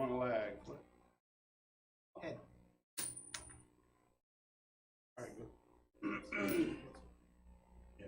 one lag. Head. All right, good. Yeah.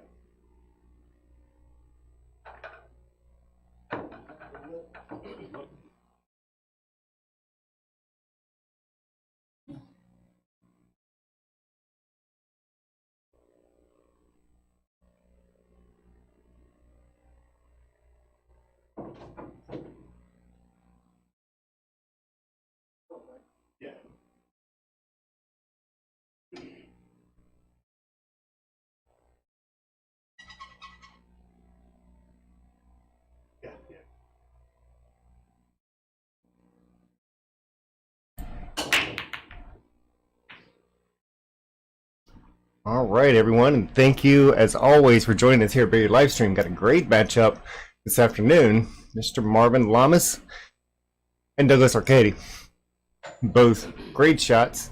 Yeah. Yeah, yeah. All right, everyone, and thank you as always for joining us here at Barry live stream. Got a great matchup this afternoon. Mr. Marvin Llamas and Douglas Arcadi, both great shots.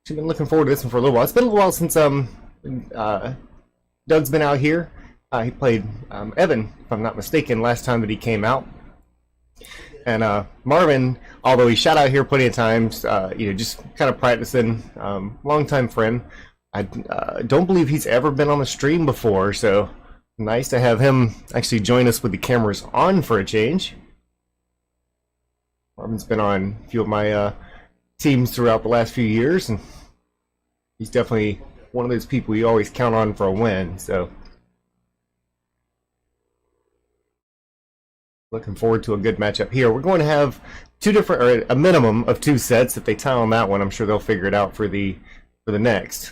I've been looking forward to this one for a little while. It's been a little while since Doug's been out here. He played Evan, if I'm not mistaken, last time that he came out. And Marvin, although he shot out here plenty of times, just kind of practicing. Longtime friend. I don't believe he's ever been on the stream before, so nice to have him actually join us with the cameras on for a change. Marvin's been on a few of my teams throughout the last few years, and he's definitely one of those people you always count on for a win, so looking forward to a good matchup here. We're going to have a minimum of 2 sets. If they tie on that one, I'm sure they'll figure it out for the next.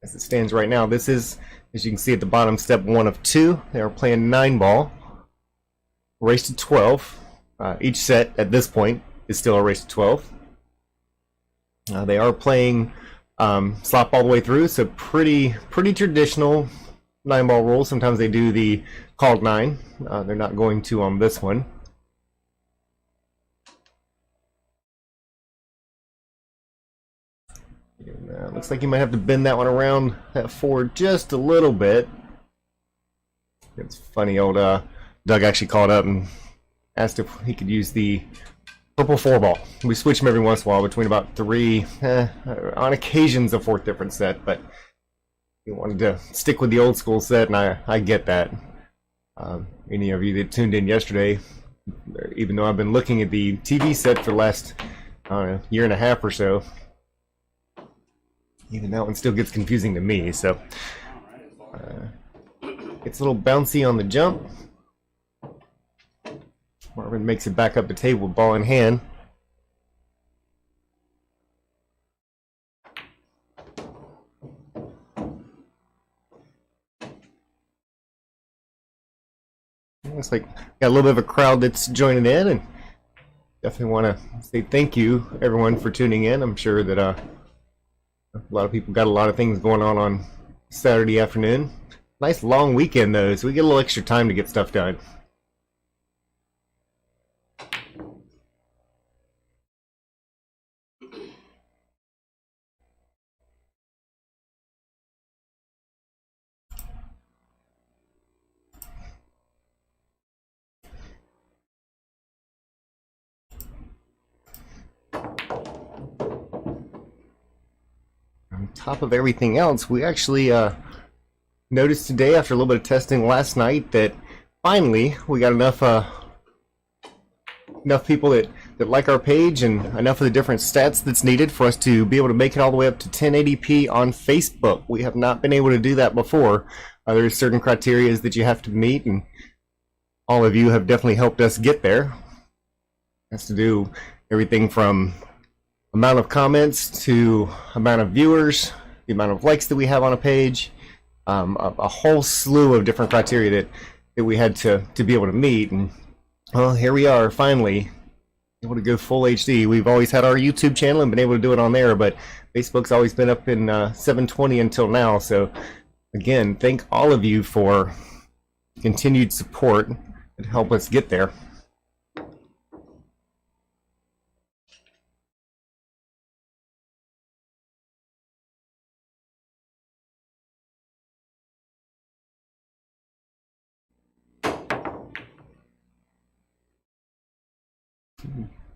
As it stands right now, this is, as you can see at the bottom, step 1 of 2. They are playing 9-ball, race to 12. Each set at this point is still a race to 12. They are playing slop all the way through, so pretty traditional 9-ball rules. Sometimes they do the called 9. They're not going to on this one. Looks like you might have to bend that one around that forward just a little bit. It's funny, old Doug actually called up and asked if he could use the purple 4-ball. We switch them every once in a while between about 3, on occasions a 4th different set, but he wanted to stick with the old school set, and I get that. Any of you that tuned in yesterday, even though I've been looking at the TV set for the last year and a half or so, even that one still gets confusing to me, so it's a little bouncy on the jump. Marvin makes it back up the table, ball in hand. Looks like got a little bit of a crowd that's joining in, and definitely want to say thank you everyone for tuning in. I'm sure that a lot of people got a lot of things going on Saturday afternoon. Nice long weekend though, so we get a little extra time to get stuff done. On top of everything else, we actually noticed today, after a little bit of testing last night, that finally we got enough people that like our page and enough of the different stats that's needed for us to be able to make it all the way up to 1080p on Facebook. We have not been able to do that before. There's certain criteria that you have to meet, and all of you have definitely helped us get there. It has to do everything from amount of comments to amount of viewers, the amount of likes that we have on a page, a whole slew of different criteria that we had to be able to meet. And well, here we are finally able to go full HD. We've always had our YouTube channel and been able to do it on there, but Facebook's always been up in 720 until now. So again, thank all of you for continued support and help us get there.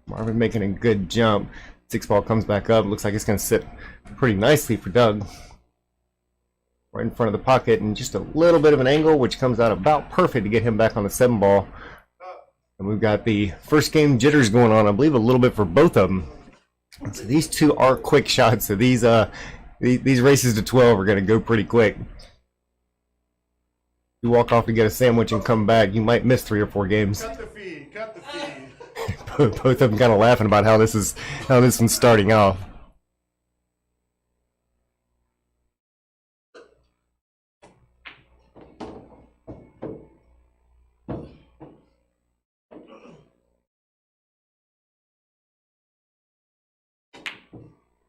Marvin making a good jump. 6-ball comes back up. Looks like it's going to sit pretty nicely for Doug. Right in front of the pocket and just a little bit of an angle, which comes out about perfect to get him back on the 7-ball. And we've got the first game jitters going on, I believe, a little bit for both of them. So these two are quick shots. So these races to 12 are going to go pretty quick. You walk off to get a sandwich and come back, you might miss 3 or 4 games. Cut the feed. Cut the feed. Both of them kind of laughing about how this one's starting off.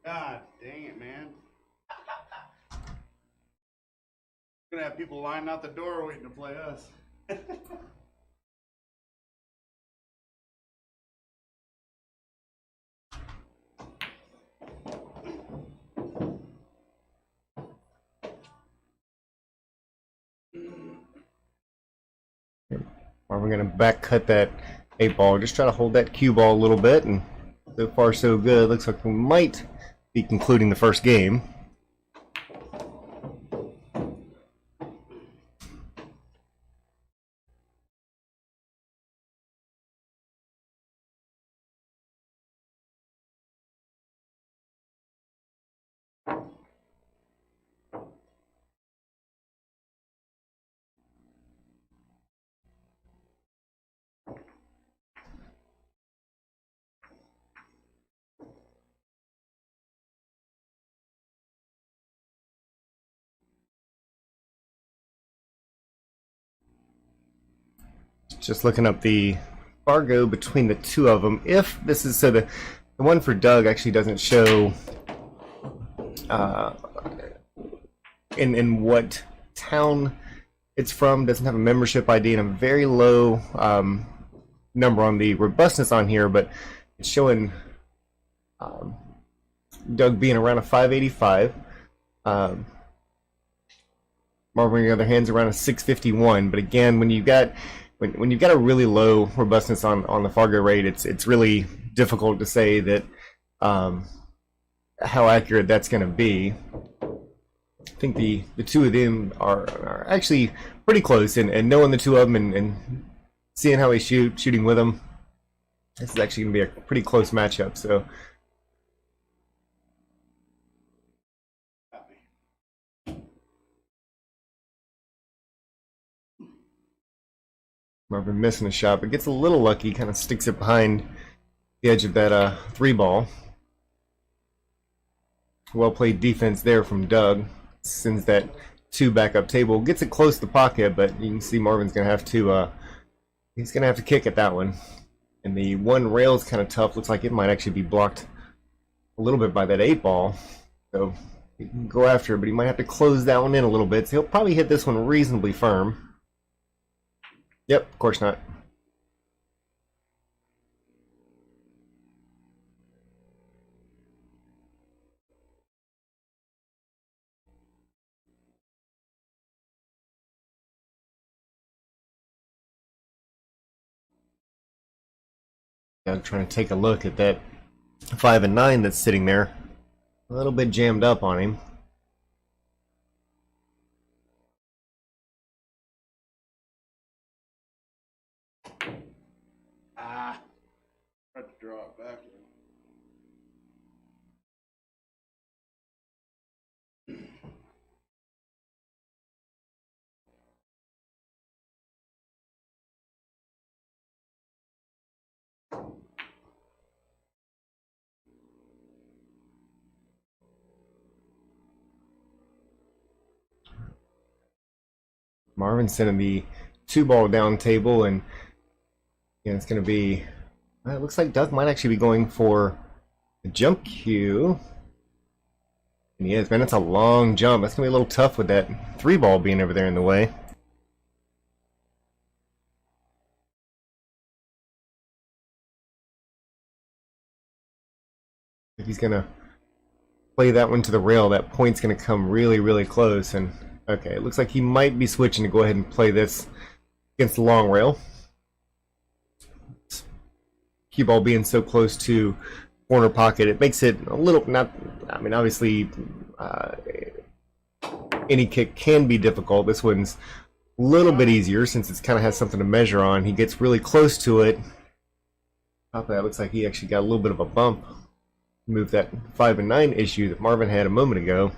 God dang it, man. Gonna have people lining out the door waiting to play us. We're going to back cut that 8-ball. Just try to hold that cue ball a little bit, and so far so good. Looks like we might be concluding the first game. Just looking up the Fargo between the two of them. If this is so, the one for Doug actually doesn't show in what town it's from. Doesn't have a membership ID and a very low number on the robustness on here, but it's showing Doug being around a 585. Marvin, on the other hand, is around a 651. But again, when you've got a really low robustness on the Fargo rate, it's really difficult to say that how accurate that's going to be. I think the two of them are actually pretty close, and knowing the two of them and seeing how they shooting with them, this is actually going to be a pretty close matchup. So. Marvin missing a shot, but gets a little lucky, kind of sticks it behind the edge of that 3-ball. Well played defense there from Doug. Sends that 2 back up table. Gets it close to the pocket, but you can see Marvin's going to have to he's going to have to kick at that one. And the one rail is kind of tough. Looks like it might actually be blocked a little bit by that 8-ball. So he can go after it, but he might have to close that one in a little bit. So he'll probably hit this one reasonably firm. Yep, of course not. I'm trying to take a look at that 5 and 9 that's sitting there. A little bit jammed up on him. Tried to draw it back. Marvin sending the 2-ball down table, and it's going to be. It looks like Doug might actually be going for a jump cue. And he is, man. That's a long jump. That's going to be a little tough with that 3-ball being over there in the way. If he's going to play that one to the rail, that point's going to come really, really close. And okay, it looks like he might be switching to go ahead and play this against the long rail. cue ball being so close to corner pocket, it makes it a little not. I mean, obviously, any kick can be difficult. This one's a little bit easier since it's kind of has something to measure on. He gets really close to it. Top of that looks like he actually got a little bit of a bump. Move that 5 and 9 issue that Marvin had a moment ago.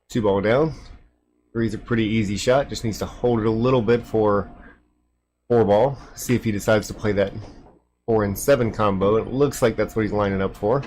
Two ball down. Three's a pretty easy shot. Just needs to hold it a little bit for 4 ball. See if he decides to play that 4 and 7 combo. It looks like that's what he's lining up for.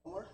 More?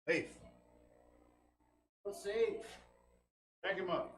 Safe. Well, safe. Back him up.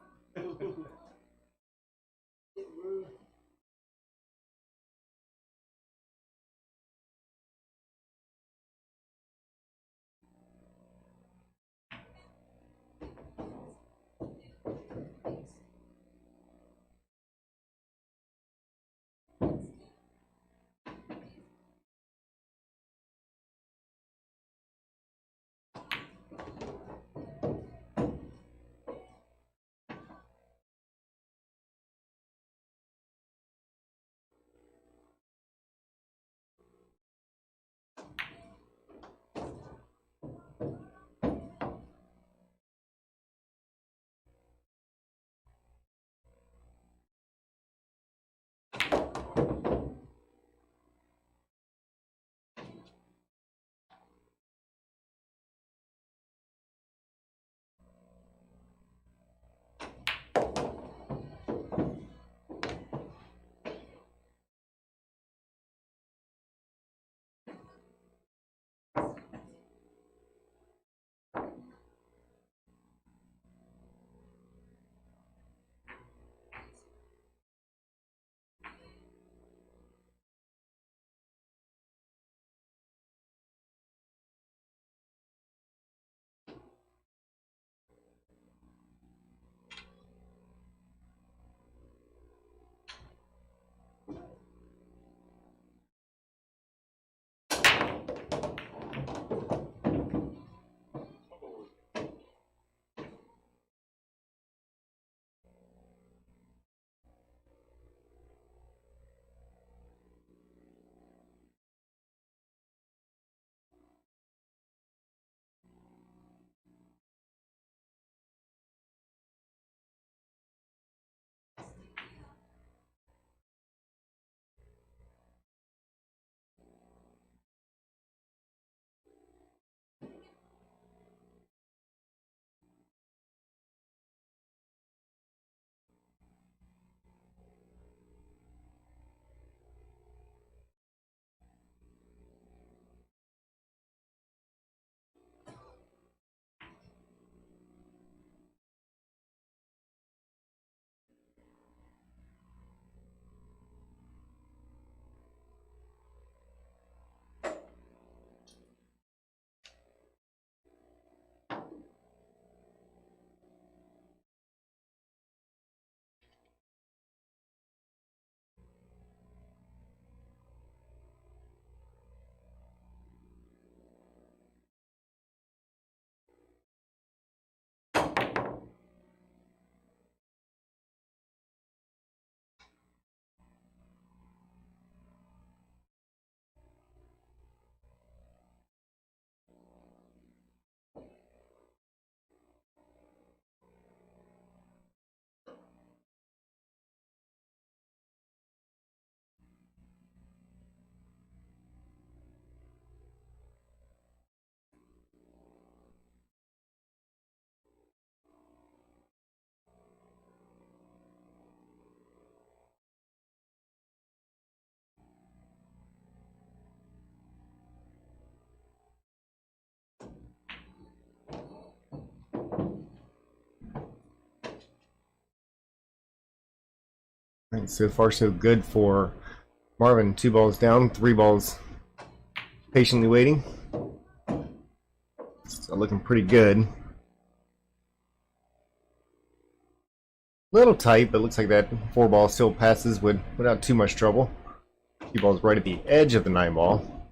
Right, so far so good for Marvin. 2 balls down, 3 balls patiently waiting. It's looking pretty good. Little tight, but looks like that 4 ball still passes without too much trouble. 2 balls right at the edge of the 9 ball.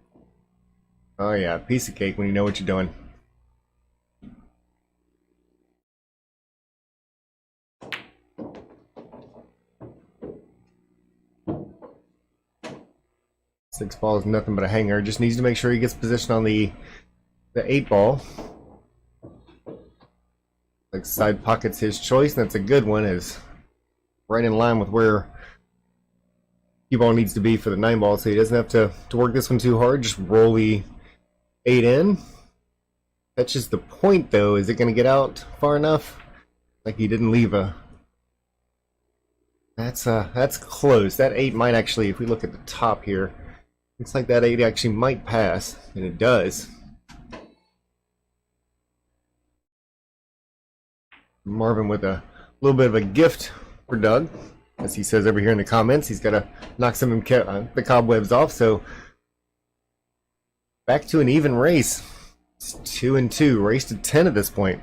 Oh yeah, piece of cake when you know what you're doing. Six ball is nothing but a hanger. Just needs to make sure he gets position on the 8 ball. Like side pocket's his choice, and that's a good one. Is right in line with where cue ball needs to be for the 9 ball, so he doesn't have to work this one too hard. Just roll the 8 in. That's just the point, though. Is it going to get out far enough? Like he didn't leave a. That's close. That 8 might actually, if we look at the top here, looks like that 8 actually might pass, and it does. Marvin with a little bit of a gift for Doug. As he says over here in the comments, he's got to knock some of the cobwebs off. So back to an even race. It's 2-2, race to 10 at this point.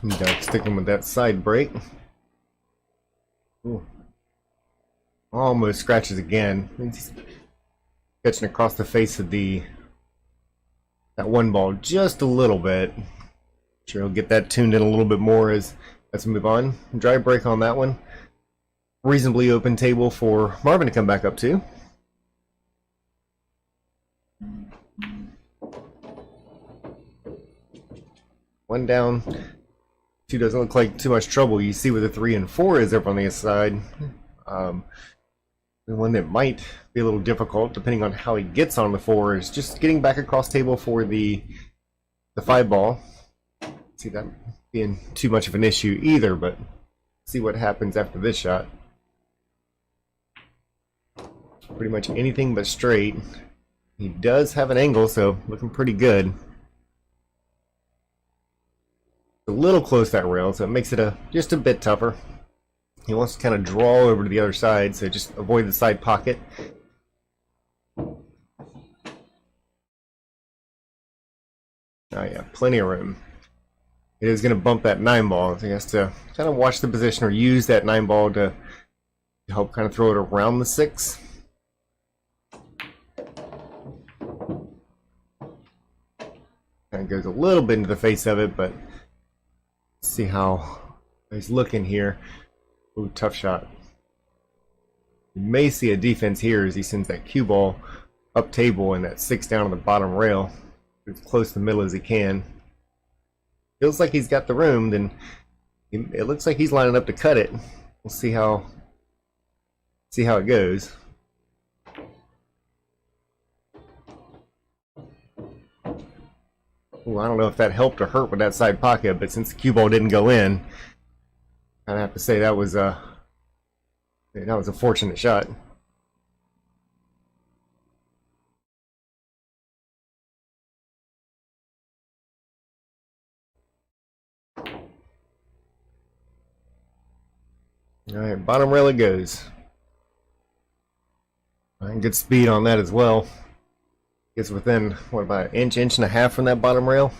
Doug sticking with that side break. Ooh. Almost scratches again. He's catching across the face of that one ball just a little bit. Sure he'll get that tuned in a little bit more as we move on. Dry break on that one. Reasonably open table for Marvin to come back up to. One down. Two doesn't look like too much trouble. You see where the 3 and 4 is over on the side. The one that might be a little difficult, depending on how he gets on the 4, is just getting back across table for the 5 ball. See that being too much of an issue either, but see what happens after this shot. Pretty much anything but straight. He does have an angle, so looking pretty good. A little close that rail, so it makes it just a bit tougher. He wants to kind of draw over to the other side, so just avoid the side pocket. Oh yeah, plenty of room. It is going to bump that 9 ball, so he has to kind of watch the position or use that 9 ball to help kind of throw it around the 6. Kind of goes a little bit into the face of it, but see how he's looking here. Ooh, tough shot. You may see a defense here as he sends that cue ball up table and that 6 down on the bottom rail. As close to the middle as he can. Feels like he's got the room, then it looks like he's lining up to cut it. We'll see how it goes. Ooh, I don't know if that helped or hurt with that side pocket, but since the cue ball didn't go in, I'd have to say that was a fortunate shot. All right, bottom rail it goes. And good speed on that as well. Gets within, what, about an inch and a half from that bottom rail.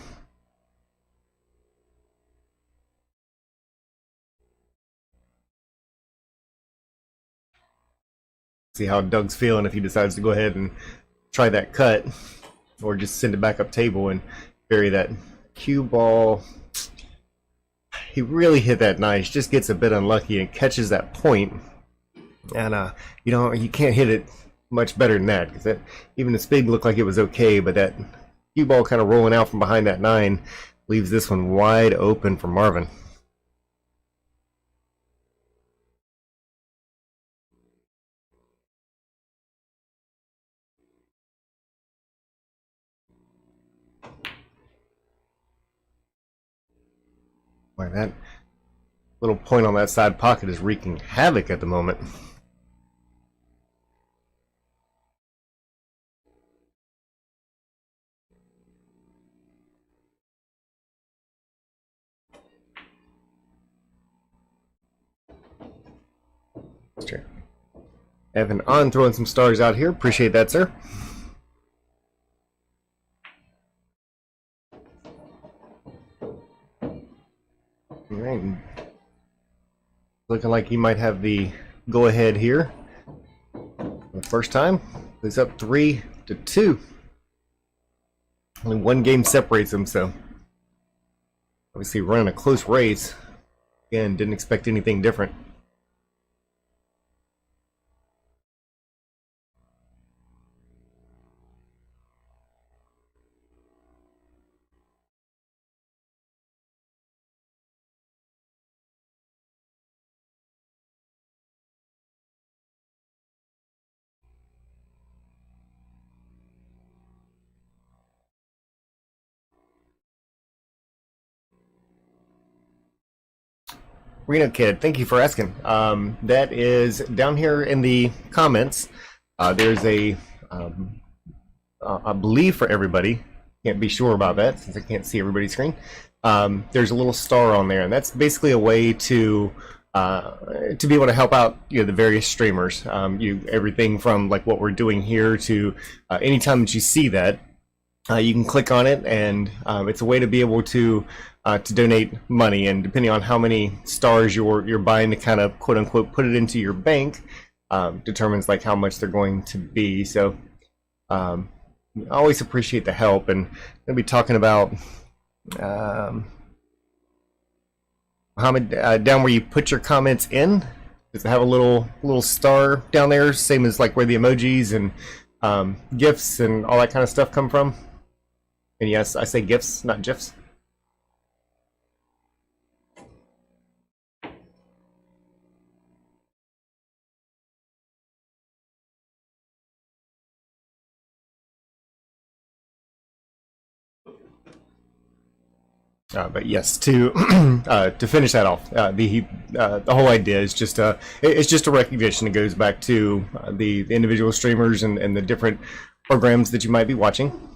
See how Doug's feeling if he decides to go ahead and try that cut, or just send it back up table and bury that cue ball. He really hit that nice, just gets a bit unlucky and catches that point. And you can't hit it much better than that, because even the spig looked like it was okay, but that cue ball kind of rolling out from behind that 9 leaves this one wide open for Marvin. Like that little point on that side pocket is wreaking havoc at the moment. Sure. Evan on throwing some stars out here. Appreciate that, sir. All right. Looking like he might have the go-ahead here. first time. He's up 3-2. Only one game separates them, so obviously running a close race. Again, didn't expect anything different. Reno Kid, thank you for asking. That is down here in the comments. There's a, I believe for everybody, can't be sure about that since I can't see everybody's screen. There's a little star on there, and that's basically a way to be able to help out, the various streamers. Everything from like what we're doing here to anytime that you see that, you can click on it, and it's a way to be able to donate money, and depending on how many stars you're buying to kind of quote unquote put it into your bank, determines like how much they're going to be. So I always appreciate the help, and I'll be talking about Mohammed, down where you put your comments in. Does it have a little star down there, same as like where the emojis and GIFs and all that kind of stuff come from? And yes, I say GIFs, not GIFs. But yes, to finish that off, the whole idea is just it's just a recognition. It goes back to the individual streamers and the different programs that you might be watching.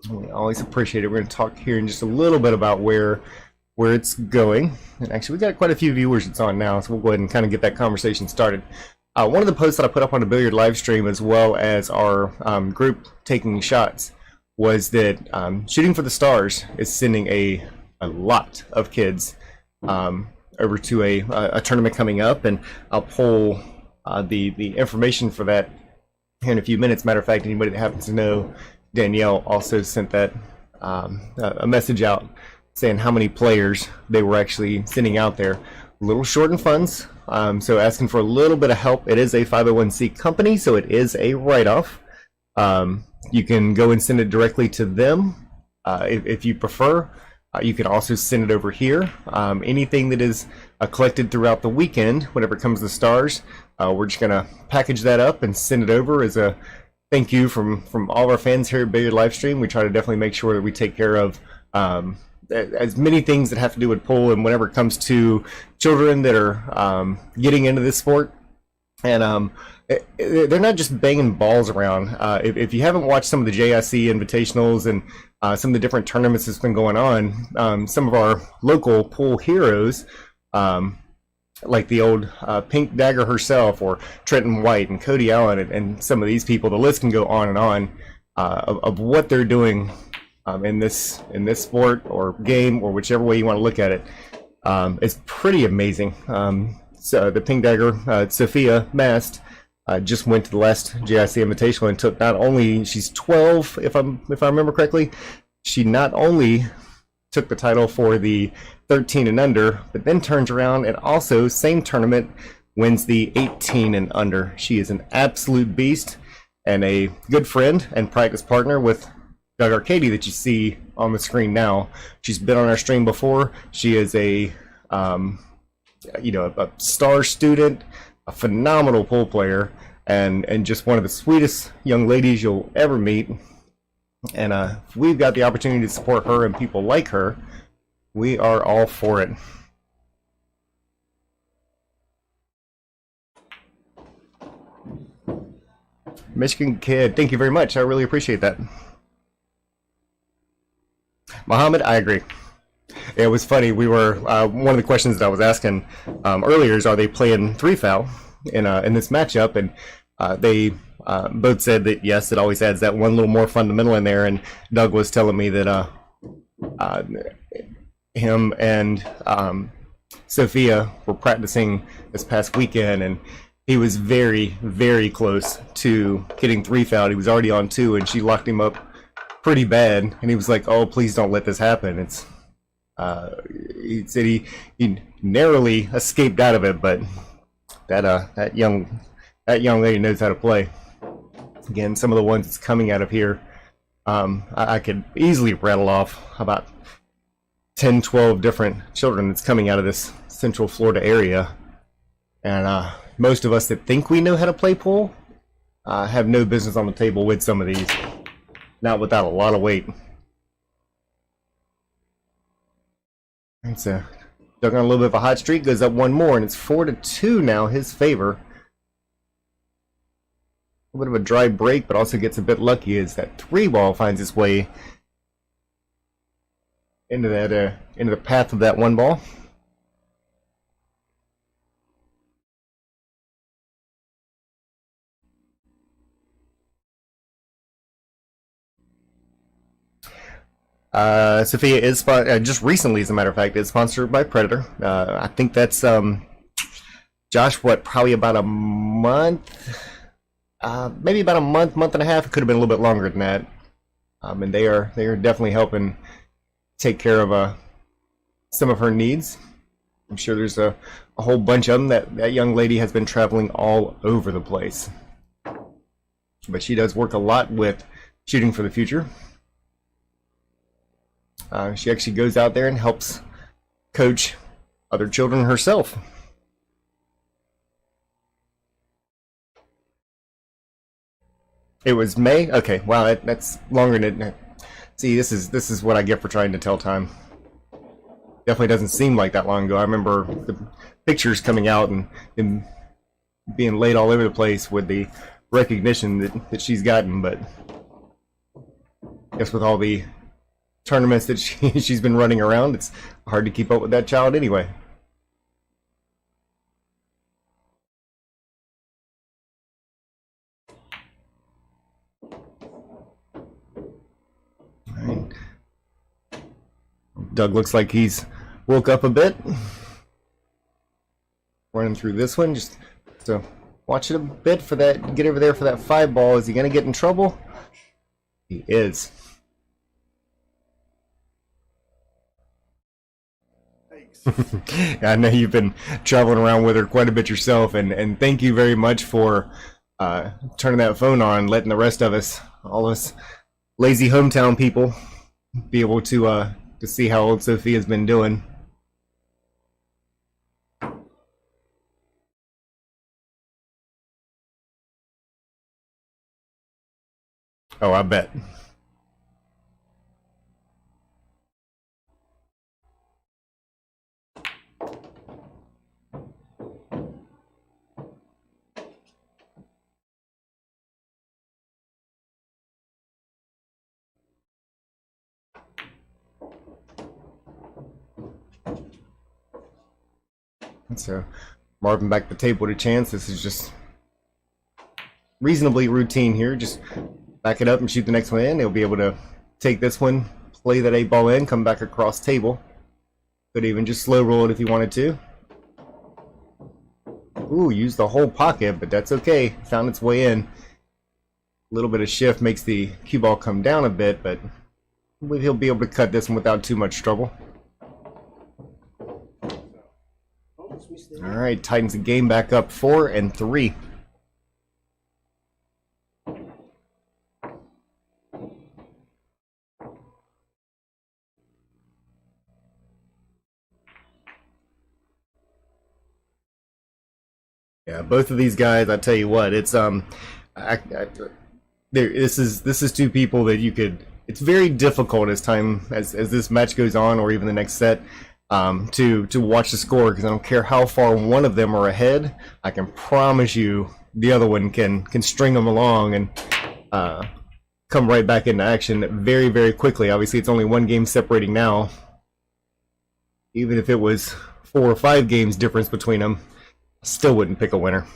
We always appreciate it. We're going to talk here in just a little bit about where it's going. And actually, we got quite a few viewers it's on now, so we'll go ahead and kind of get that conversation started. One of the posts that I put up on the Billiard live stream, as well as our group taking shots, was that Shooting for the Stars is sending a lot of kids over to a tournament coming up, and I'll pull the information for that here in a few minutes. Matter of fact, anybody that happens to know Danielle also sent that a message out saying how many players they were actually sending out there. A little short in funds, so asking for a little bit of help. It is a 501c company, so it is a write-off. You can go and send it directly to them if you prefer. You can also send it over here. Anything that is collected throughout the weekend, whenever it comes to Stars, we're just going to package that up and send it over as a thank you from all of our fans here at Billiard Livestream. We try to definitely make sure that we take care of as many things that have to do with pool, and whenever it comes to children that are getting into this sport. And they're not just banging balls around. If you haven't watched some of the JIC invitationals and some of the different tournaments that's been going on, some of our local pool heroes, like the old Pink Dagger herself, or Trenton White and Cody Allen, and some of these people, the list can go on and on of what they're doing in this sport or game, or whichever way you want to look at it. It's pretty amazing. So the Pink Dagger, Sophia Mast, just went to the last JIC Invitational and took, not only, she's 12 if I remember correctly, she not only took the title for the 13 and under, but then turns around and also, same tournament, wins the 18 and under. She is an absolute beast and a good friend and practice partner with Doug Arcadi that you see on the screen now. She's been on our stream before. She is a a star student, a phenomenal pool player, and just one of the sweetest young ladies you'll ever meet. And if we've got the opportunity to support her and people like her, we are all for it. Michigan Kid, thank you very much. I really appreciate that. Mohammed, I agree. It was funny. We were one of the questions that I was asking earlier is, are they playing 3-foul in this matchup? And they both said that yes, it always adds that one little more fundamental in there. And Doug was telling me that him and Sophia were practicing this past weekend, and he was very, very close to getting 3 fouled. He was already on 2, and she locked him up pretty bad. And he was like, "Oh, please don't let this happen." He said he narrowly escaped out of it, but that young lady knows how to play. Again, some of the ones that's coming out of here, I could easily rattle off about 10, 12 different children that's coming out of this Central Florida area. And most of us that think we know how to play pool have no business on the table with some of these. Not without a lot of weight. And so, Doug on a little bit of a hot streak, goes up one more, and it's 4-2 now, his favor. A bit of a dry break, but also gets a bit lucky as that 3 ball finds its way into the path of that 1 ball. Sophia is just recently, as a matter of fact, is sponsored by Predator. I think that's Josh. Probably about a month. Maybe about a month and a half. It could have been a little bit longer than that. And they are definitely helping take care of some of her needs. I'm sure there's a whole bunch of them. That young lady has been traveling all over the place, but she does work a lot with Shooting for the Future. She actually goes out there and helps coach other children herself. It was May? Okay, wow, that's longer than it. See, this is what I get for trying to tell time. Definitely doesn't seem like that long ago. I remember the pictures coming out and being laid all over the place with the recognition that she's gotten, but I guess with all the tournaments that she's been running around, it's hard to keep up with that child anyway. Right. Doug looks like he's woke up a bit. Running through this one, just to watch it a bit for that. Get over there for that 5 ball. Is he going to get in trouble? He is. I know you've been traveling around with her quite a bit yourself, and thank you very much for turning that phone on, letting the rest of us, all us lazy hometown people, be able to see how old Sophia's been doing. Oh, I bet. So, Marvin back to the table with a chance. This is just reasonably routine here. Just back it up and shoot the next one in. He'll be able to take this one, play that 8 ball in, come back across table. Could even just slow roll it if he wanted to. Ooh, used the whole pocket, but that's okay. Found its way in. A little bit of shift makes the cue ball come down a bit, but I believe he'll be able to cut this one without too much trouble. All right, tightens the game back up 4-3. Yeah, both of these guys, I tell you what, it's this is 2 people that you could. It's very difficult as this match goes on, or even the next set. To watch the score, because I don't care how far one of them are ahead, I can promise you the other one can string them along and come right back into action very, very quickly. Obviously, it's only 1 game separating now. Even if it was 4 or 5 games difference between them, I still wouldn't pick a winner.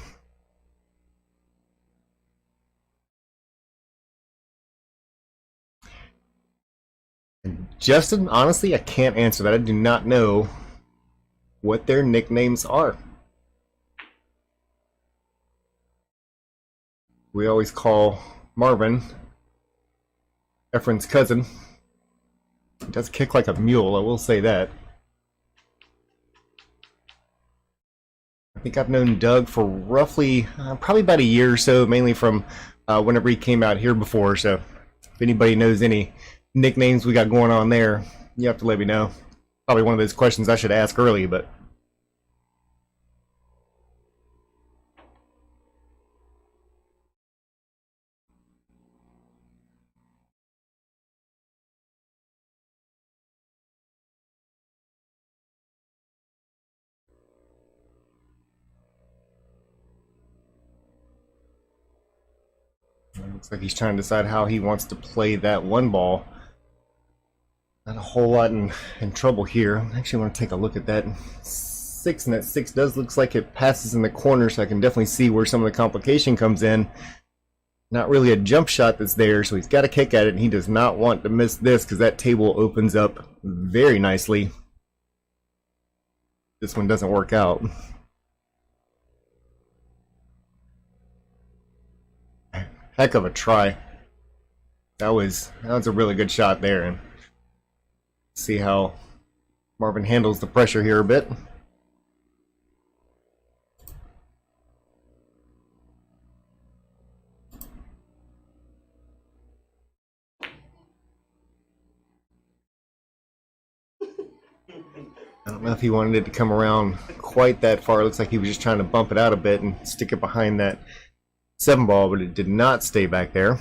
Justin, honestly, I can't answer that. I do not know what their nicknames are. We always call Marvin Efren's cousin. He does kick like a mule, I will say that. I think I've known Doug for roughly, probably about a year or so, mainly from whenever he came out here before. So if anybody knows any nicknames we got going on there, you have to let me know. Probably one of those questions I should ask early, but looks like he's trying to decide how he wants to play that one ball. Not a whole lot in trouble here. I actually want to take a look at that 6, and that 6 does looks like it passes in the corner, so I can definitely see where some of the complication comes in. Not really a jump shot that's there, so he's got to kick at it, and he does not want to miss this because that table opens up very nicely. This one doesn't work out. Heck of a try. That was a really good shot there, and see how Marvin handles the pressure here a bit. I don't know if he wanted it to come around quite that far. It looks like he was just trying to bump it out a bit and stick it behind that 7 ball, but it did not stay back there.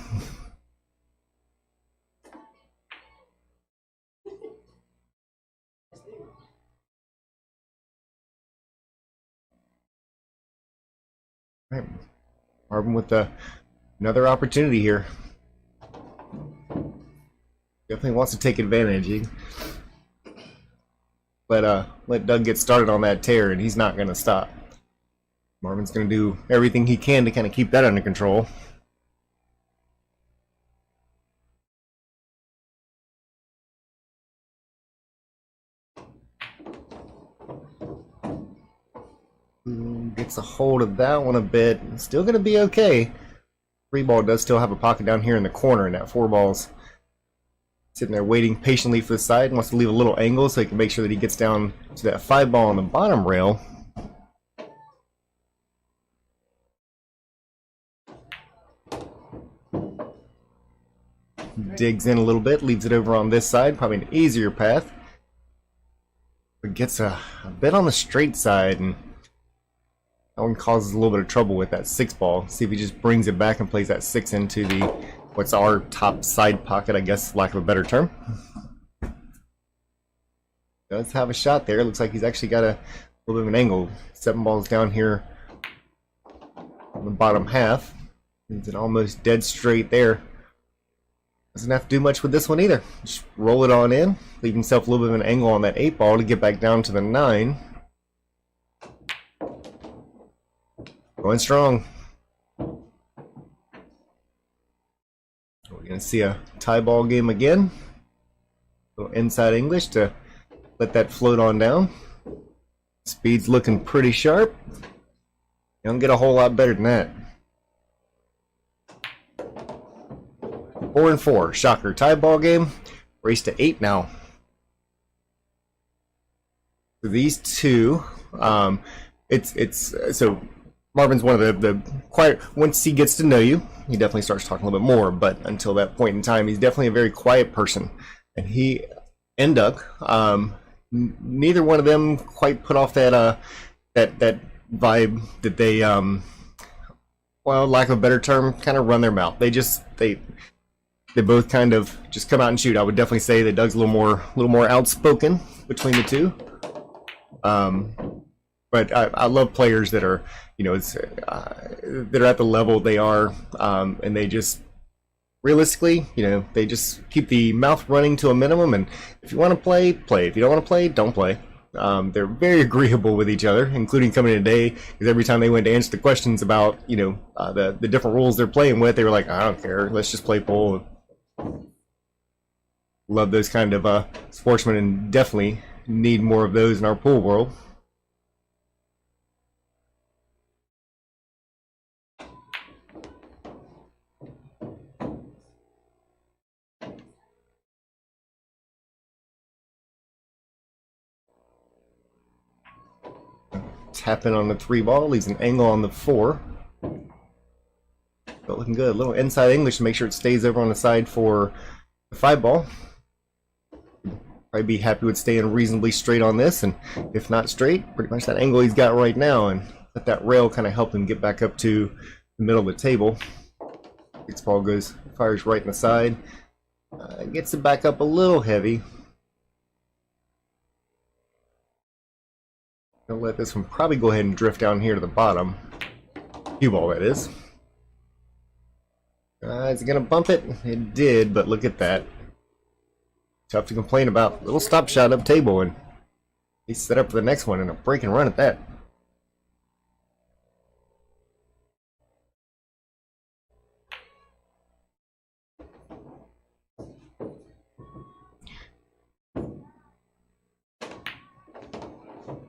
Right. Marvin with another opportunity here. Definitely wants to take advantage. Let Doug get started on that tear, and he's not going to stop. Marvin's going to do everything he can to kind of keep that under control. Gets a hold of that one a bit. Still going to be okay. 3 ball does still have a pocket down here in the corner, and that 4 ball's sitting there waiting patiently for the side. Wants to leave a little angle so he can make sure that he gets down to that 5 ball on the bottom rail. Digs in a little bit, leaves it over on this side, probably an easier path. But gets a bit on the straight side, and that one causes a little bit of trouble with that 6 ball. See if he just brings it back and plays that 6 into the what's our top side pocket, I guess, lack of a better term. Does have a shot there. Looks like he's actually got a little bit of an angle. 7 balls down here on the bottom half. It's an almost dead straight there. Doesn't have to do much with this one either. Just roll it on in. Leave himself a little bit of an angle on that 8 ball to get back down to the 9. Going strong. We're going to see a tie ball game again. A little inside English to let that float on down. Speed's looking pretty sharp. You don't get a whole lot better than that. 4-4. Shocker. Tie ball game. Race to 8 now. For these two, so Marvin's one of the quiet. Once he gets to know you, he definitely starts talking a little bit more. But until that point in time, he's definitely a very quiet person. And he and Doug, neither one of them quite put off that that vibe that they, well, lack of a better term, kind of run their mouth. They both kind of just come out and shoot. I would definitely say that Doug's a little more outspoken between the two. But I love players that are, that are at the level they are, and they just realistically, they just keep the mouth running to a minimum. And if you want to play, play. If you don't want to play, don't play. They're very agreeable with each other, including coming today, because every time they went to answer the questions about, the different rules they're playing with, they were like, I don't care, let's just play pool. Love those kind of sportsmen, and definitely need more of those in our pool world. Tap in on the 3 ball, leaves an angle on the 4. But looking good. A little inside English to make sure it stays over on the side for the 5 ball. Probably be happy with staying reasonably straight on this, and if not straight, pretty much that angle he's got right now, and let that rail kind of help him get back up to the middle of the table. 6 ball goes, fires right in the side. Gets it back up a little heavy. I'll let this one probably go ahead and drift down here to the bottom. Cue ball, that is. Is it going to bump it? It did, but look at that. Tough to complain about. Little stop shot up table, and he's set up for the next one, and a break and run at that.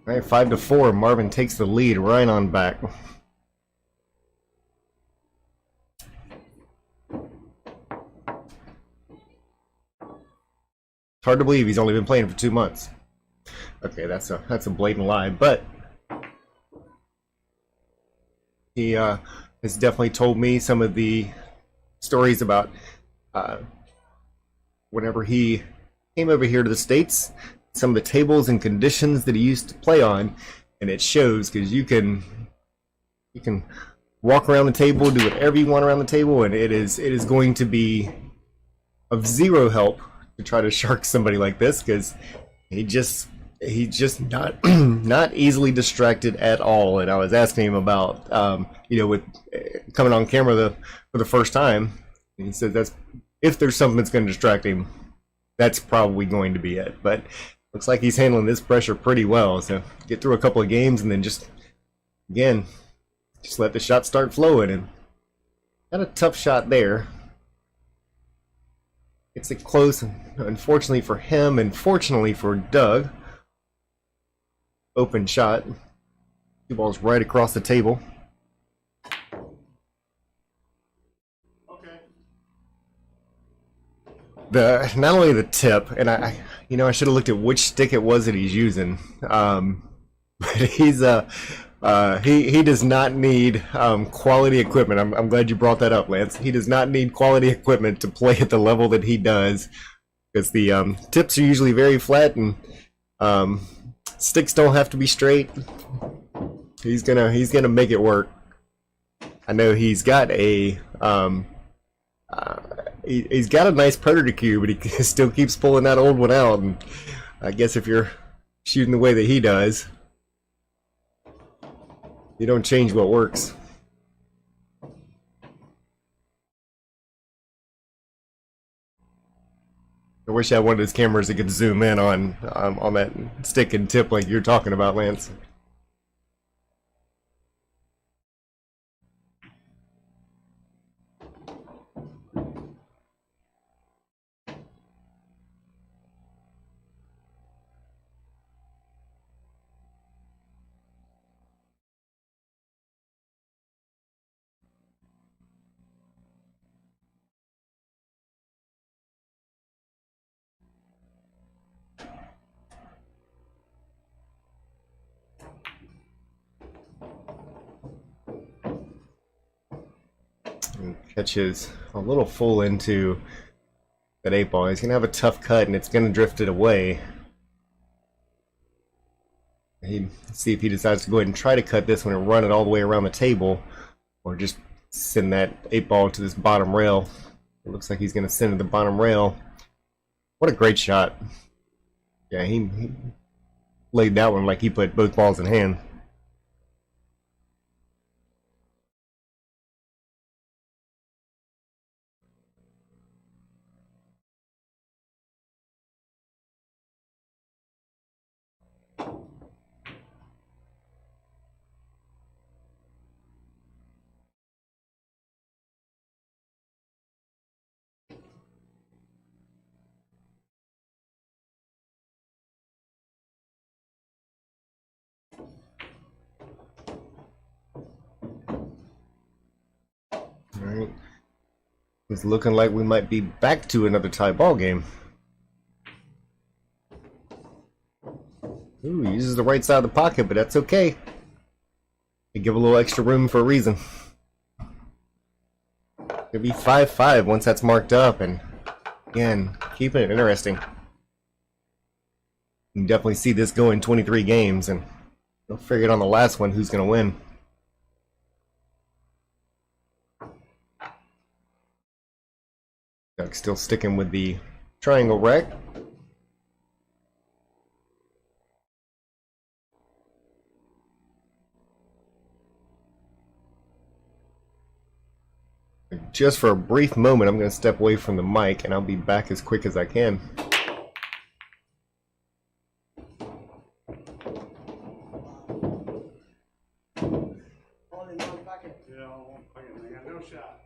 All right, 5-4. Marvin takes the lead right on back. It's hard to believe he's only been playing for 2 months. Okay, that's a blatant lie, but he has definitely told me some of the stories about whenever he came over here to the States, some of the tables and conditions that he used to play on, and it shows because you can walk around the table, do whatever you want around the table, and it is going to be of zero help to try to shark somebody like this, because he's just not not easily distracted at all. And I was asking him about with coming on camera for the first time, and he said that's if there's something that's going to distract him, that's probably going to be it. But looks like he's handling this pressure pretty well. So get through a couple of games and then just let the shot start flowing. And got a tough shot there. It's a close, unfortunately for him, and fortunately for Doug. Open shot. 2 balls right across the table. Okay. Not only the tip, and I should have looked at which stick it was that he's using. But he's he does not need quality equipment. I'm glad you brought that up, Lance. He does not need quality equipment to play at the level that he does, because the tips are usually very flat, and sticks don't have to be straight. He's gonna make it work. I know he's got a he's got a nice predator cue, but he still keeps pulling that old one out. And I guess if you're shooting the way that he does, you don't change what works. I wish I had one of those cameras that could zoom in on that stick and tip like you're talking about, Lance. And catches a little full into that 8 ball. He's going to have a tough cut, and it's going to drift it away. See if he decides to go ahead and try to cut this one and run it all the way around the table, or just send that 8 ball to this bottom rail. It looks like he's going to send it to the bottom rail. What a great shot. Yeah, he laid that one like he put both balls in hand. Alright. It's looking like we might be back to another tie ball game. Ooh, he uses the right side of the pocket, but that's okay. They give a little extra room for a reason. It'll be 5-5 once that's marked up, and again, keeping it interesting. You can definitely see this going 23 games, and they'll figure it on the last one who's going to win. Duck still sticking with the triangle wreck. Just for a brief moment, I'm going to step away from the mic, and I'll be back as quick as I can. All in one bucket. Yeah, one fucking thing. I got no shot.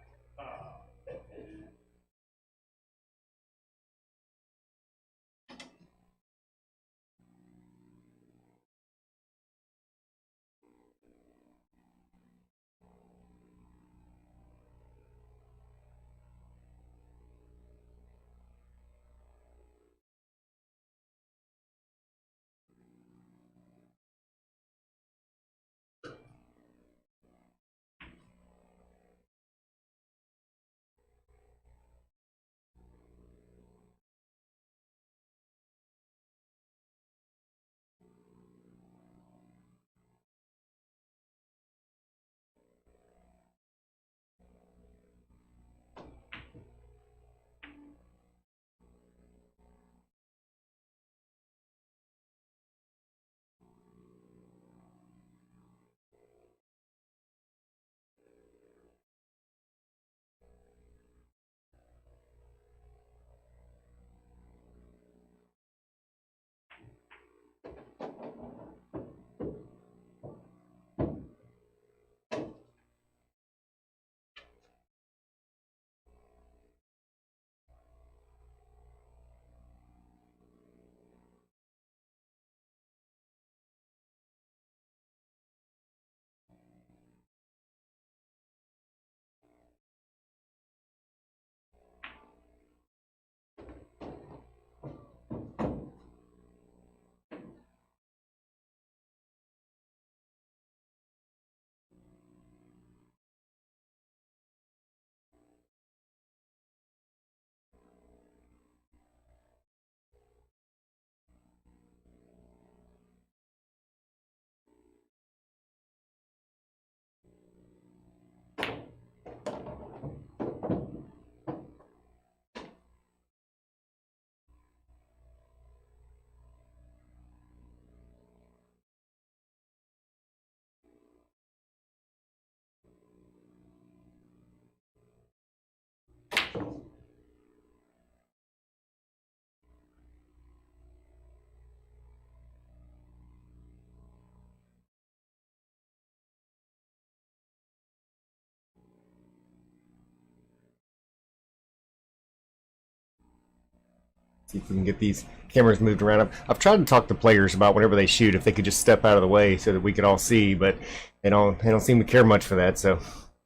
See if we can get these cameras moved around. I've tried to talk to players about whenever they shoot, if they could just step out of the way so that we could all see, but they don't seem to care much for that, so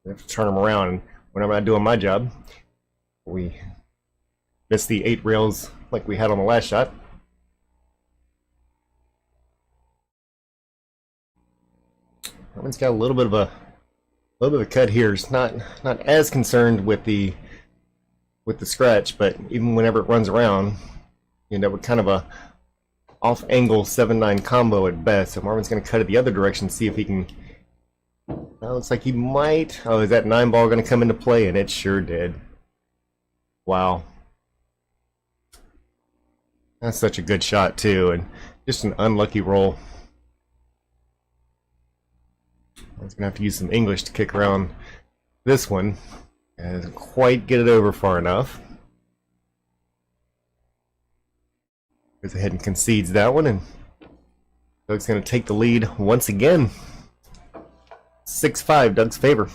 we have to turn them around when I'm not doing my job. We missed the 8 rails like we had on the last shot. Roman's got a little bit of a cut here. It's not as concerned with the scratch, but even whenever it runs around, you end up with kind of a off angle 7-9 combo at best. So Marvin's going to cut it the other direction, see if he can. Well, looks like he might. Oh, is that 9 ball going to come into play? And it sure did. Wow, that's such a good shot too, and just an unlucky roll. I was going to have to use some English to kick around this one. Doesn't quite get it over far enough. Goes ahead and concedes that one, and Doug's going to take the lead once again. 6-5, Doug's favor.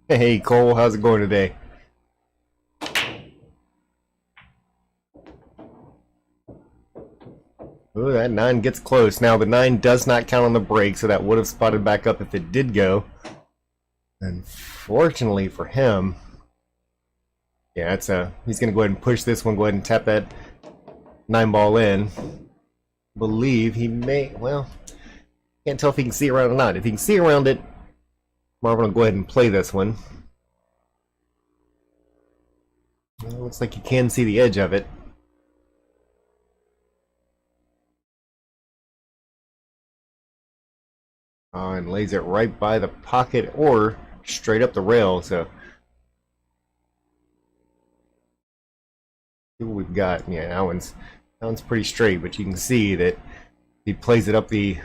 Hey Cole, how's it going today? Ooh, that 9 gets close. Now the 9 does not count on the break, so that would have spotted back up if it did go. Unfortunately for him, yeah, he's gonna go ahead and push this one, go ahead and tap that 9 ball in. Believe he may, well, can't tell if he can see around it or not. If he can see around it, Marvin will go ahead and play this one. Well, looks like you can see the edge of it. And lays it right by the pocket or straight up the rail. So see what we've got. Yeah, that one's pretty straight, but you can see that he plays it up the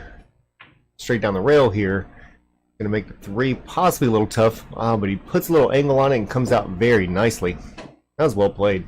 straight down the rail here. Gonna make the 3 possibly a little tough, but he puts a little angle on it and comes out very nicely. That was well played.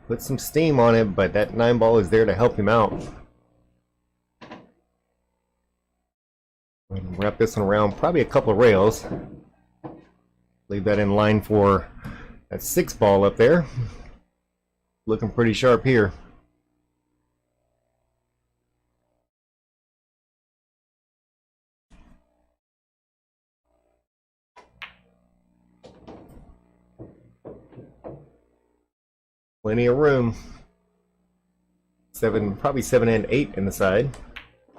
Put some steam on it, but that 9 ball is there to help him out. Wrap this one around probably a couple of rails. Leave that in line for that 6 ball up there. Looking pretty sharp here. Plenty of room. Probably 7 and 8 in the side.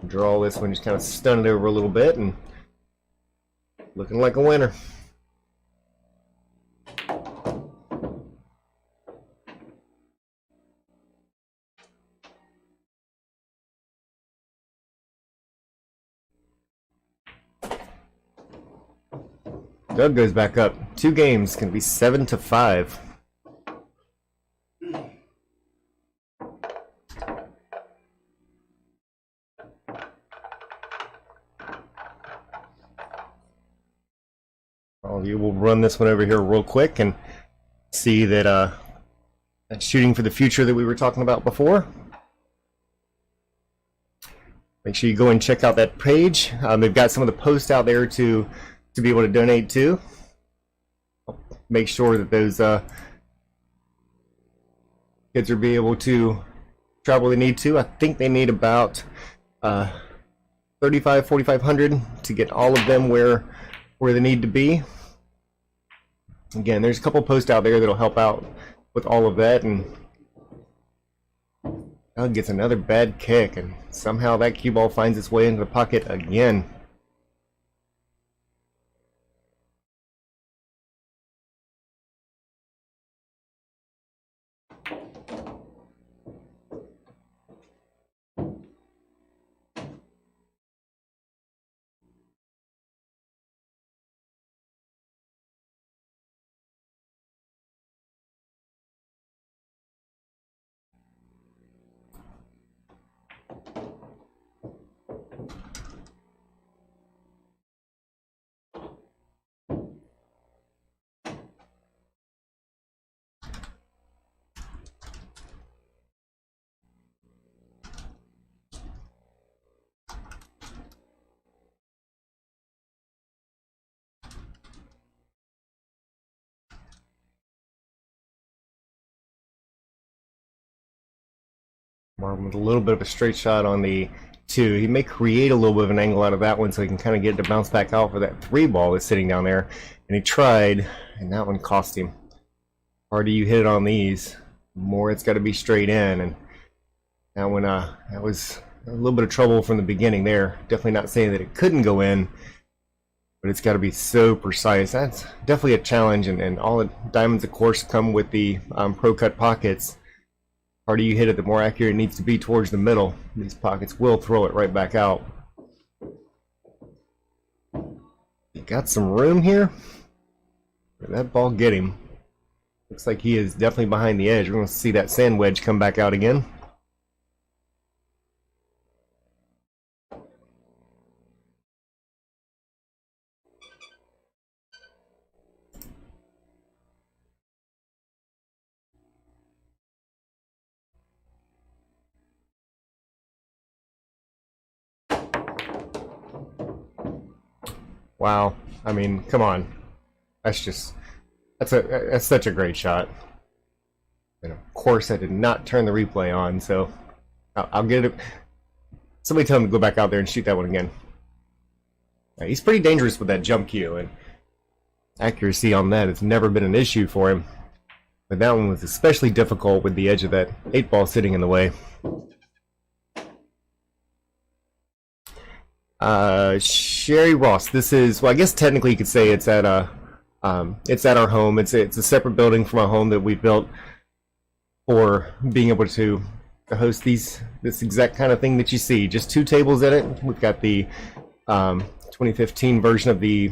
Draw this one, just kind of stun it over a little bit, and looking like a winner. Doug goes back up. 2 games, can be 7-5. All of you will run this one over here real quick and see that that shooting for the future that we were talking about before. Make sure you go and check out that page. They've got some of the posts out there to be able to donate to. Make sure that those kids are be able to travel they need to. I think they need about 4,500 to get all of them where they need to be. Again, there's a couple posts out there that'll help out with all of that, and Doug gets another bad kick, and somehow that cue ball finds its way into the pocket again. Marvin with a little bit of a straight shot on the 2. He may create a little bit of an angle out of that one so he can kind of get it to bounce back out for that 3 ball that's sitting down there. And he tried, and that one cost him. The harder you hit it on these, the more it's got to be straight in. And that one, that was a little bit of trouble from the beginning there. Definitely not saying that it couldn't go in, but it's got to be so precise. That's definitely a challenge, and all the diamonds, of course, come with the Pro Cut pockets. The harder you hit it, the more accurate it needs to be towards the middle. These pockets will throw it right back out. You got some room here. Where did that ball get him? Looks like he is definitely behind the edge. We're going to see that sand wedge come back out again. Wow. I mean, come on. That's such a great shot. And of course, I did not turn the replay on, so I'll get it. Somebody tell him to go back out there and shoot that one again. He's pretty dangerous with that jump cue, and accuracy on that has never been an issue for him. But that one was especially difficult with the edge of that 8-ball sitting in the way. Sherry Ross, this is, well, I guess technically you could say it's at our home. It's a separate building from our home that we built for being able to host this exact kind of thing that you see. Just 2 tables in it. We've got the 2015 version of the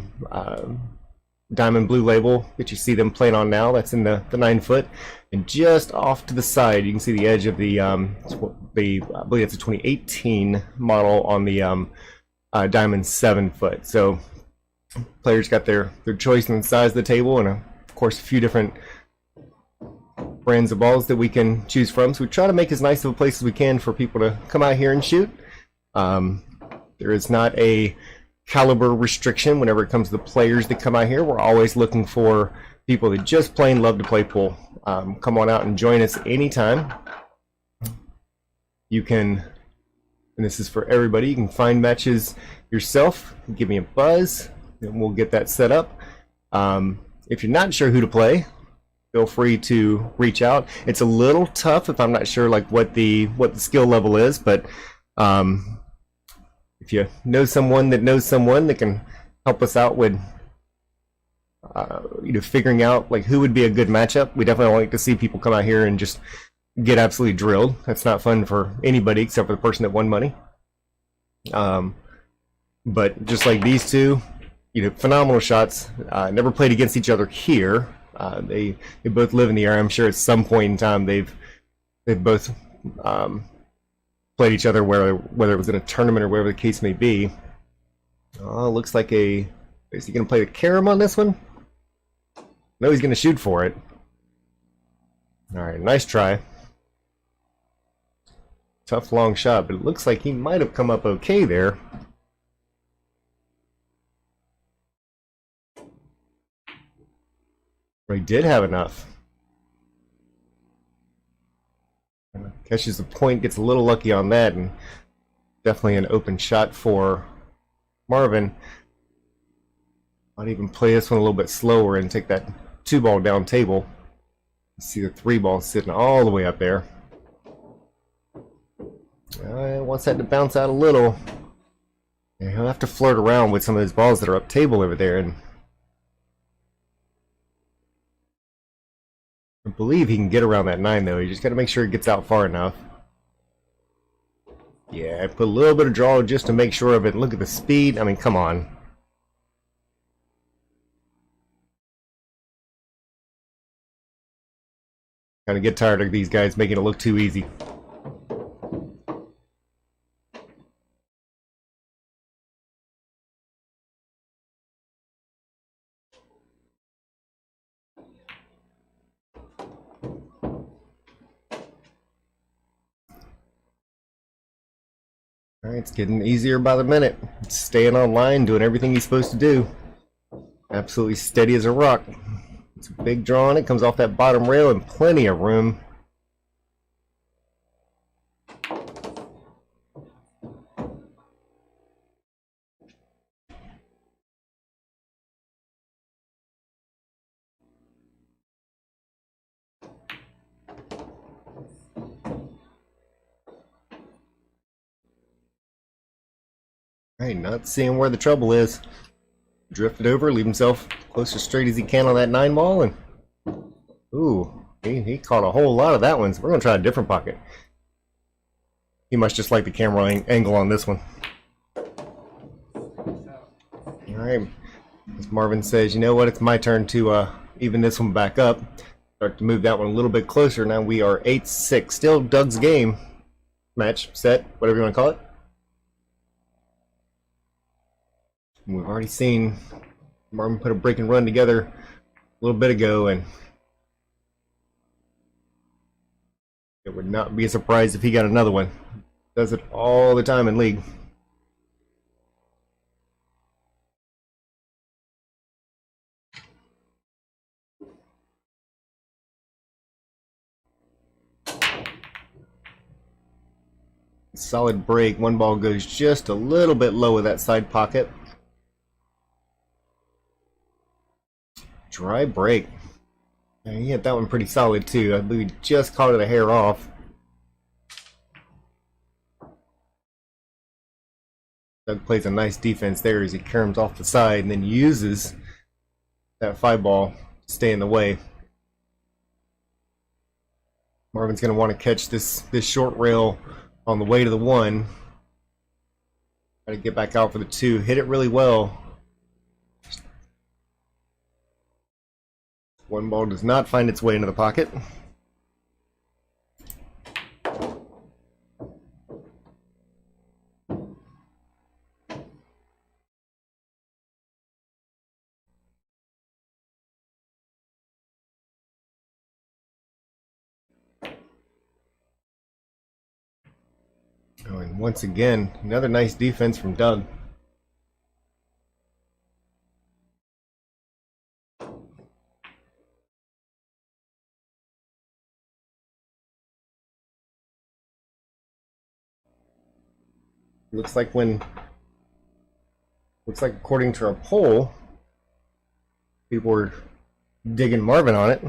Diamond Blue label that you see them playing on now. That's in the 9-foot, and just off to the side you can see the edge of the I believe it's a 2018 model on the Diamond 7-foot. So players got their choice in the size of the table, and of course a few different brands of balls that we can choose from. So we try to make as nice of a place as we can for people to come out here and shoot. There is not a caliber restriction whenever it comes to the players that come out here. We're always looking for people that just plain love to play pool. Come on out and join us anytime. You can, and this is for everybody, you can find matches yourself. Give me a buzz and we'll get that set up. If you're not sure who to play, feel free to reach out. It's a little tough if I'm not sure like what the skill level is, but if you know someone that can help us out with figuring out like who would be a good matchup, we definitely like to see people come out here and just get absolutely drilled. That's not fun for anybody except for the person that won money. But just like these two, phenomenal shots. Never played against each other here. They both live in the area. I'm sure at some point in time they've both played each other, whether it was in a tournament or whatever the case may be. Looks like is he going to play the carom on this one? No, he's going to shoot for it. All right, nice try. Tough long shot, but it looks like he might have come up okay there. He did have enough. Catches the point, gets a little lucky on that, and definitely an open shot for Marvin. Might even play this one a little bit slower and take that 2-ball down table. See the 3-ball sitting all the way up there. Wants that to bounce out a little. And he'll have to flirt around with some of those balls that are up table over there, and I believe he can get around that 9 though. You just got to make sure it gets out far enough. Yeah, put a little bit of draw just to make sure of it. Look at the speed. I mean, come on. Kind of get tired of these guys making it look too easy. Alright, it's getting easier by the minute. It's staying online, doing everything he's supposed to do. Absolutely steady as a rock. It's a big draw on it, comes off that bottom rail and plenty of room. Alright, not seeing where the trouble is. Drifted over, leave himself close as straight as he can on that 9-ball, and ooh, he caught a whole lot of that one, so we're going to try a different pocket. He must just like the camera angle on this one. Alright, as Marvin says, you know what, it's my turn to even this one back up. Start to move that one a little bit closer. Now we are 8-6. Still Doug's game. Match, set, whatever you want to call it. We've already seen Marvin put a break and run together a little bit ago, and it would not be a surprise if he got another one. Does it all the time in league. Solid break. One ball goes just a little bit low with that side pocket. Dry break. Yeah, he hit that one pretty solid too. I believe he just caught it a hair off. Doug plays a nice defense there as he caroms off the side and then uses that 5 ball to stay in the way. Marvin's going to want to catch this short rail on the way to the 1. Got to get back out for the 2. Hit it really well. 1 ball does not find its way into the pocket. Oh, and once again, another nice defense from Doug. Looks like according to our poll, people were digging Marvin on it.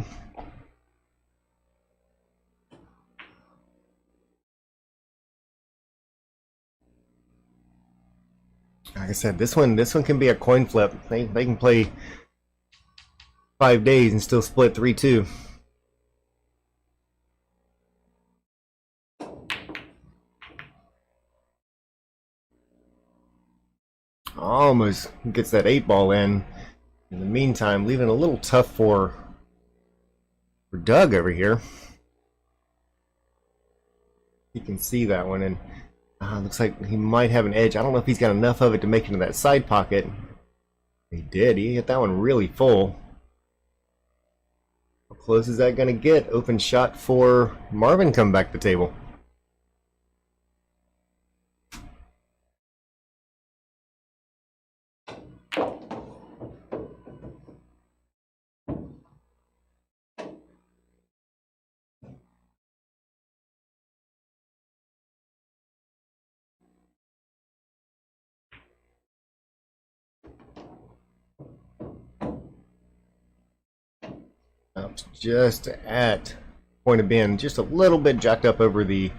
Like I said, this one can be a coin flip. They can play 5 days and still split 3-2. Almost gets that 8 ball in. In the meantime, leaving it a little tough for Doug over here. You can see that one, and looks like he might have an edge. I don't know if he's got enough of it to make it into that side pocket. He did. He hit that one really full. How close is that going to get? Open shot for Marvin come back to the table. Just at point of being just a little bit jacked up over the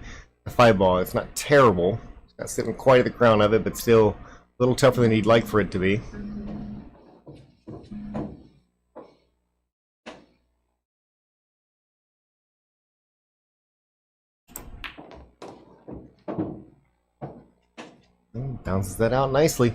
5 ball. It's not terrible. It's not sitting quite at the crown of it, but still a little tougher than he'd like for it to be. Bounces that out nicely.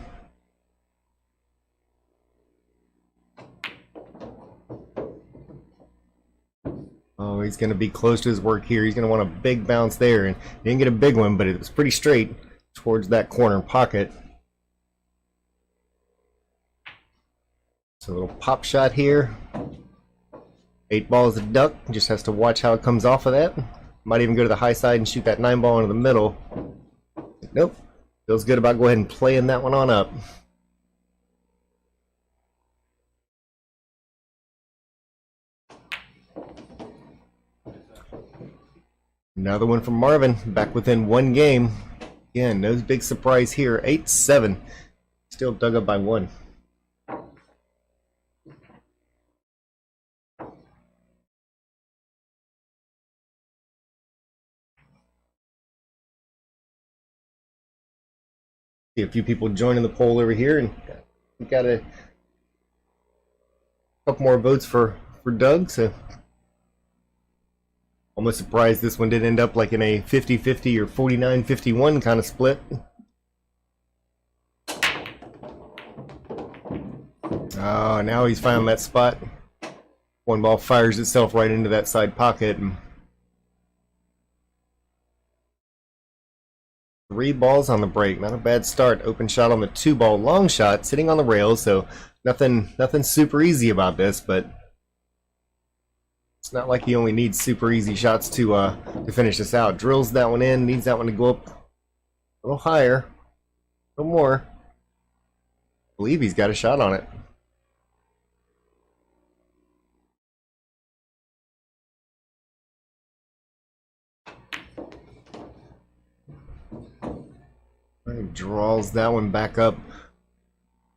Oh, he's going to be close to his work here. He's going to want a big bounce there. And he didn't get a big one, but it was pretty straight towards that corner pocket. So a little pop shot here. 8 ball is a duck. Just has to watch how it comes off of that. Might even go to the high side and shoot that 9 ball into the middle. Nope. Feels good about go ahead and playing that one on up. Another one from Marvin, back within 1 game. Again, no big surprise here. 8-7. Still dug up by 1. See a few people joining the poll over here, and we got a couple more votes for Doug, so almost surprised this one did end up like in a 50-50 or 49-51 kind of split. Oh, now he's found that spot. 1 ball fires itself right into that side pocket. 3 balls on the break, not a bad start. Open shot on the 2-ball, long shot, sitting on the rails, so nothing super easy about this, but it's not like he only needs super easy shots to finish this out. Drills that one in, needs that one to go up a little higher, a little more. I believe he's got a shot on it. He draws that one back up.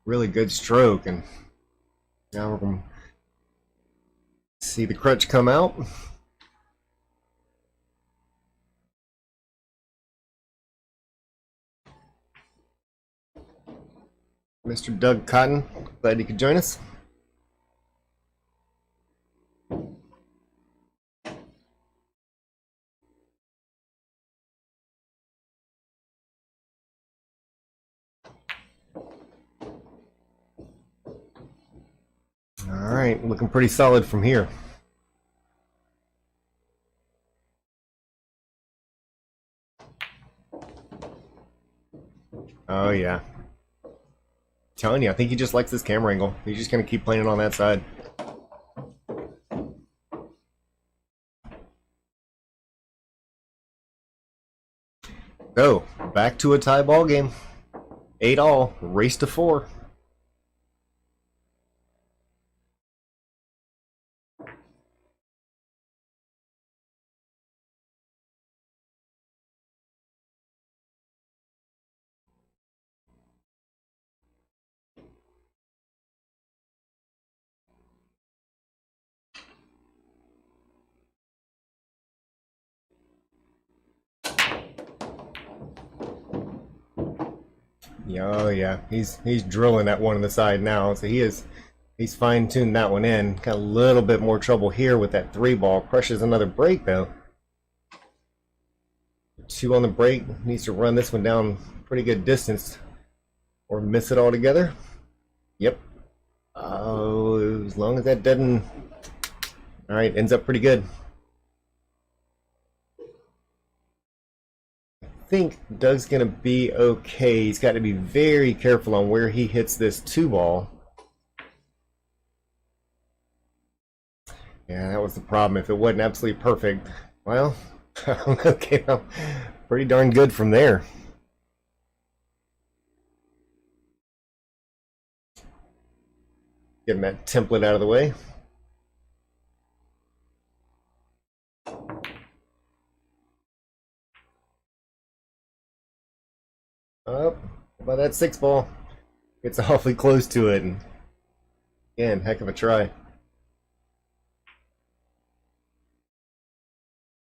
Really good stroke, and now we're going to see the crutch come out. Mr. Doug Cotton, glad you could join us. All right, looking pretty solid from here. Oh yeah. Telling you, I think he just likes this camera angle. He's just gonna keep playing it on that side. So, back to a tie ball game. 8-all, race to 4. Oh yeah, he's drilling that one on the side now. So he's fine-tuned that one in. Got a little bit more trouble here with that 3 ball. Crushes another break though. 2 on the break. Needs to run this one down pretty good distance or miss it altogether. Yep. Oh, as long as that doesn't. All right, ends up pretty good. I think Doug's gonna be okay. He's got to be very careful on where he hits this 2 ball. Yeah, that was the problem. If it wasn't absolutely perfect, well, okay, well, pretty darn good from there. Getting that template out of the way. Up by that 6 ball. Gets awfully close to it, and again, heck of a try.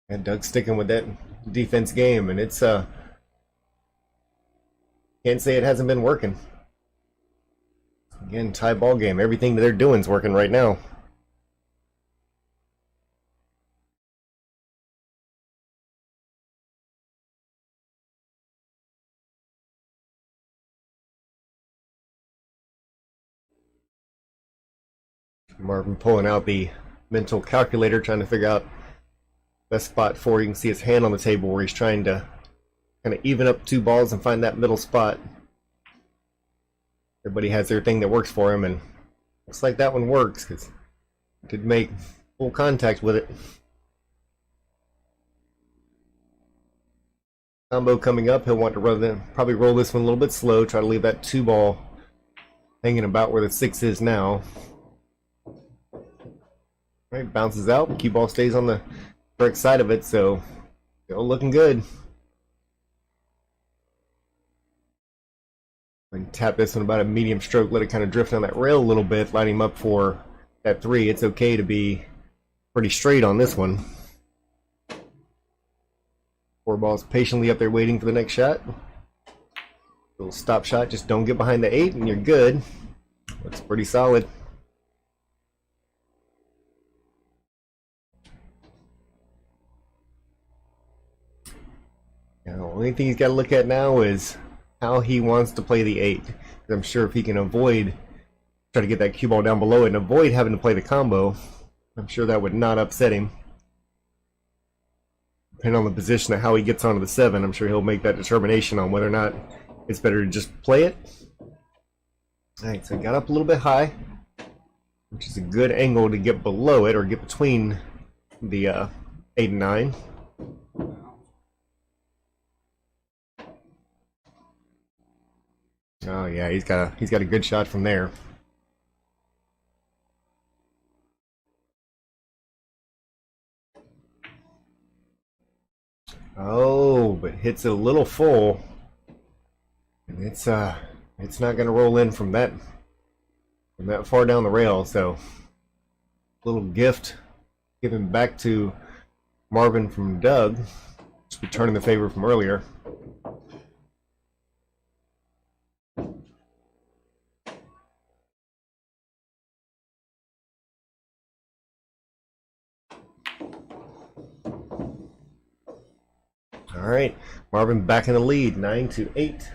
And Doug's sticking with that defense game, and it's can't say it hasn't been working. Again, tie ball game. Everything they're doing is working right now. Marvin pulling out the mental calculator, trying to figure out best spot for. You can see his hand on the table where he's trying to kind of even up 2 balls and find that middle spot. Everybody has their thing that works for him, and looks like that one works because he did make full contact with it. Combo coming up. He'll want to probably roll this one a little bit slow. Try to leave that 2 ball hanging about where the 6 is now. Right, bounces out. Cue ball stays on the correct side of it, so still looking good. And tap this one about a medium stroke. Let it kind of drift on that rail a little bit. Line him up for that 3. It's okay to be pretty straight on this one. 4 balls patiently up there waiting for the next shot. Little stop shot. Just don't get behind the 8 and you're good. Looks pretty solid. Now, the only thing he's got to look at now is how he wants to play the 8. I'm sure if he can try to get that cue ball down below it and avoid having to play the combo, I'm sure that would not upset him. Depending on the position of how he gets onto the 7, I'm sure he'll make that determination on whether or not it's better to just play it. Alright, so he got up a little bit high, which is a good angle to get below it or get between the 8 and 9. Oh yeah, he's got a good shot from there. Oh, but hits it a little full. It's not gonna roll in from that far down the rail. So, little gift given back to Marvin from Doug, just returning the favor from earlier. All right, Marvin back in the lead, 9-8.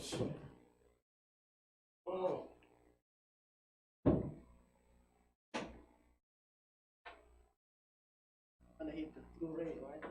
shit. Oh. And I hit the blue ray, right?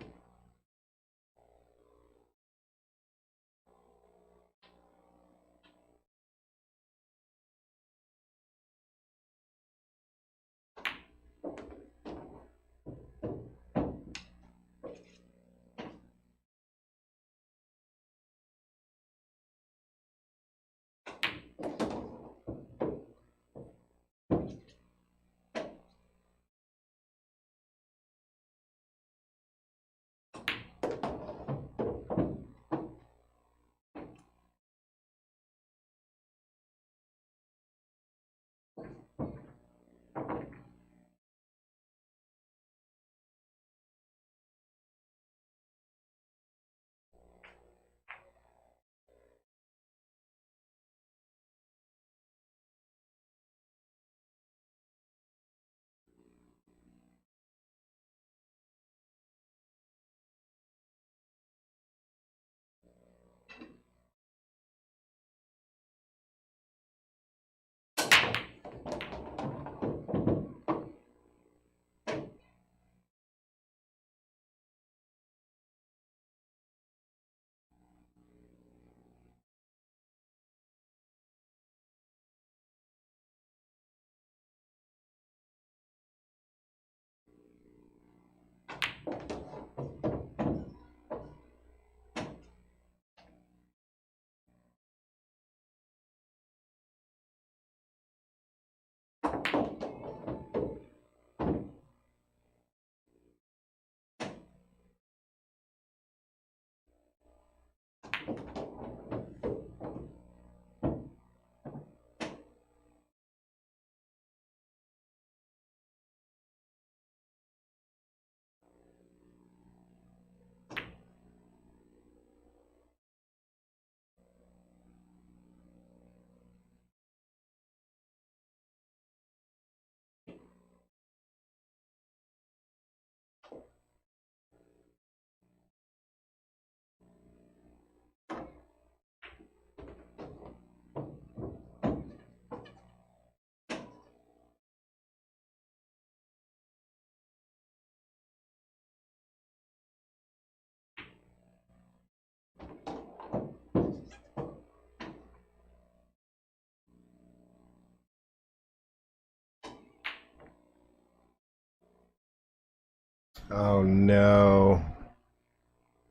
Oh no.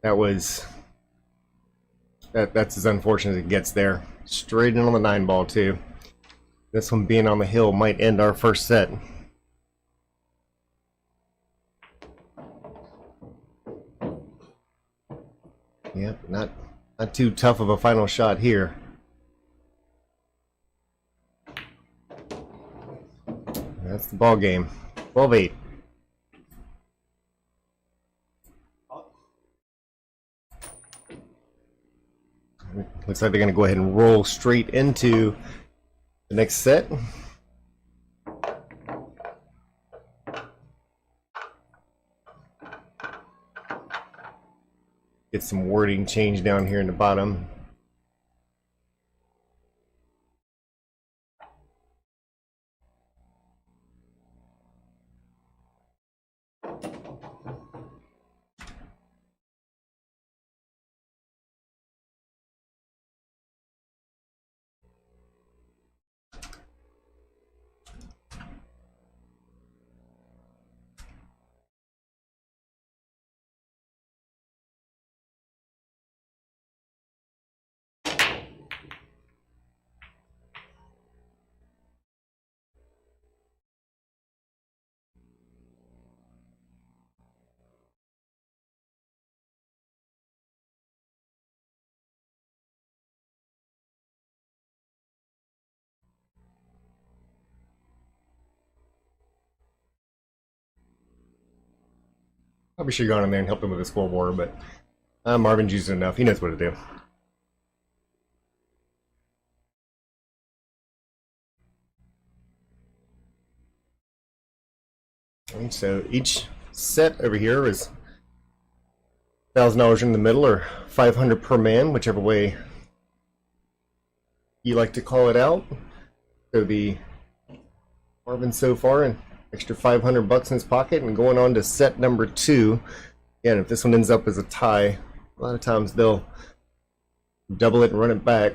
That's as unfortunate as it gets there. Straight in on the 9-ball too. This one being on the hill might end our first set. Yep, not too tough of a final shot here. That's the ball game. 12-8. Looks like they're going to go ahead and roll straight into the next set. Get some wording change down here in the bottom. Probably should have gone in there and helped him with the scoreboard, but Marvin's used it enough. He knows what to do. And so each set over here is $1,000 in the middle, or $500 per man, whichever way you like to call it out. So the Marvin so far, an extra $500 in his pocket, and going on to set number 2. Again, if this one ends up as a tie, a lot of times they'll double it and run it back.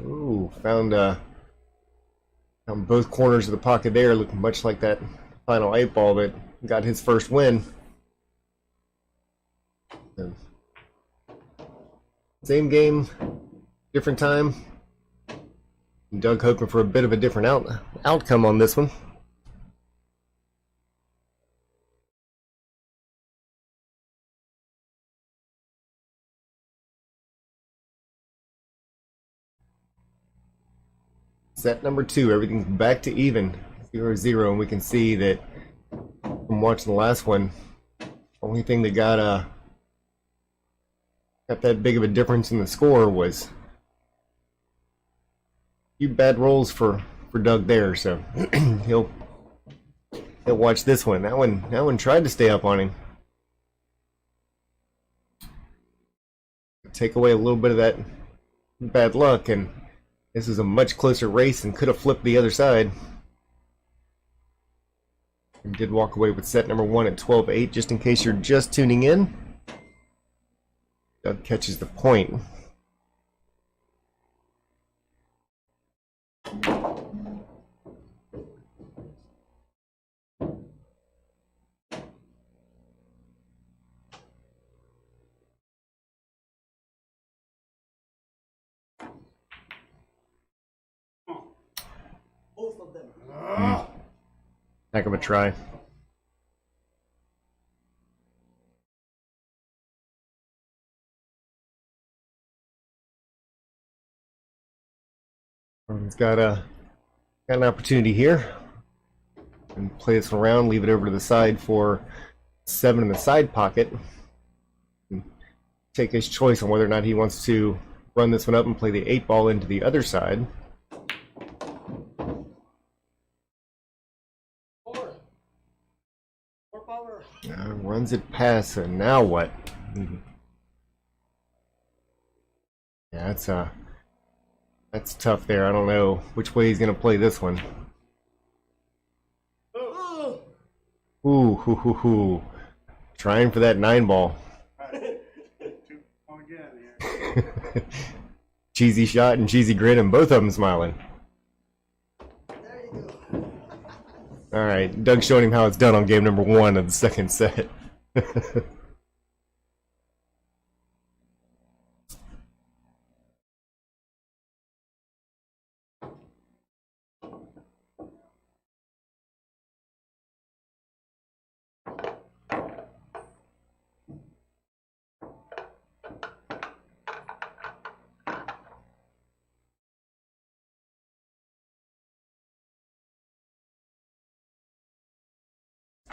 Ooh, found both corners of the pocket there, looking much like that final 8-ball that got his first win. Same game, different time. Doug hoping for a bit of a different outcome on this one. Set number 2, everything's back to even, 0-0, and we can see that from watching the last one, only thing that got that big of a difference in the score was a few bad rolls for Doug there. So he'll watch this one. That one tried to stay up on him. Take away a little bit of that bad luck, and this is a much closer race and could have flipped the other side. And did walk away with set number 1 at 12-8, just in case you're just tuning in. Doug catches the point. Both of them. Heck of a try. He's got an opportunity here. And play this one around, leave it over to the side for 7 in the side pocket. And take his choice on whether or not he wants to run this one up and play the 8-ball into the other side. Four power. Runs it past, and now what? Yeah, that's tough there. I don't know which way he's going to play this one. Ooh, hoo, hoo, hoo. Trying for that 9-ball. Again here. Cheesy shot and cheesy grin, and both of them smiling. There you go. All right, Doug's showing him how it's done on game number 1 of the second set.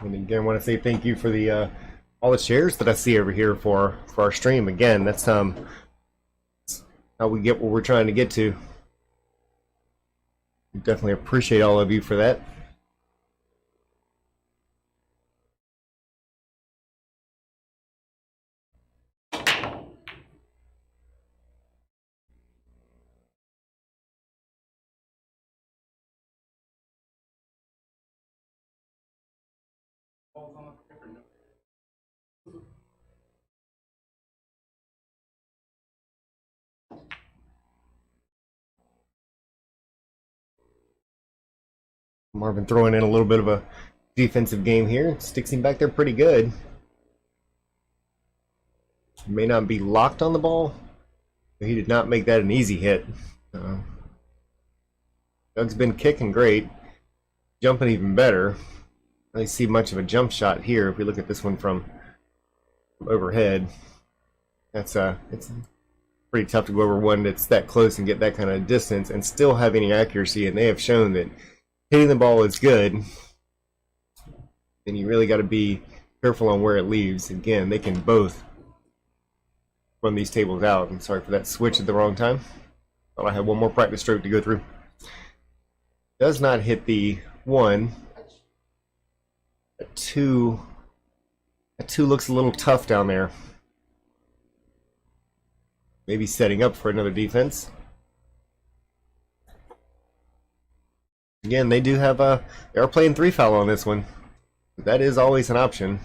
And again, I want to say thank you for the all the shares that I see over here for our stream. Again, that's how we get what we're trying to get to. We definitely appreciate all of you for that. Balls on a different note. Marvin throwing in a little bit of a defensive game here. Sticks him back there pretty good. May not be locked on the ball, but he did not make that an easy hit. Doug's been kicking great, jumping even better. I don't really see much of a jump shot here if we look at this one from overhead. It's pretty tough to go over one that's that close and get that kind of distance and still have any accuracy, and they have shown that hitting the ball is good. Then you really got to be careful on where it leaves. Again, they can both run these tables out. I'm sorry for that switch at the wrong time. Thought I had one more practice stroke to go through. Does not hit the 1. A 2 looks a little tough down there. Maybe setting up for another defense. Again, they do have a. They are playing 3 foul on this one. That is always an option.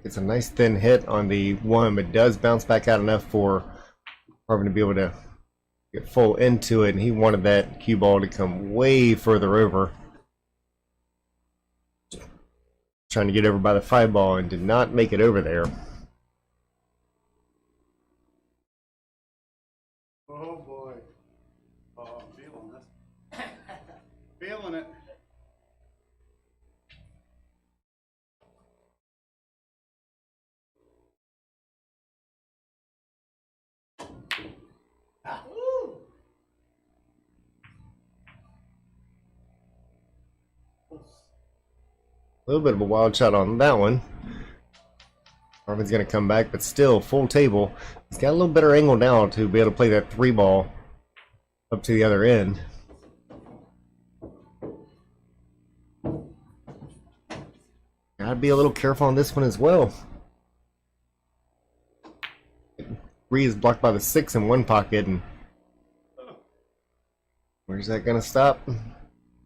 It's a nice thin hit on the one, but does bounce back out enough for Marvin to be able to get full into it, and he wanted that cue ball to come way further over. Trying to get over by the 5 ball and did not make it over there. Oh boy. Oh, I'm feeling this. Feeling it. A little bit of a wild shot on that one. Marvin's going to come back, but still full table. He's got a little better angle now to be able to play that 3 ball up to the other end. Gotta be a little careful on this one as well. 3 is blocked by the 6 in one pocket, and where's that going to stop?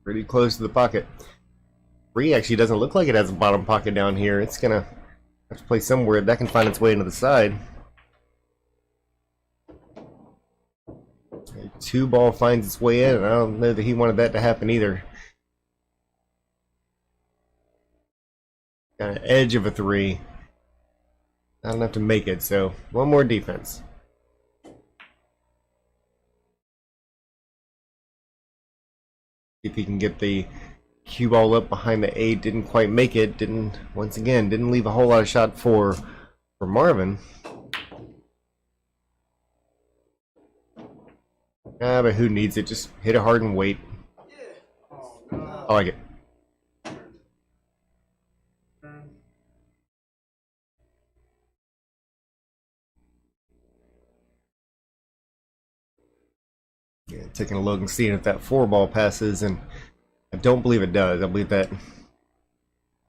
Pretty close to the pocket. 3 actually doesn't look like it has a bottom pocket down here. It's going to have to play somewhere that can find its way into the side. 2 ball finds its way in, and I don't know that he wanted that to happen either. Got an edge of a 3. Not enough to make it, so one more defense. See if he can get the cue ball up behind the 8. Didn't quite make it. Once again, didn't leave a whole lot of shot for Marvin. But who needs it? Just hit it hard and wait. Oh, no. I like it. Yeah, taking a look and seeing if that 4 ball passes, and I don't believe it does. I believe that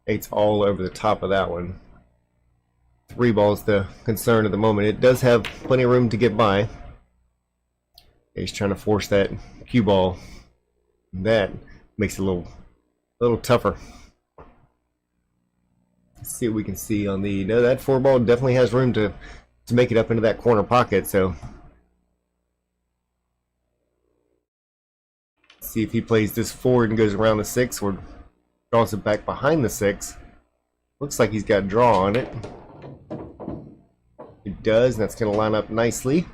8's all over the top of that one. 3 ball's the concern at the moment. It does have plenty of room to get by. He's trying to force that cue ball. That makes it a little tougher. Let's see what we can see on the. No, that 4 ball definitely has room to make it up into that corner pocket. So see if he plays this forward and goes around the 6 or draws it back behind the 6. Looks like he's got a draw on it. It does, and that's going to line up nicely.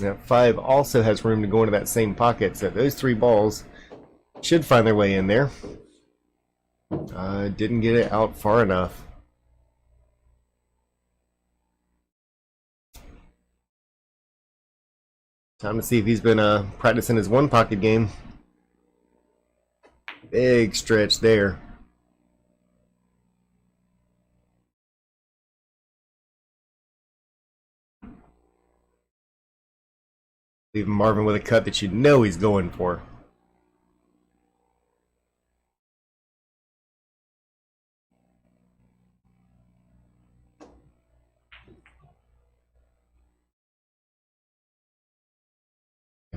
Now 5 also has room to go into that same pocket, so those 3 balls should find their way in there. Didn't get it out far enough. Time to see if he's been practicing his 1 pocket game. Big stretch there. Leaving Marvin with a cut that you know he's going for.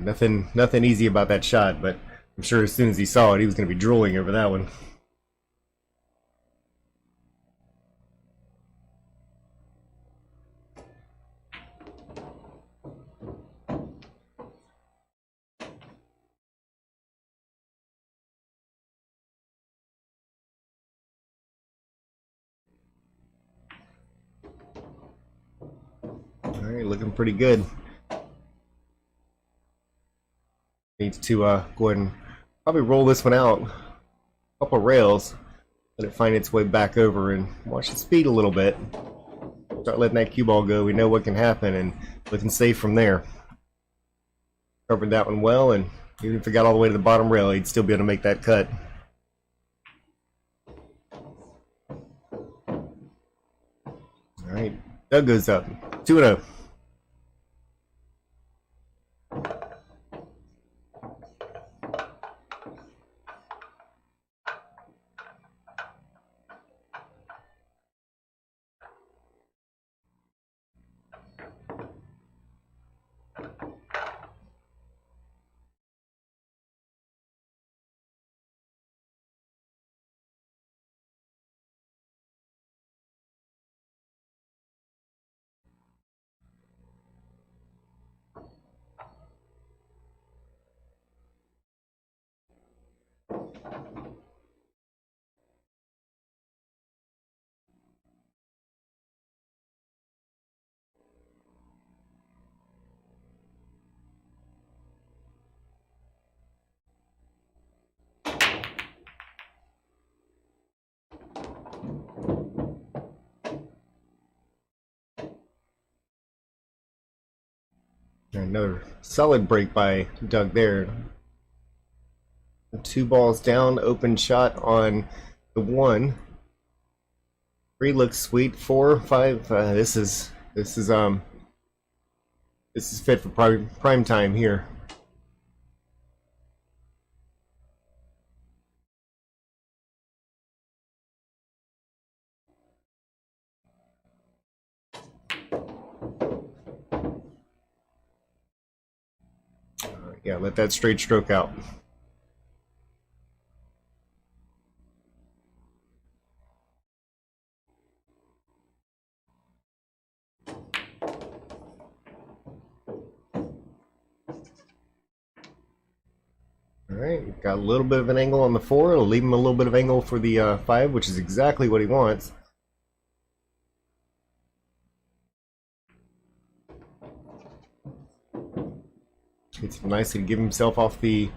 Nothing easy about that shot, but I'm sure as soon as he saw it, he was going to be drooling over that one. Alright, looking pretty good. Needs to go ahead and probably roll this one out. A couple rails. Let it find its way back over and watch the speed a little bit. Start letting that cue ball go. We know what can happen and looking safe from there. Covered that one well, and even if it got all the way to the bottom rail, he'd still be able to make that cut. Alright, Doug goes up. 2-0. Another solid break by Doug there. 2 balls down, open shot on the 1. 3 looks sweet. 4, 5. This is fit for prime time here. Yeah, let that straight stroke out. Alright, got a little bit of an angle on the 4. It'll leave him a little bit of angle for the 5, which is exactly what he wants. It's nice to give himself off the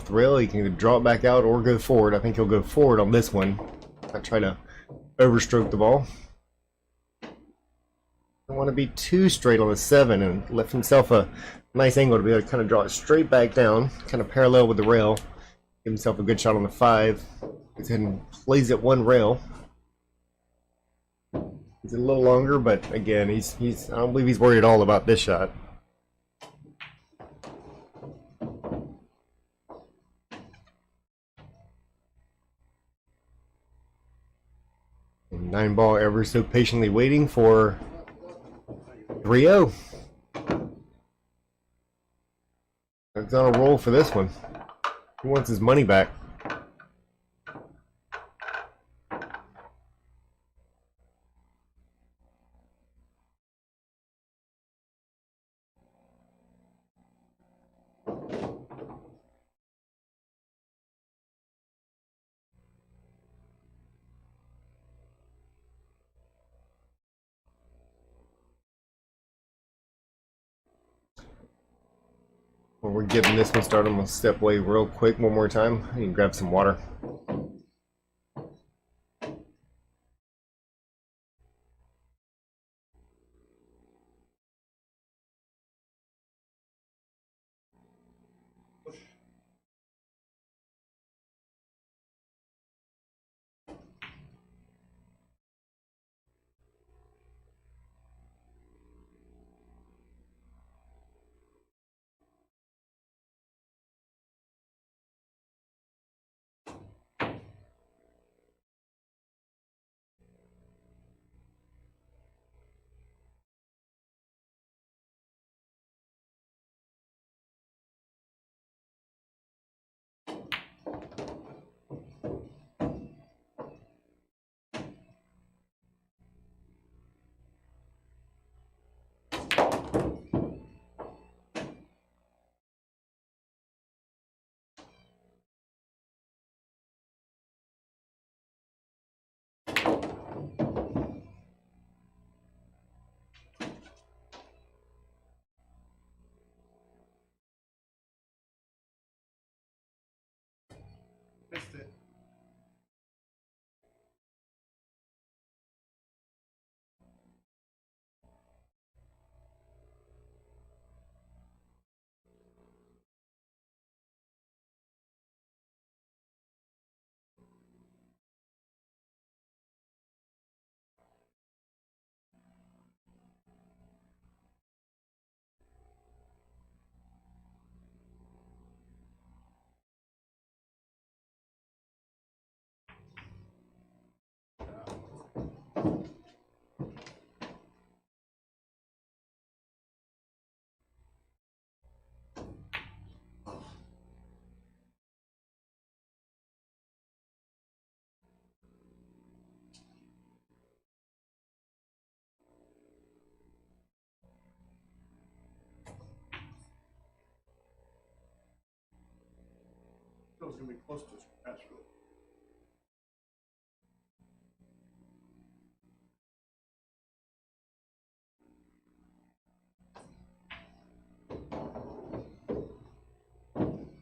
rail. He can either draw it back out or go forward. I think he'll go forward on this one. Not try to overstroke the ball. Don't want to be too straight on the 7 and left himself a nice angle to be able to kind of draw it straight back down, kind of parallel with the rail. Give himself a good shot on the 5. Goes ahead and plays it 1 rail. He's a little longer, but again, I don't believe he's worried at all about this shot. 9 ball ever so patiently waiting for 3-0. It's on a roll for this one. He wants his money back. When we're getting this one started, I'm going to step away real quick one more time. I can grab some water. is going to be close to scratch. Really.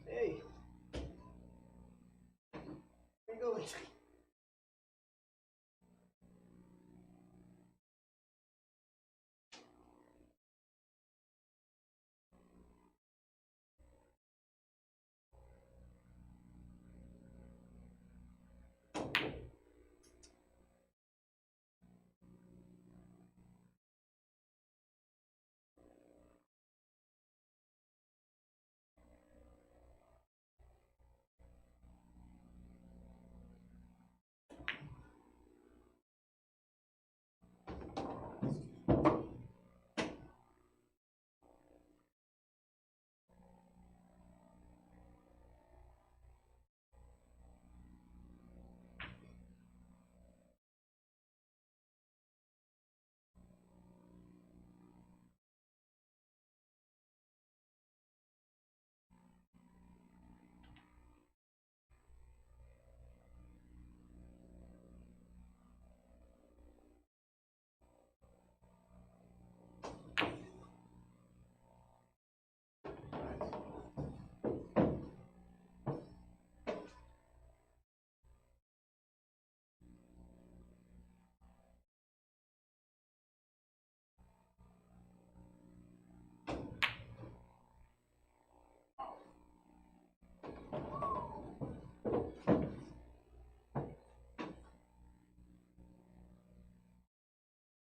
Hey. Where you going?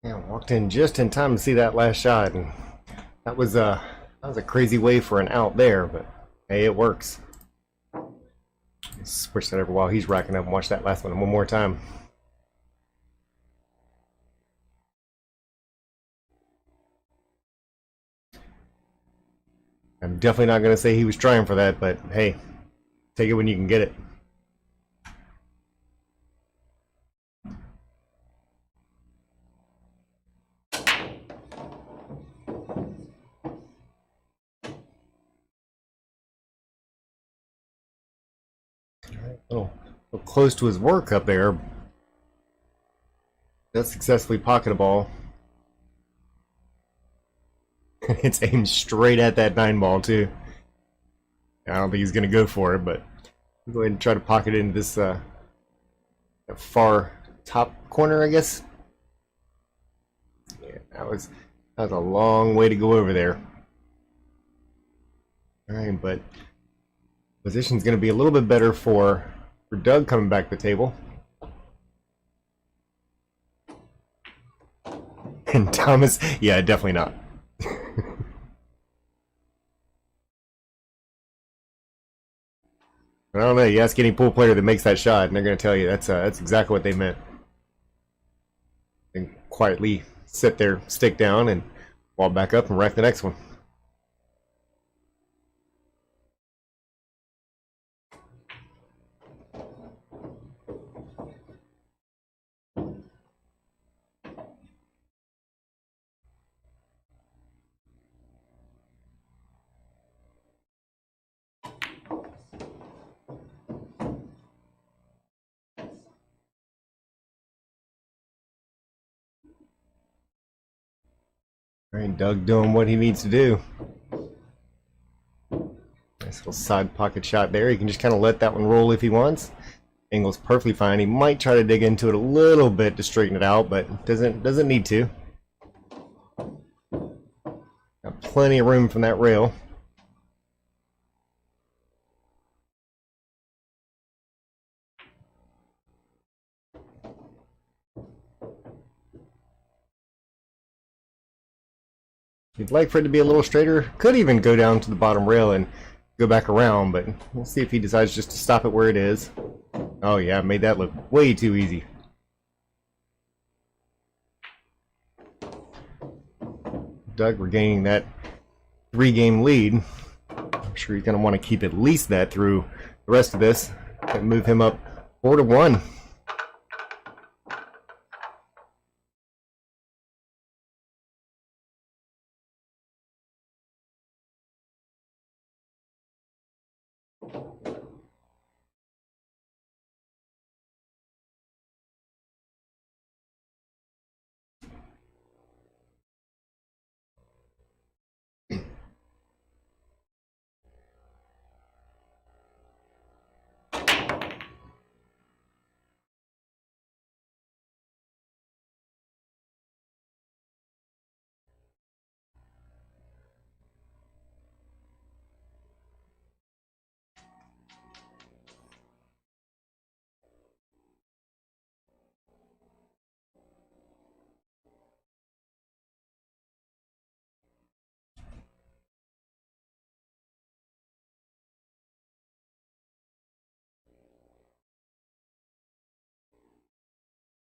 Yeah, walked in just in time to see that last shot, and that was a crazy way for an out there, but hey, it works. Switch that over while he's racking up and watch that last one more time. I'm definitely not going to say he was trying for that, but hey, take it when you can get it. A little close to his work up there. Does successfully pocket a ball. It's aimed straight at that 9 ball too. I don't think he's going to go for it, but I'll go ahead and try to pocket it into this far top corner, I guess. Yeah, that was a long way to go over there. All right, but position's going to be a little bit better for Doug coming back to the table. And Thomas, yeah, definitely not. I don't know. You ask any pool player that makes that shot, and they're going to tell you that's exactly what they meant. And quietly sit there, stick down, and ball back up and rack the next one. All right, Doug doing what he needs to do. Nice little side pocket shot there. He can just kind of let that one roll if he wants. Angle's perfectly fine. He might try to dig into it a little bit to straighten it out, but doesn't need to. Got plenty of room from that rail. If you'd like for it to be a little straighter, could even go down to the bottom rail and go back around, but we'll see if he decides just to stop it where it is. Oh yeah, made that look way too easy. Doug regaining that 3-game lead. I'm sure he's going to want to keep at least that through the rest of this and move him up 4-1.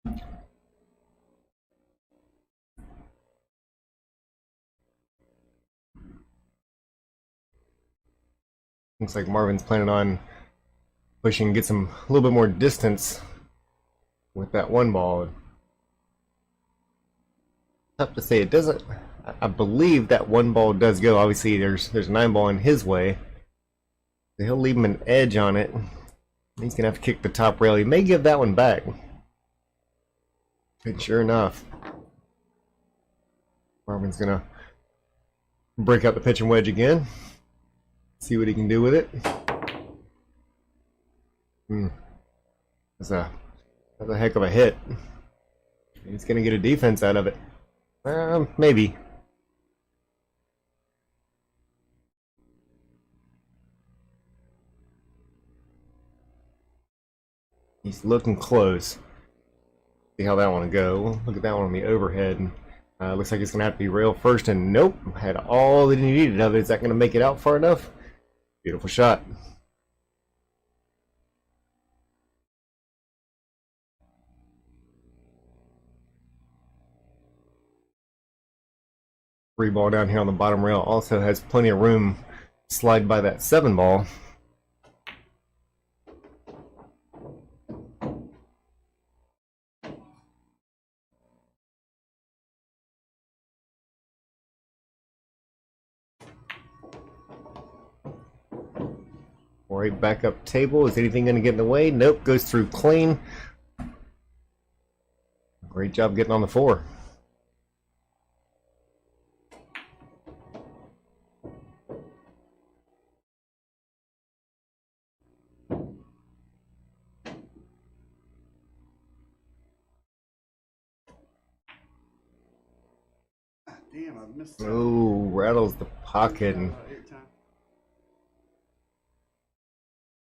Looks like Marvin's planning on pushing, get some a little bit more distance with that one ball. Tough to say. It doesn't. I believe that one ball does go. Obviously, there's a 9 ball in his way. So he'll leave him an edge on it. He's gonna have to kick the top rail. He may give that one back. And sure enough, Marvin's gonna break out the pitching wedge again. See what he can do with it. That's a heck of a hit. He's gonna get a defense out of it. Maybe. He's looking close. See how that one will go. Look at that one on the overhead. Looks like it's gonna have to be rail first, and nope, had all that he needed of it. Is that gonna make it out far enough? Beautiful shot. Free ball down here on the bottom rail also has plenty of room to slide by that 7 ball. Right back up table. Is anything going to get in the way? Nope. Goes through clean. Great job getting on the 4. Damn, I missed that. Oh, rattles the pocket. And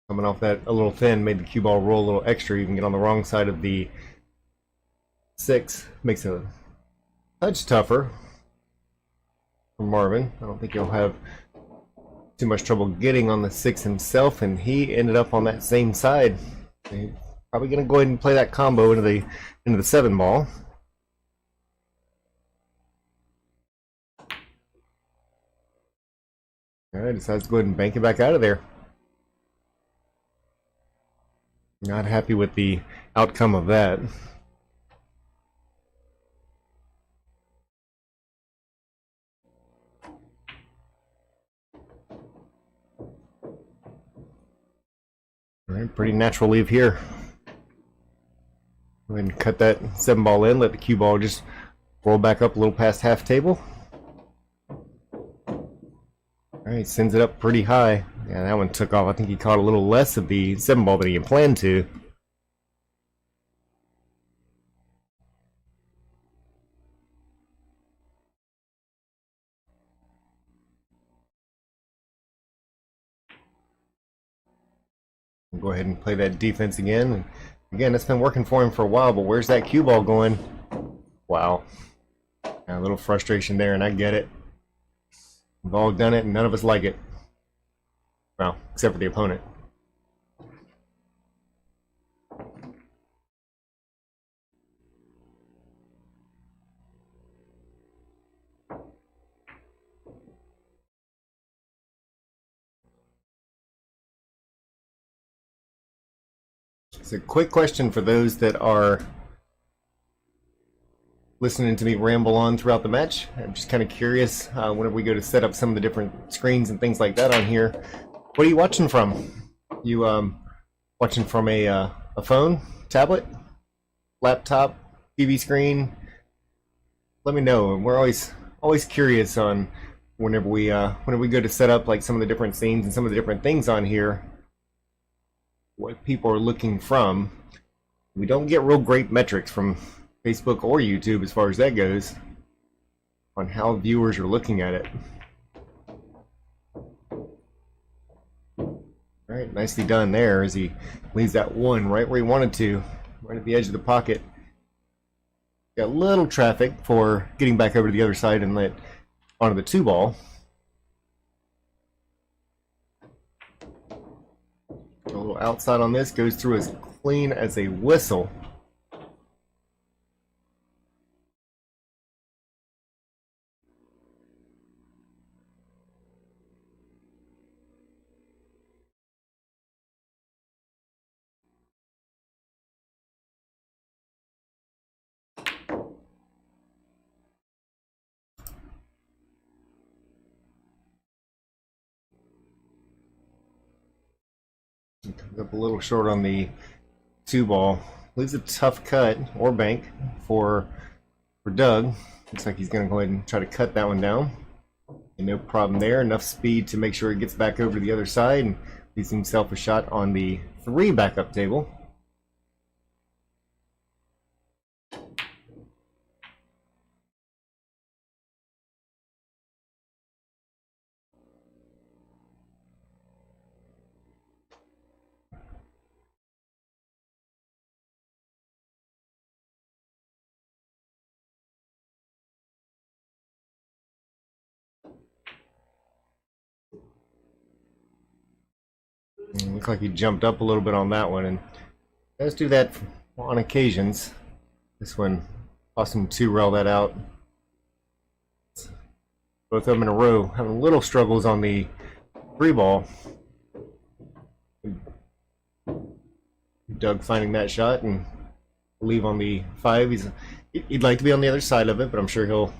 coming off that a little thin, made the cue ball roll a little extra. Even get on the wrong side of the 6. Makes it a touch tougher for Marvin. I don't think he'll have too much trouble getting on the 6 himself, and he ended up on that same side. He's probably going to go ahead and play that combo into the 7 ball. All right, decides to go ahead and bank it back out of there. Not happy with the outcome of that. All right, pretty natural leave here. Go ahead and cut that 7 ball in, let the cue ball just roll back up a little past half table. All right, sends it up pretty high. Yeah, that one took off. I think he caught a little less of the 7 ball than he had planned to. We'll go ahead and play that defense again. And again, it's been working for him for a while, but where's that cue ball going? Wow. Yeah, a little frustration there, and I get it. We've all done it, and none of us like it. Well, except for the opponent. It's a quick question for those that are listening to me ramble on throughout the match. I'm just kind of curious, whenever we go to set up some of the different screens and things like that on here, what are you watching from? You watching from a phone, tablet, laptop, TV screen? Let me know. We're always curious on whenever we go to set up like some of the different scenes and some of the different things on here, what people are looking from. We don't get real great metrics from Facebook or YouTube as far as that goes on how viewers are looking at it. All right, nicely done there as he leaves that 1 right where he wanted to, right at the edge of the pocket. Got a little traffic for getting back over to the other side and let onto the 2 ball. A little outside on this, goes through as clean as a whistle. Comes up a little short on the 2 ball. Leaves a tough cut or bank for Doug. Looks like he's going to go ahead and try to cut that one down. And no problem there. Enough speed to make sure it gets back over to the other side and leaves himself a shot on the 3 backup table. Looks like he jumped up a little bit on that one, and does do that on occasions. This one, awesome to rail that out. Both of them in a row, having little struggles on the 3 ball. Doug finding that shot and leave on the 5. He'd like to be on the other side of it, but I'm sure he'll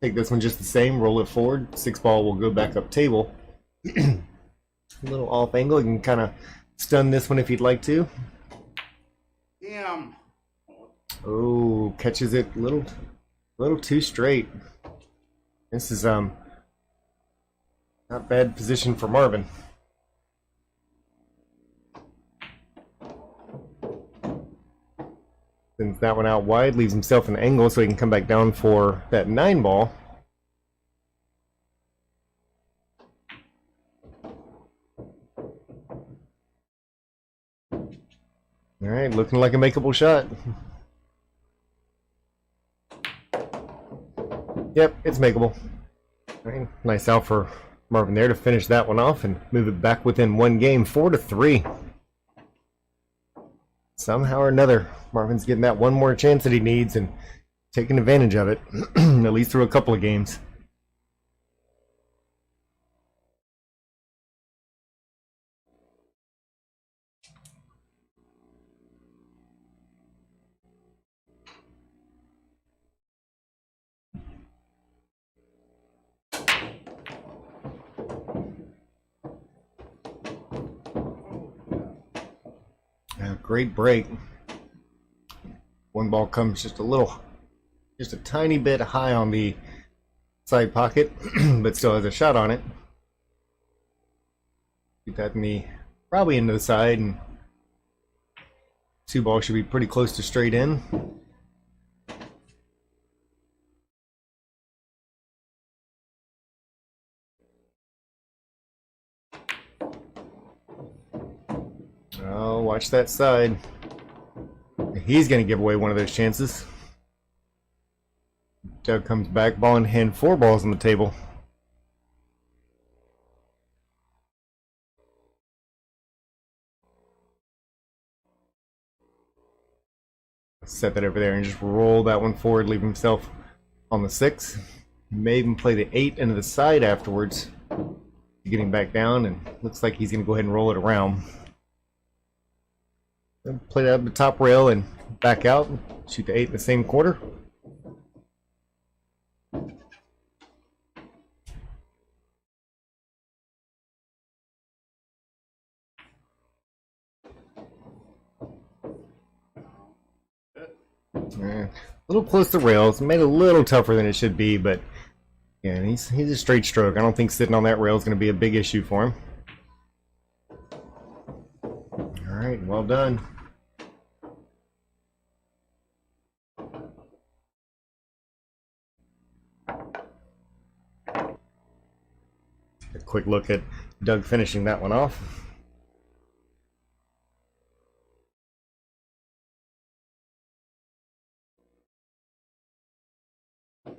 take this one just the same, roll it forward. 6 ball will go back up table. A little off angle. You can kind of stun this one if you'd like to. Damn. Oh, catches it a little too straight. This is not bad position for Marvin. Sends that one out wide, leaves himself an angle so he can come back down for that 9 ball. All right, looking like a makeable shot. Yep, it's makeable. All right, nice out for Marvin there to finish that one off and move it back within 1 game, 4-3. Somehow or another, Marvin's getting that one more chance that he needs and taking advantage of it, at least through a couple of games. Great break. 1 ball comes just a tiny bit high on the side pocket, but still has a shot on it. Keep that probably into the side, and 2 ball should be pretty close to straight in. Oh, watch that side. He's going to give away one of those chances. Doug comes back, ball in hand, 4 balls on the table. Set that over there and just roll that one forward, leave himself on the 6. May even play the 8 into the side afterwards. Getting back down, and looks like he's going to go ahead and roll it around. Play that up the top rail and back out. Shoot the 8 in the same quarter. A little close to rails. Made it a little tougher than it should be, but yeah, he's a straight stroke. I don't think sitting on that rail is going to be a big issue for him. All right, well done. A quick look at Doug finishing that one off.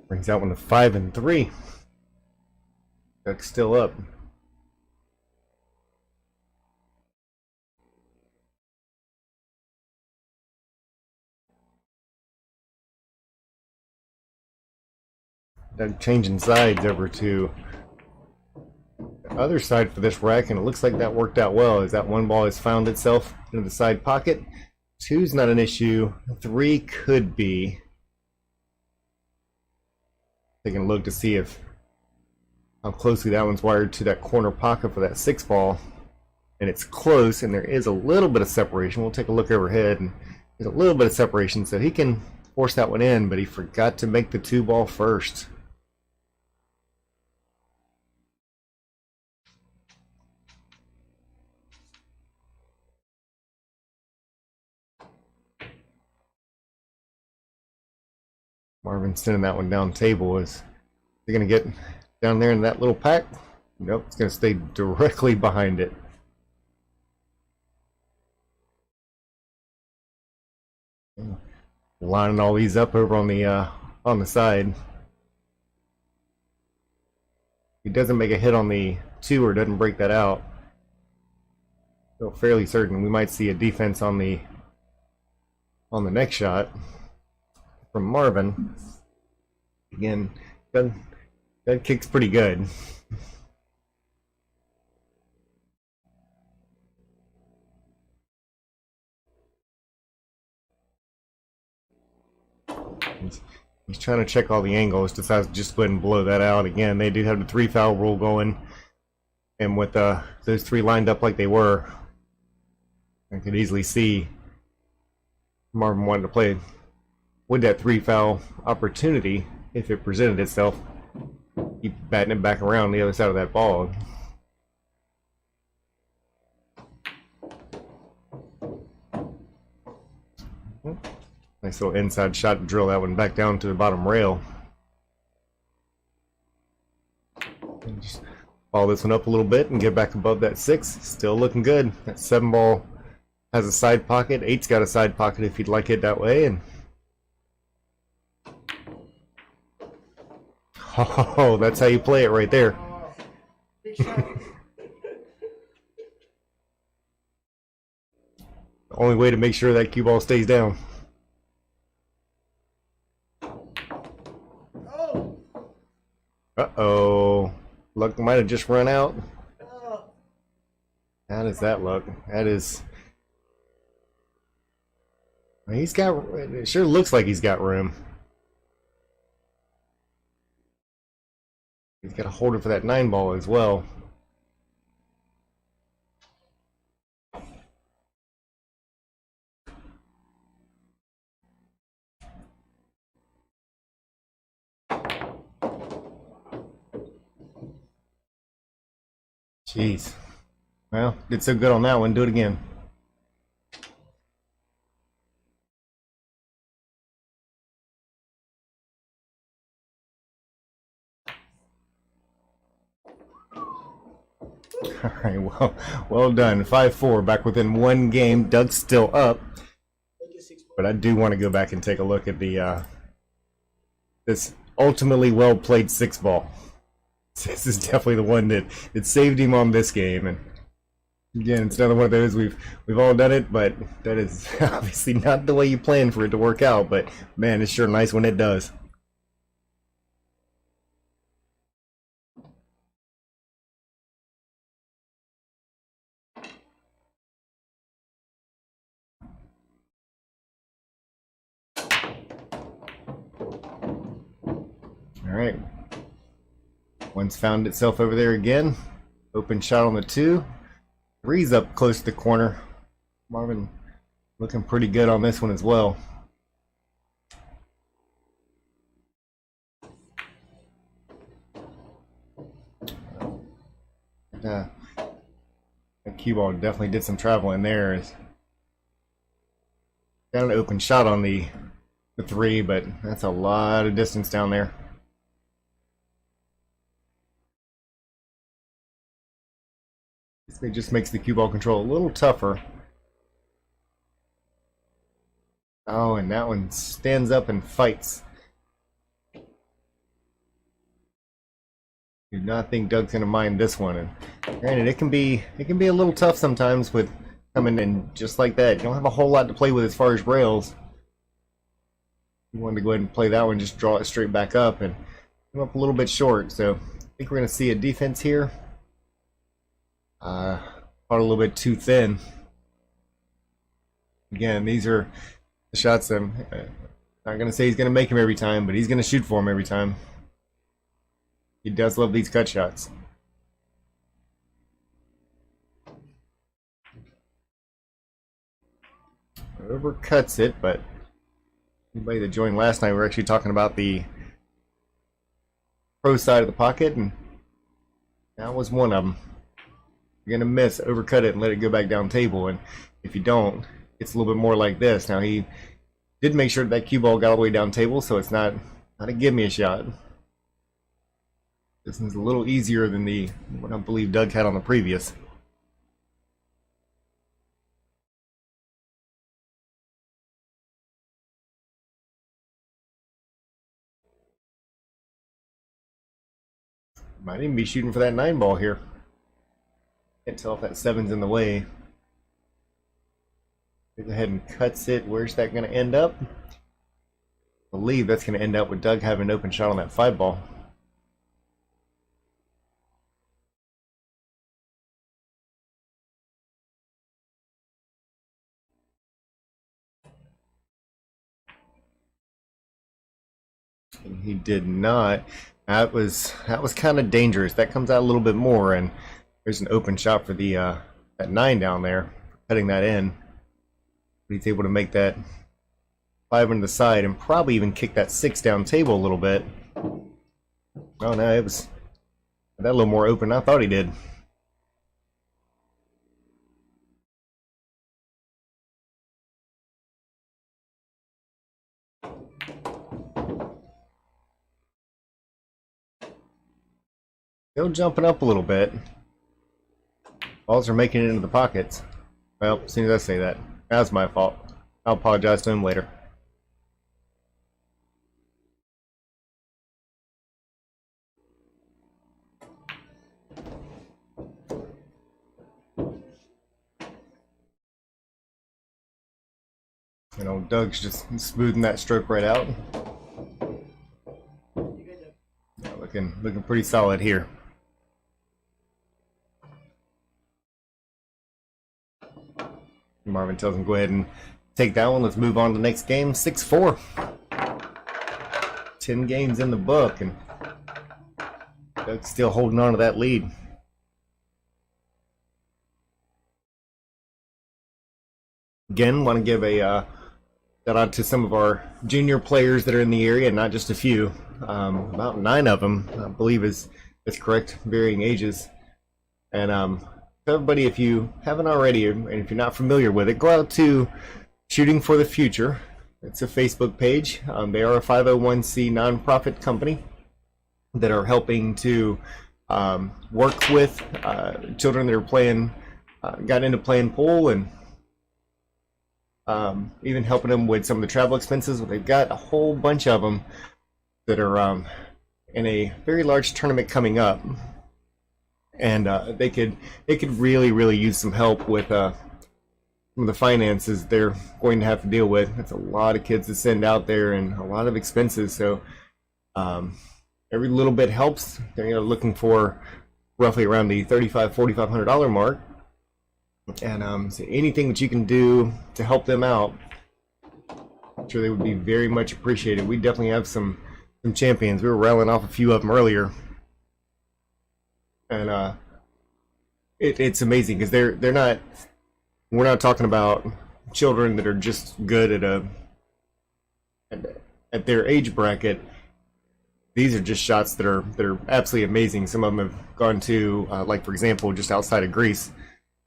Brings that one to 5-3. Doug's still up. Doug changing sides over to the other side for this rack, and it looks like that worked out well as that 1 ball has found itself into the side pocket. 2's not an issue. 3 could be. Taking a look to see how closely that one's wired to that corner pocket for that 6 ball. and it's close, and there is a little bit of separation. We'll take a look overhead, and there's a little bit of separation, so he can force that one in, but he forgot to make the 2-ball first. Marvin sending that one down table. Is he going to get down there in that little pack? Nope, it's going to stay directly behind it. Lining all these up over on the side. He doesn't make a hit on the 2 or doesn't break that out. Feel fairly certain we might see a defense on the next shot from Marvin. Again, that kick's pretty good. He's trying to check all the angles. Decides to just go ahead and blow that out. Again, they do have the 3-foul rule going, and with those 3 lined up like they were, I could easily see Marvin wanted to play with that 3-foul opportunity if it presented itself. Keep batting it back around the other side of that ball. Nice little inside shot to drill that one back down to the bottom rail. And just follow this one up a little bit and get back above that 6. Still looking good. That 7-ball has a side pocket. 8's got a side pocket if you'd like it that way. And oh, that's how you play it right there. Big shot. The only way to make sure that cue ball stays down. Oh. Uh-oh. Luck might have just run out. Oh. How does that look? That is... He's got... It sure looks like he's got room. He's got to hold it for that 9-ball as well. Jeez. Well, did so good on that one. Do it again. All right, well done. 5-4, back within 1 game. Doug's still up, but I do want to go back and take a look at the this ultimately well played 6-ball. This is definitely the one that saved him on this game. And again, it's another one of those we've all done it, but that is obviously not the way you plan for it to work out. But man, it's sure nice when it does. All right. One's found itself over there again. Open shot on the 2. 3's up close to the corner. Marvin looking pretty good on this one as well. That cue ball definitely did some traveling there. Got an open shot on the 3, but that's a lot of distance down there. It just makes the cue ball control a little tougher. Oh, and that one stands up and fights. Do not think Doug's gonna mind this one. And granted, it can be a little tough sometimes with coming in just like that. You don't have a whole lot to play with as far as rails. You wanted to go ahead and play that one, just draw it straight back up and come up a little bit short. So I think we're gonna see a defense here. Caught a little bit too thin. Again, these are the shots I'm not going to say he's going to make him every time, but he's going to shoot for him every time. He does love these cut shots. Overcuts it, but anybody that joined last night, we were actually talking about the pro side of the pocket, and that was one of them. You're going to miss, overcut it, and let it go back down table, and if you don't, it's a little bit more like this. Now, he did make sure that cue ball got all the way down table, so it's not a give me a shot. This is a little easier than what I believe Doug had on the previous. Might even be shooting for that 9 ball here. Can't tell if that 7's in the way. Goes ahead and cuts it. Where's that going to end up? I believe that's going to end up with Doug having an open shot on that 5 ball. And he did not. That was kind of dangerous. That comes out a little bit more, and there's an open shot for the that 9 down there, cutting that in. But he's able to make that 5 into the side and probably even kick that 6 down table a little bit. Oh no, it was that a little more open than I thought he did. Still jumping up a little bit. Balls are making it into the pockets. Well, as soon as I say that, that's my fault. I'll apologize to him later. You know, Doug's just smoothing that stroke right out. Yeah, looking pretty solid here. Marvin tells him go ahead and take that one. Let's move on to the next game. 6-4. 10 games in the book, and Doug's still holding on to that lead. Again, want to give a shout out to some of our junior players that are in the area, not just a few. About 9 of them, I believe is correct, varying ages. And everybody, if you haven't already, and if you're not familiar with it, go out to Shooting for the Future. It's a Facebook page. They are a 501c nonprofit company that are helping to work with children that are got into playing pool, and even helping them with some of the travel expenses. They've got a whole bunch of them that are in a very large tournament coming up. And they could really use some help with some of the finances they're going to have to deal with. It's a lot of kids to send out there and a lot of expenses. So every little bit helps. They're looking for roughly around the $4,500 mark. And so anything that you can do to help them out, I'm sure they would be very much appreciated. We definitely have some champions. We were rattling off a few of them earlier. And it's amazing because we're not talking about children that are just good at their age bracket. These are just shots that are absolutely amazing. Some of them have gone to like, for example, just outside of Greece.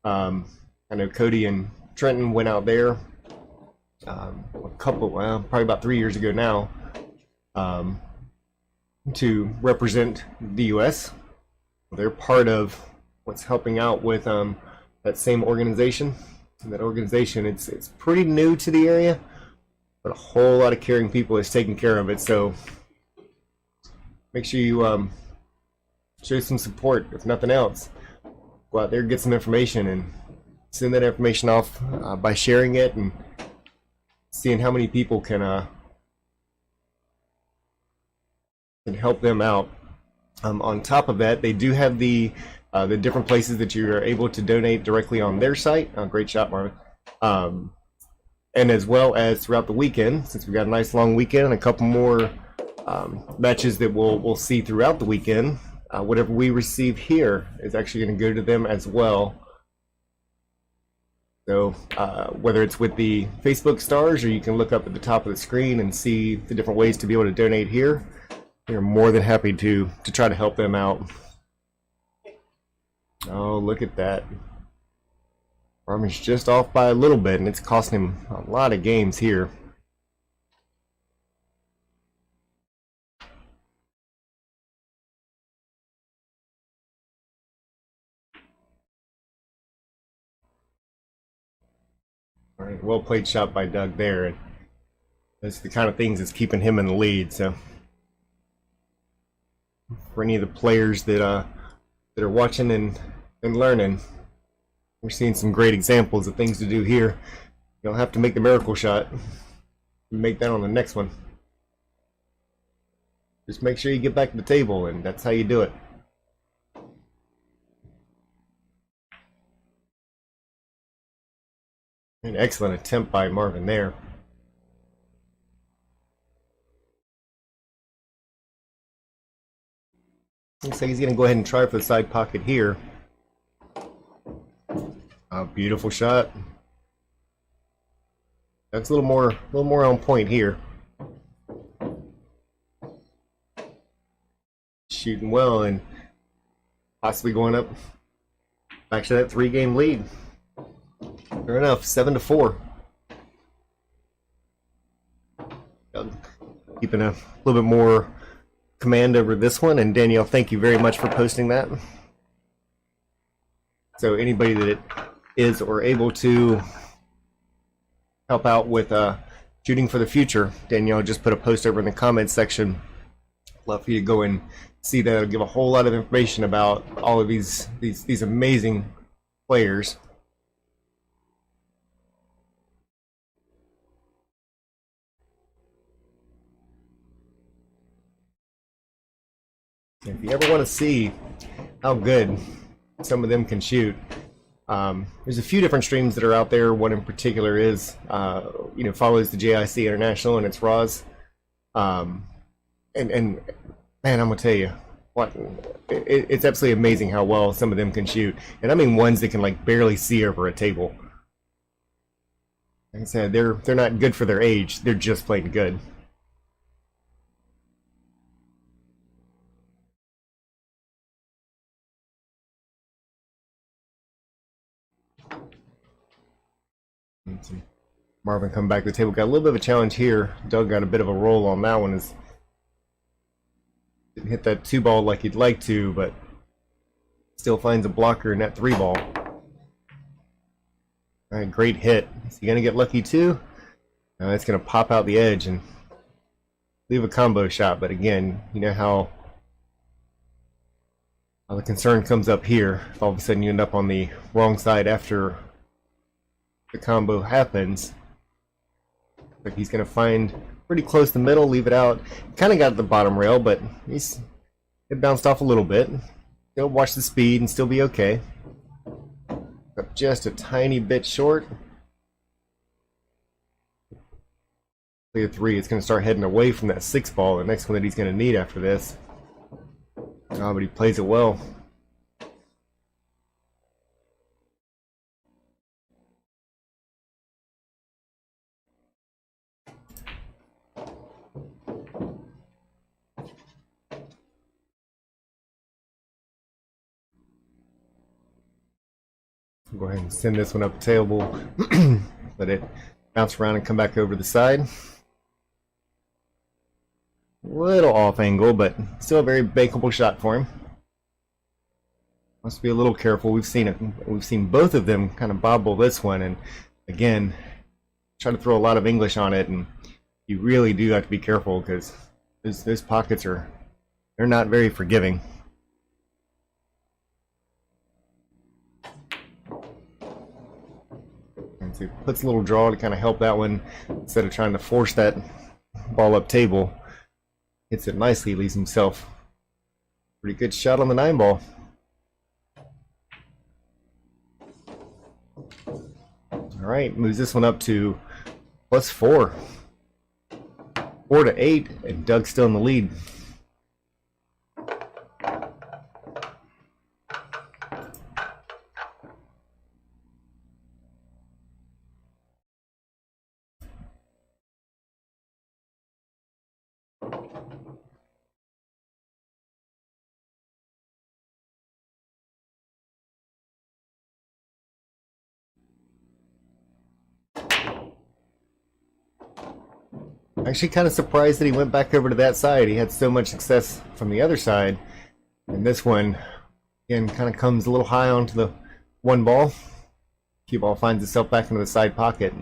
I know Cody and Trenton went out there probably about 3 years ago now, to represent the U.S. They're part of what's helping out with that same organization. And that organization, it's pretty new to the area, but a whole lot of caring people is taking care of it. So make sure you show some support, if nothing else. Go out there, get some information, and send that information off by sharing it and seeing how many people can help them out. On top of that, they do have the different places that you are able to donate directly on their site. Great shot, Marvin. And as well as throughout the weekend, since we've got a nice long weekend and a couple more matches that we'll see throughout the weekend. Whatever we receive here is actually going to go to them as well. So whether it's with the Facebook stars, or you can look up at the top of the screen and see the different ways to be able to donate here, we're more than happy to try to help them out. Oh, look at that. Marvin's just off by a little bit, and it's costing him a lot of games here. All right, well played shot by Doug there. And that's the kind of things that's keeping him in the lead. So for any of the players that are watching and learning, we're seeing some great examples of things to do here. You don't have to make the miracle shot. You make that on the next one. Just make sure you get back to the table, and that's how you do it. An excellent attempt by Marvin there. Looks like he's going to go ahead and try for the side pocket here. A beautiful shot. That's a little more on point here. Shooting well and possibly going up back to that 3-game lead. Fair enough, 7-4. Keeping a little bit more command over this one, and Danielle, thank you very much for posting that. So anybody that is or able to help out with shooting for the future, Danielle just put a post over in the comments section. Love for you to go and see that. It'll give a whole lot of information about all of these amazing players. If you ever want to see how good some of them can shoot, there's a few different streams that are out there. One in particular is, follows the JIC International, and it's Roz. And man, I'm gonna tell you, it's absolutely amazing how well some of them can shoot. And I mean ones that can like barely see over a table. Like I said, they're not good for their age. They're just plain good. Marvin come back to the table. Got a little bit of a challenge here. Doug got a bit of a roll on that one. Didn't hit that 2 ball like he'd like to, but still finds a blocker in that 3 ball. All right, great hit. Is he going to get lucky too? It's going to pop out the edge and leave a combo shot. But again, you know how the concern comes up here. If all of a sudden you end up on the wrong side after the combo happens. Like he's going to find pretty close to the middle, leave it out. Kind of got the bottom rail, but it bounced off a little bit. He'll watch the speed and still be okay. But just a tiny bit short. Clear 3. It's going to start heading away from that 6 ball, the next one that he's going to need after this. Oh, but he plays it well. Go ahead and send this one up the table. Let it bounce around and come back over the side. Little off angle, but still a very bankable shot for him. Must be a little careful. We've seen both of them kind of bobble this one, and again, try to throw a lot of English on it, and you really do have to be careful because those pockets they're not very forgiving. And so he puts a little draw to kind of help that one instead of trying to force that ball up table. Hits it nicely, leaves himself a pretty good shot on the 9 ball. All right, moves this one up to +4. 4-8, and Doug's still in the lead. Actually, kind of surprised that he went back over to that side. He had so much success from the other side. And this one, again, kind of comes a little high onto the one ball. Cue ball finds itself back into the side pocket.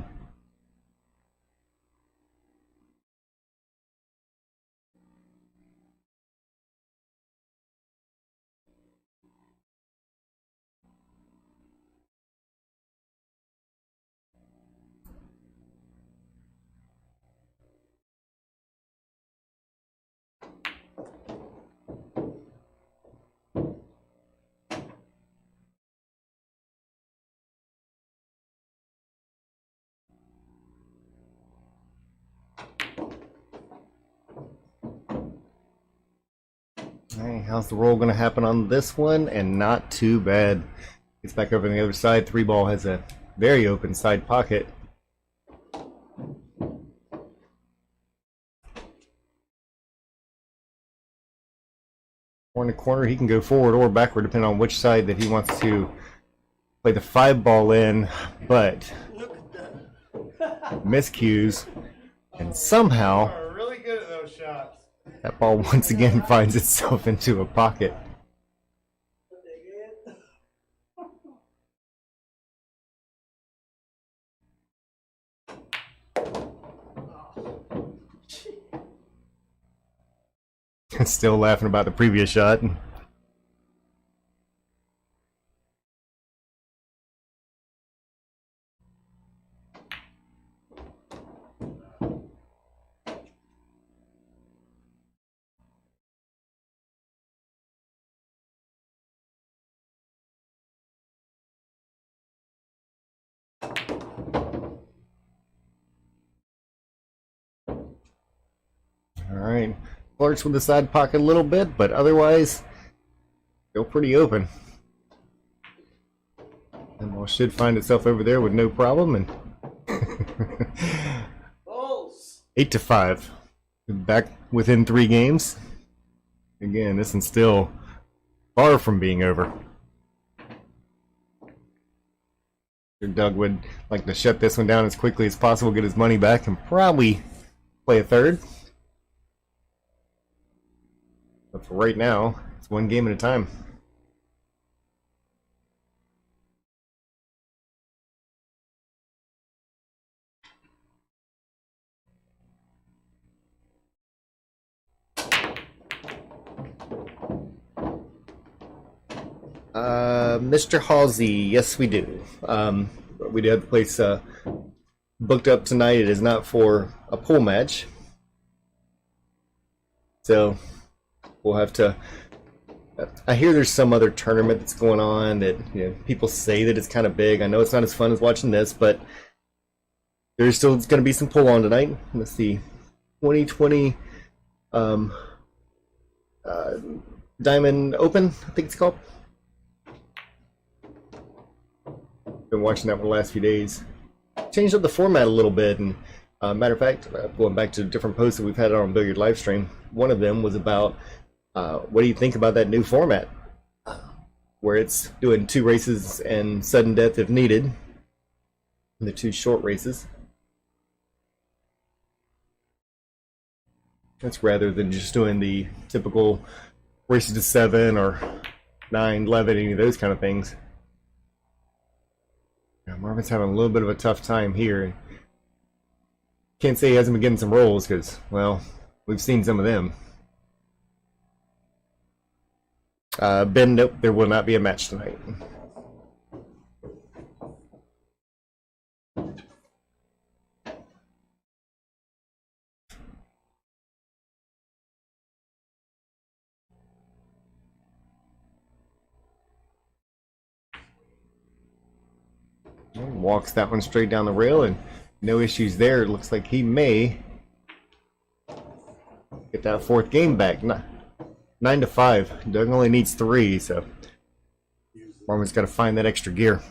Hey, how's the roll going to happen on this one? And not too bad. Gets back over on the other side. Three ball has a very open side pocket. Corner to corner, he can go forward or backward depending on which side that he wants to play the 5 ball in, but Look at that. miscues, and somehow You are really good at those shots. that ball once again finds itself into a pocket. Still laughing about the previous shot. Alright, flirts with the side pocket a little bit, but otherwise, still pretty open. And ball should find itself over there with no problem, and Balls. 8-5. Back within 3 games. Again, this one's still far from being over. Doug would like to shut this one down as quickly as possible, get his money back, and probably play a third. But for right now, it's one game at a time. Mr. Halsey, yes we do. We do have the place booked up tonight. It is not for a pool match. So we'll have to. I hear there's some other tournament that's going on that people say that it's kind of big. I know it's not as fun as watching this, but there's still going to be some pool on tonight. Let's see, 2020 Diamond Open, I think it's called. Been watching that for the last few days. Changed up the format a little bit, and matter of fact, going back to different posts that we've had on Billiard Livestream, one of them was about what do you think about that new format, where it's doing 2 races and sudden death if needed, and the 2 short races. That's rather than just doing the typical races to 7 or 9, 11, any of those kind of things. Marvin's having a little bit of a tough time here. Can't say he hasn't been getting some rolls because, well, we've seen some of them. Ben, nope, there will not be a match tonight. Walks that one straight down the rail, and no issues there. It looks like he may get that 4th game back. 9-5. Doug only needs 3, so Marvin's got to find that extra gear.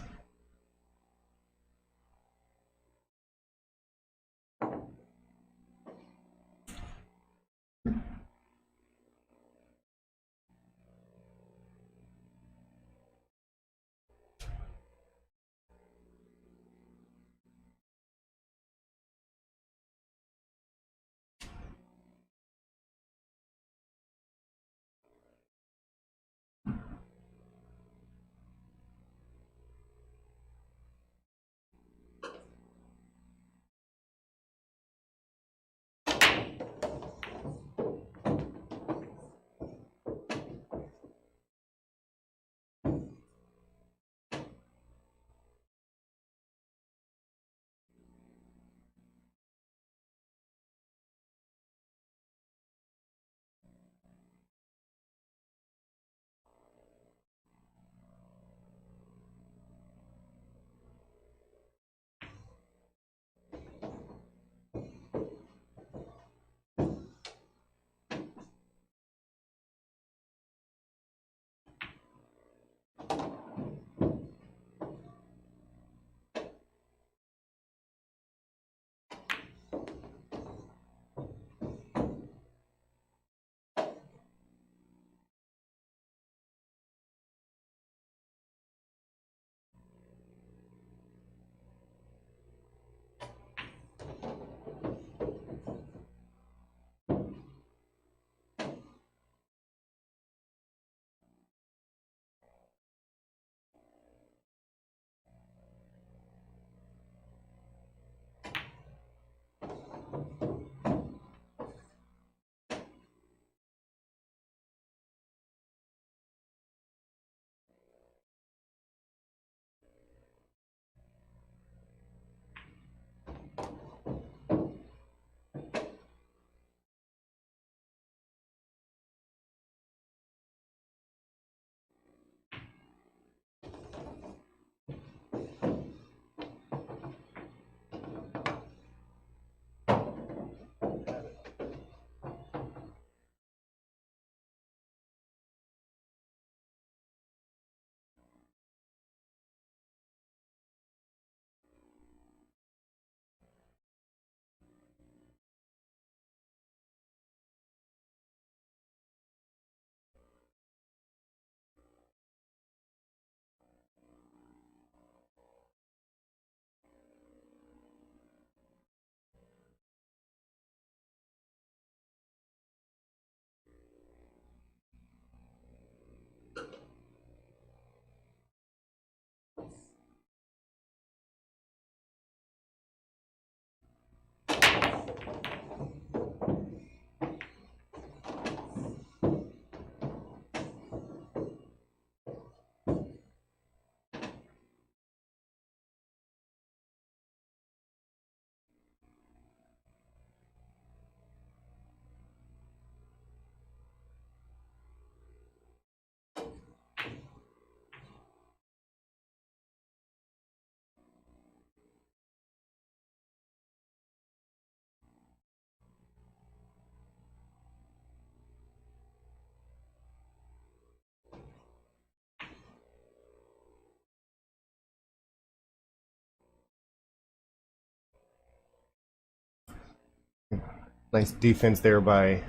Nice defense there by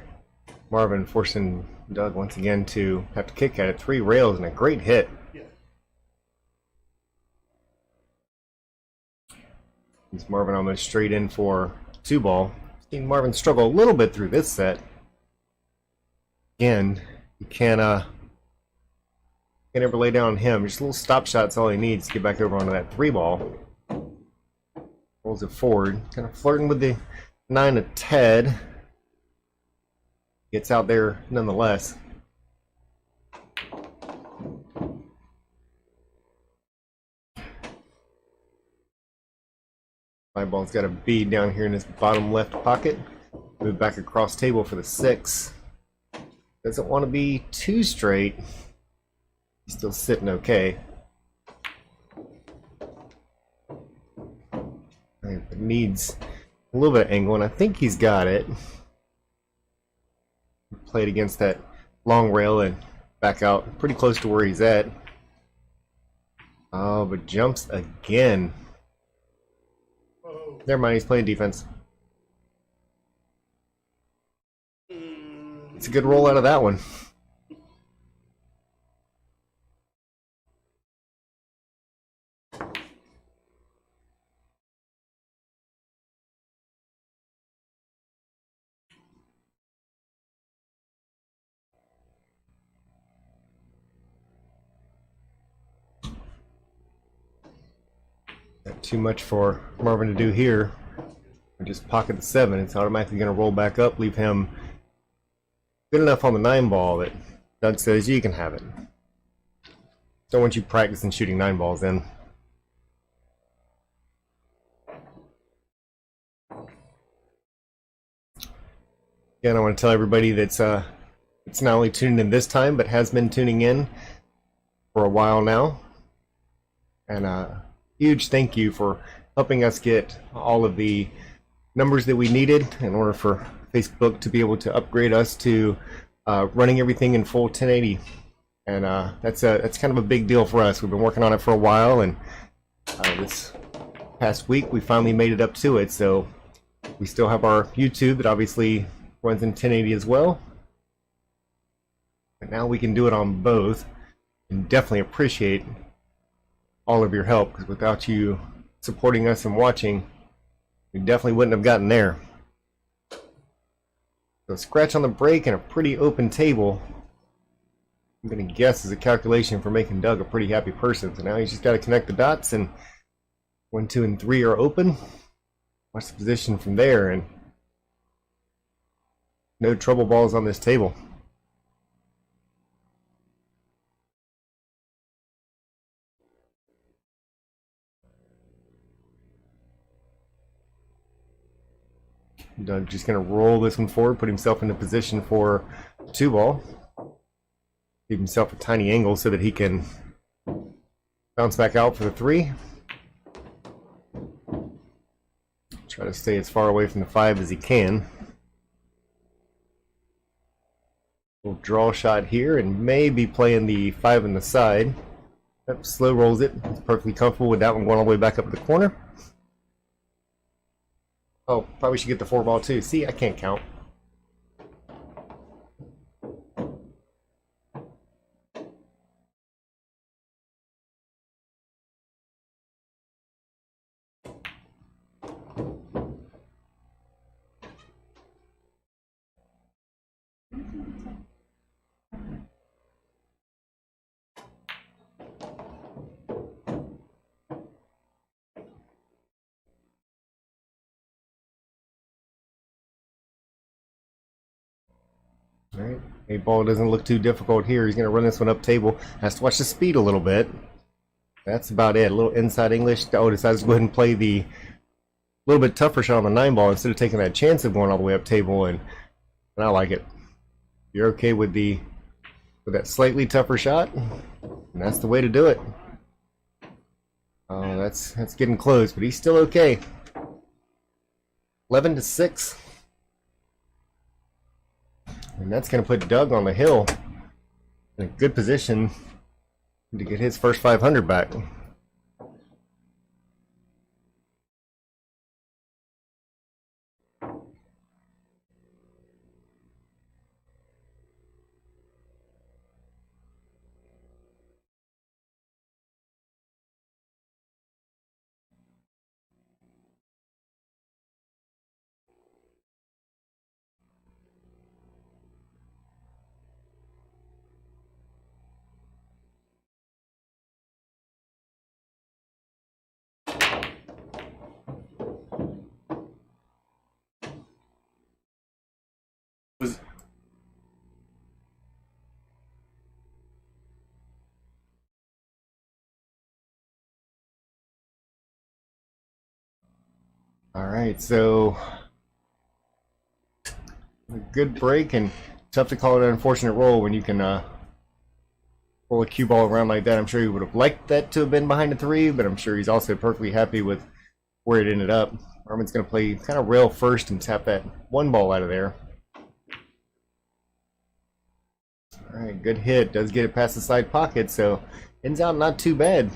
Marvin, forcing Doug once again to have to kick at it. 3 rails and a great hit. Yeah. He's Marvin almost straight in for 2 ball. Seen Marvin struggle a little bit through this set. Again, you can't ever lay down on him. Just a little stop shot's all he needs to get back over onto that 3 ball. Rolls it forward, kind of flirting with the 9 of Ted. Gets out there nonetheless. My ball's got a bead down here in his bottom left pocket. Move back across table for the 6. Doesn't want to be too straight. He's still sitting okay. It needs a little bit of angle, and I think he's got it. Played against that long rail and back out pretty close to where he's at. Oh, but jumps again. Whoa. Never mind, he's playing defense. It's a good roll out of that one. Not too much for Marvin to do here. Just pocket the 7. It's automatically going to roll back up, leave him good enough on the 9 ball that Doug says you can have it. Don't want you practicing shooting 9 balls in. Again, I want to tell everybody that's it's not only tuning in this time, but has been tuning in for a while now. And huge thank you for helping us get all of the numbers that we needed in order for Facebook to be able to upgrade us to running everything in full 1080. And that's kind of a big deal for us. We've been working on it for a while, and this past week we finally made it up to it. So we still have our YouTube that obviously runs in 1080 as well. But now we can do it on both, and definitely appreciate all of your help, because without you supporting us and watching, we definitely wouldn't have gotten there. So scratch on the break and a pretty open table, I'm going to guess is a calculation for making Doug a pretty happy person. So now he's just got to connect the dots, and 1, 2, and 3 are open. Watch the position from there, and no trouble balls on this table. Doug just going to roll this one forward, put himself into position for 2 ball. Give himself a tiny angle so that he can bounce back out for the 3. Try to stay as far away from the 5 as he can. Little draw shot here, and maybe playing the 5 on the side. Yep, slow rolls it. He's perfectly comfortable with that one going all the way back up to the corner. Oh, probably should get the 4 ball too. See, I can't count. Alright, a ball doesn't look too difficult here. He's going to run this one up table. Has to watch the speed a little bit. That's about it. A little inside English. Oh, decides to go ahead and play the little bit tougher shot on the 9 ball instead of taking that chance of going all the way up table, and I like it. You're okay with that slightly tougher shot, and that's the way to do it. Oh, that's getting close, but he's still okay. 11-6. And that's going to put Doug on the hill in a good position to get his first 500 back. Was all right, so a good break, and tough to call it an unfortunate roll when you can roll a cue ball around like that. I'm sure he would have liked that to have been behind a 3, but I'm sure he's also perfectly happy with where it ended up. Marvin's going to play kind of rail first and tap that 1 ball out of there. All right, good hit. Does get it past the side pocket, so ends out not too bad.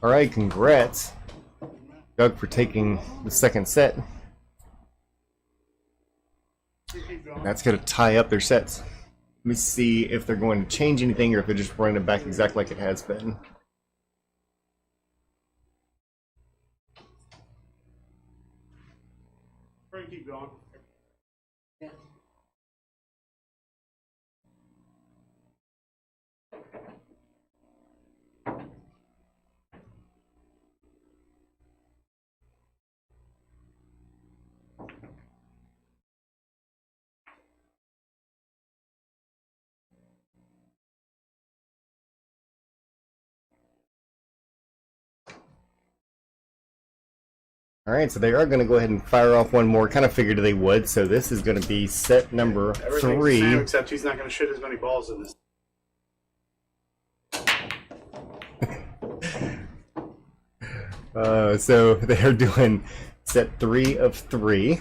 All right, congrats, Doug, for taking the second set. That's going to tie up their sets. Let me see if they're going to change anything or if they're just running it back exactly like it has been. Keep going. Yeah. All right, so they are going to go ahead and fire off one more. Kind of figured they would. So this is going to be set number Everything's 3. the same, except he's not going to shit as many balls in this. So they're doing set 3 of 3.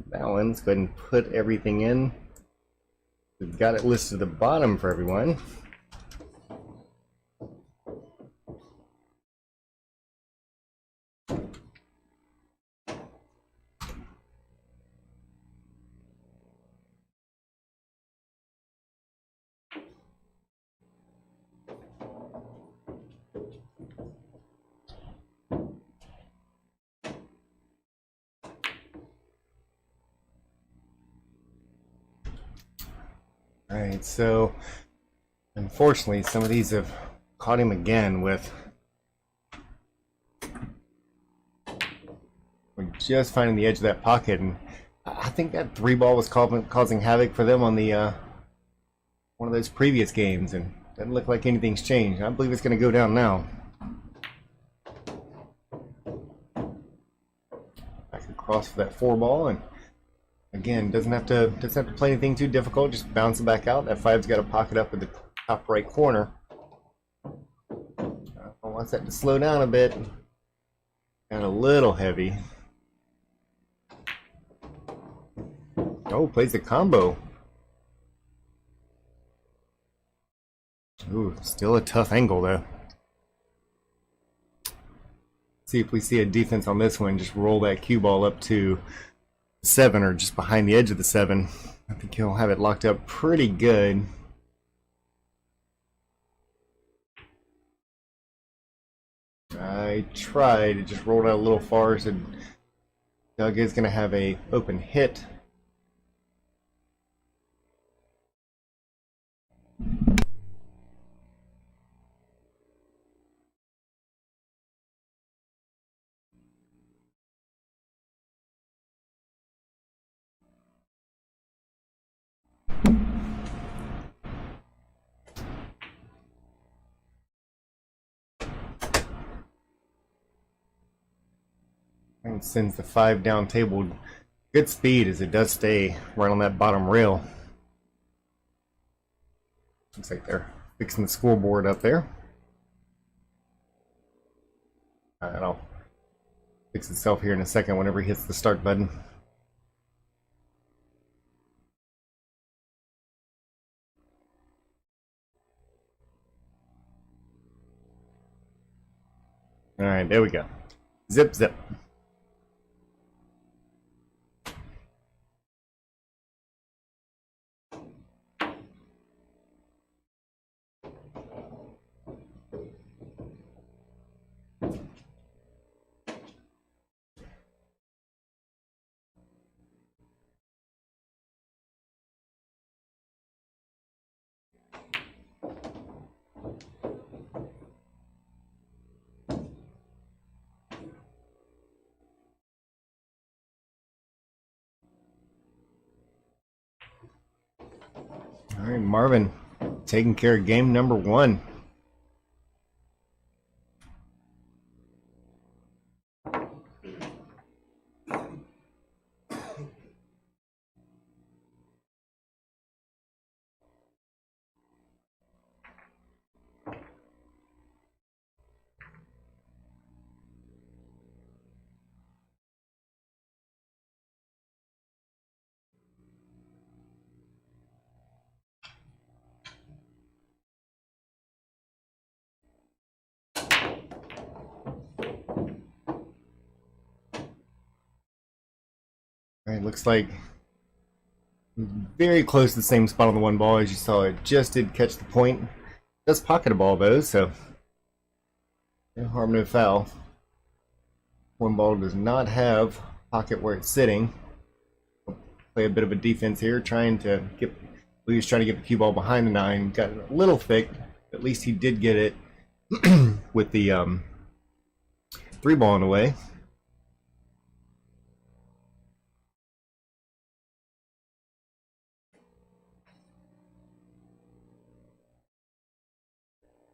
That one's go ahead and put everything in. We've got it listed at the bottom for everyone. Alright, so unfortunately some of these have caught him again with we're just finding the edge of that pocket, and I think that 3 ball was causing havoc for them on the one of those previous games, and doesn't look like anything's changed. I believe it's going to go down now. Back across for that 4 ball, and again, doesn't have to play anything too difficult. Just bounce it back out. That 5's got to pocket up at the top right corner. I want that to slow down a bit. Got a little heavy. Oh, plays the combo. Ooh, still a tough angle though. See if we see a defense on this one. Just roll that cue ball up to 7 or just behind the edge of the 7. I think he'll have it locked up pretty good. I tried. It just rolled out a little far, so Doug is going to have a open hit. And sends the 5 down table. Good speed as it does stay right on that bottom rail. Looks like they're fixing the scoreboard up there. It'll fix itself here in a second whenever he hits the start button. All right, there we go. Zip, zip. All right, Marvin taking care of game number 1. All right, looks like very close to the same spot on the 1 ball as you saw. It just did catch the point. Does pocket a ball though, so no harm, no foul. 1 ball does not have pocket where it's sitting. Play a bit of a defense here, trying to get. He was trying to get the cue ball behind the 9. Got it a little thick. At least he did get it with the 3 ball in the way.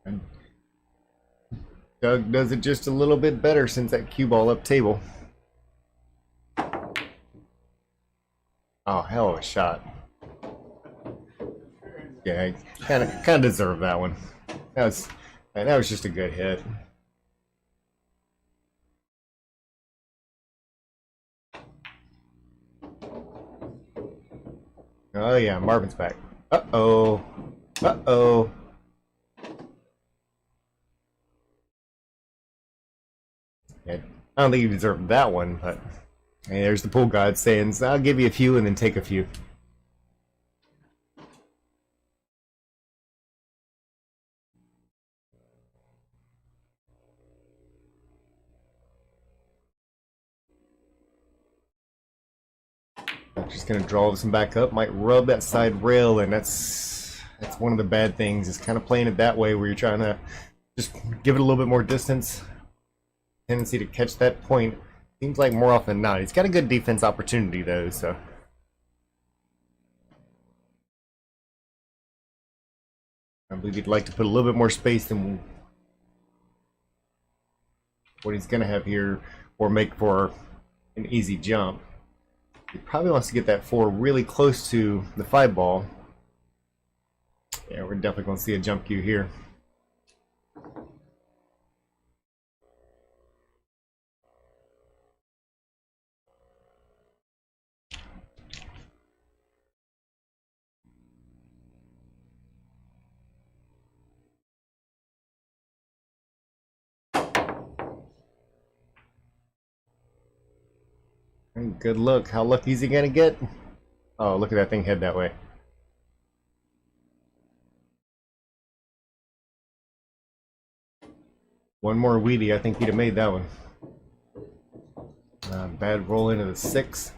And Doug does it just a little bit better since that cue ball up table. Oh, hell of a shot. Yeah, kind of deserved that one. That was just a good hit. Oh yeah, Marvin's back. Uh-oh. Uh-oh. Yeah, I don't think you deserved that one, but hey, there's the pool god saying, I'll give you a few and then take a few. I'm just gonna draw this one back up, might rub that side rail, and that's one of the bad things, is kind of playing it that way where you're trying to just give it a little bit more distance. Tendency to catch that point seems like more often than not. He's got a good defense opportunity though, so I believe he'd like to put a little bit more space than what he's gonna have here, or make for an easy jump. He probably wants to get that 4 really close to the 5 ball. Yeah, we're definitely going to see a jump cue here. Good look. How lucky is he going to get? Oh, look at that thing head that way. One more weedy, I think he'd have made that one. Bad roll into the 6.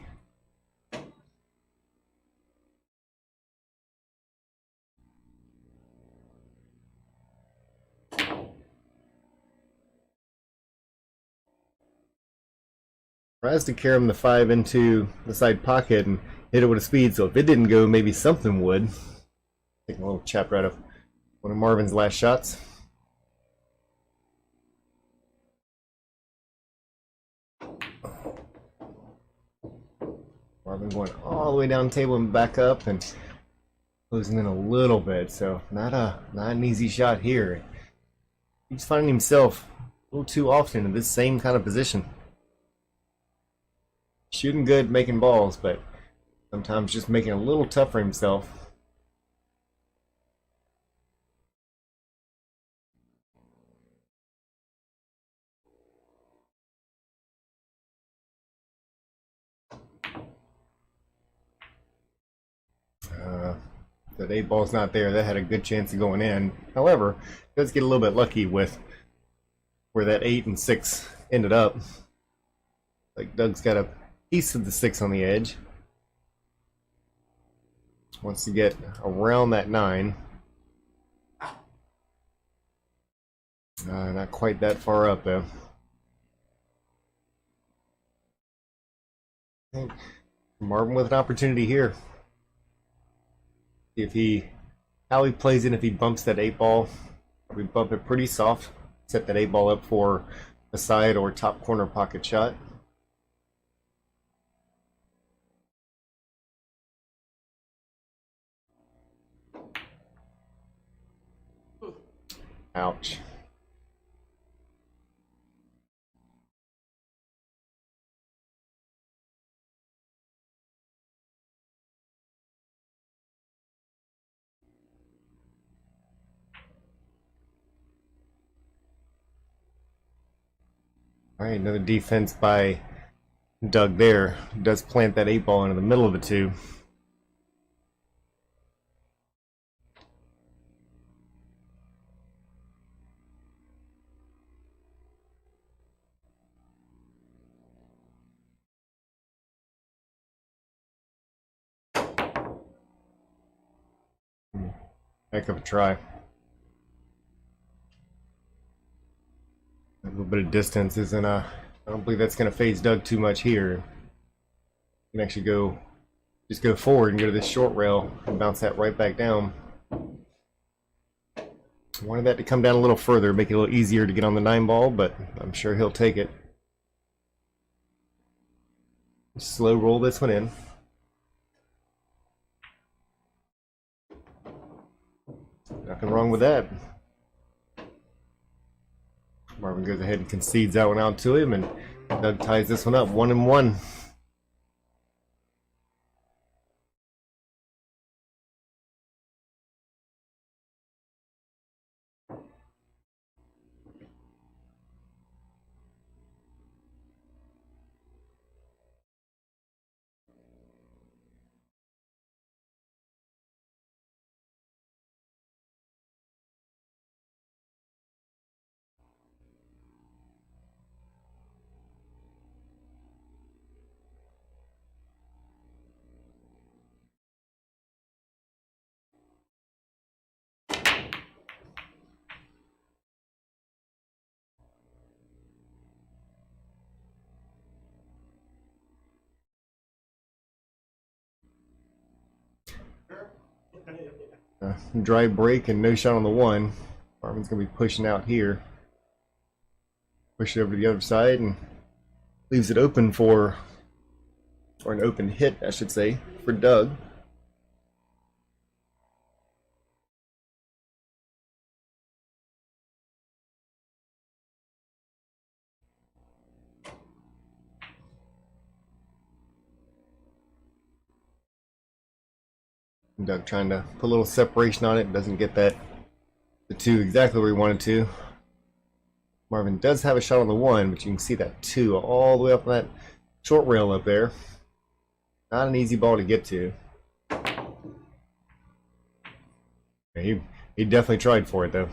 Tries to carry him the 5 into the side pocket and hit it with a speed, so if it didn't go, maybe something would. Taking a little chapter out of one of Marvin's last shots. Marvin going all the way down the table and back up and closing in a little bit, so not an easy shot here. He's finding himself a little too often in this same kind of position. Shooting good, making balls, but sometimes just making it a little tough for himself. That 8 ball's not there. That had a good chance of going in. However, does get a little bit lucky with where that 8 and 6 ended up. Like Doug's got a piece of the 6 on the edge. Wants to get around that 9. Not quite that far up though. Marvin with an opportunity here. See how he plays it. If he bumps that 8 ball, we bump it pretty soft. Set that 8 ball up for a side or top corner pocket shot. Ouch. All right, another defense by Doug there. Does plant that 8 ball into the middle of the 2. Heck of a try. A little bit of distance isn't I don't believe that's going to phase Doug too much here. You can actually just go forward and go to this short rail and bounce that right back down. Wanted that to come down a little further, make it a little easier to get on the 9 ball, but I'm sure he'll take it. Slow roll this one in. Nothing wrong with that. Marvin goes ahead and concedes that one out to him, and Doug ties this one up 1-1. Dry break and no shot on the 1. Marvin's going to be pushing out here. Push it over to the other side and Leaves it open for, or an open hit, I should say, for Doug. Doug trying to put a little separation on it, doesn't get the two exactly where he wanted to. Marvin does have a shot on the one, but you can see that two all the way up on that short rail up there. Not an easy ball to get to. Yeah, he definitely tried for it though.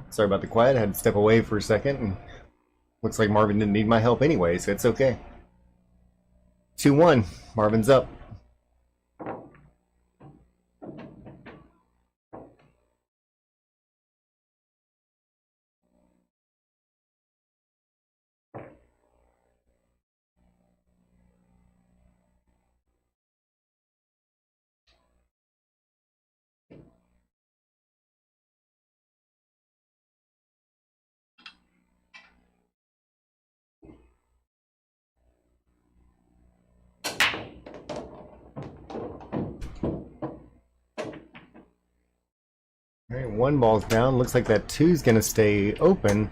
Sorry about the quiet. I had to step away for a second, and looks like Marvin didn't need my help anyway, so it's okay. 2-1. Marvin's up. Alright, one ball's down. Looks like that two's gonna stay open.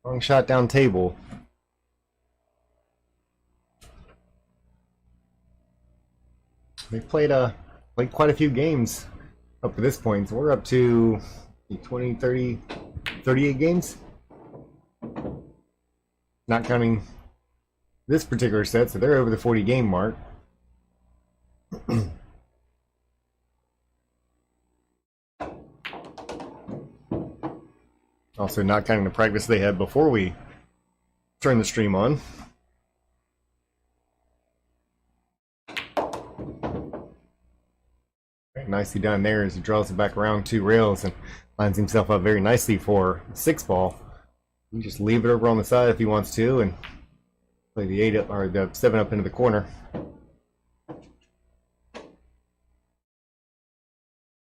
Long shot down table. They played quite a few games up to this point. So we're up to 20, 30, 38 games. Not counting this particular set, so they're over the 40 game mark. Also not counting the practice they had before we turned the stream on. Nicely done there as he draws it back around 2 rails and lines himself up very nicely for 6 ball. You just leave it over on the side if he wants to and play the 8 up or the 7 up into the corner.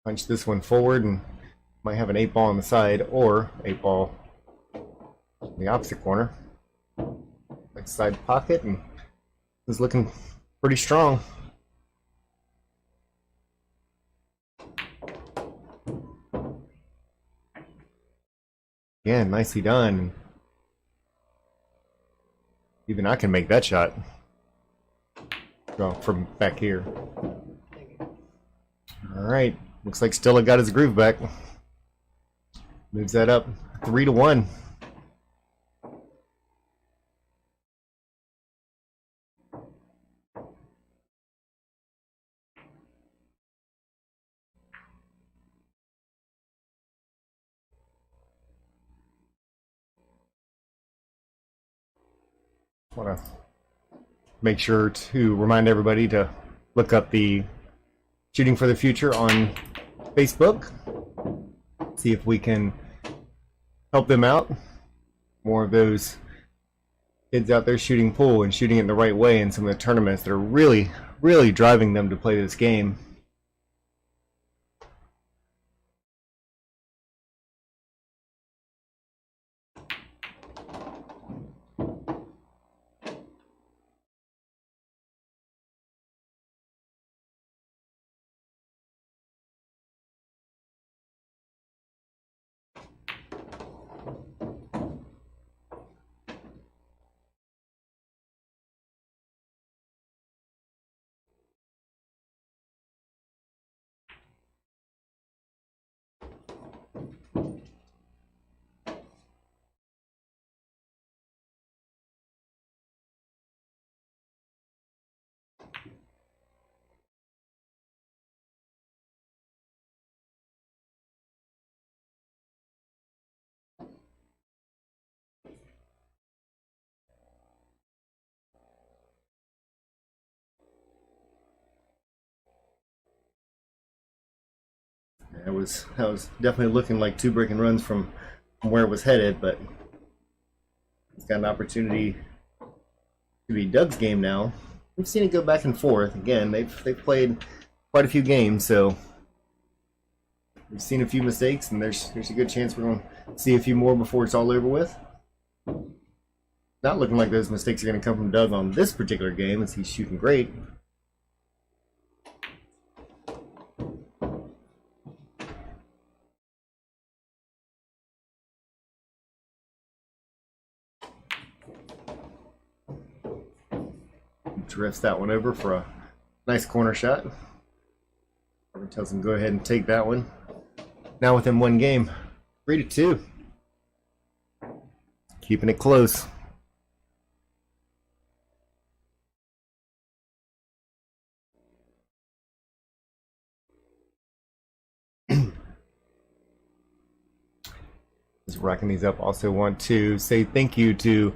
Punch this one forward and might have an 8 ball on the side or 8 ball in the opposite corner. Like side pocket, and is looking pretty strong. Yeah, nicely done. Even I can make that shot. Well, from back here. Alright, looks like Stella got his groove back. Moves that up 3-1. Want to make sure to remind everybody to look up the Shooting for the Future on Facebook. See if we can help them out. More of those kids out there shooting pool and shooting it the right way in some of the tournaments that are really, really driving them to play this game. That was definitely looking like 2 breaking runs from where it was headed, but it's got an opportunity to be Doug's game now. We've seen it go back and forth. Again, they've played quite a few games, so we've seen a few mistakes, and there's a good chance we're going to see a few more before it's all over with. Not looking like those mistakes are going to come from Doug on this particular game, as he's shooting great. Drifts that one over for a nice corner shot. Marvin tells him go ahead and take that one. Now within 1 game, 3-2. Keeping it close. Just racking these up. Also want to say thank you to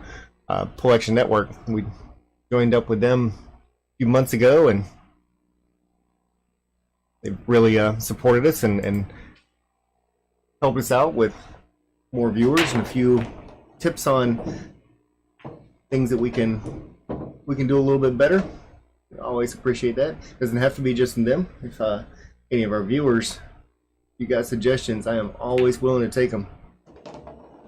Pull Action Network. We joined up with them a few months ago, and they've really supported us and helped us out with more viewers and a few tips on things that we can do a little bit better. I always appreciate that. It doesn't have to be just from them. If any of our viewers, you got suggestions, I am always willing to take them.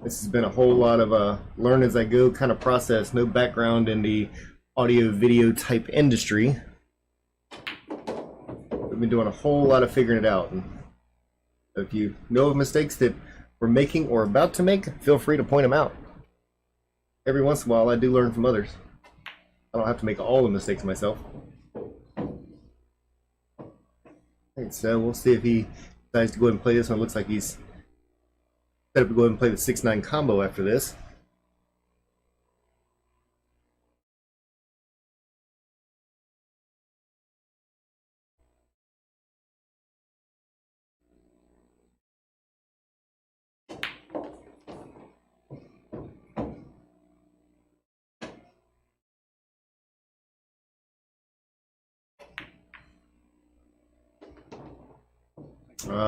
This has been a whole lot of learn as I go kind of process. No background in the audio video type industry. We've been doing a whole lot of figuring it out, and if you know of mistakes that we're making or about to make, feel free to point them out. Every once in a while I do learn from others. I don't have to make all the mistakes myself. Alright, so we'll see if he decides to go ahead and play this one. Looks like he's set up to go ahead and play the 6-9 combo after this.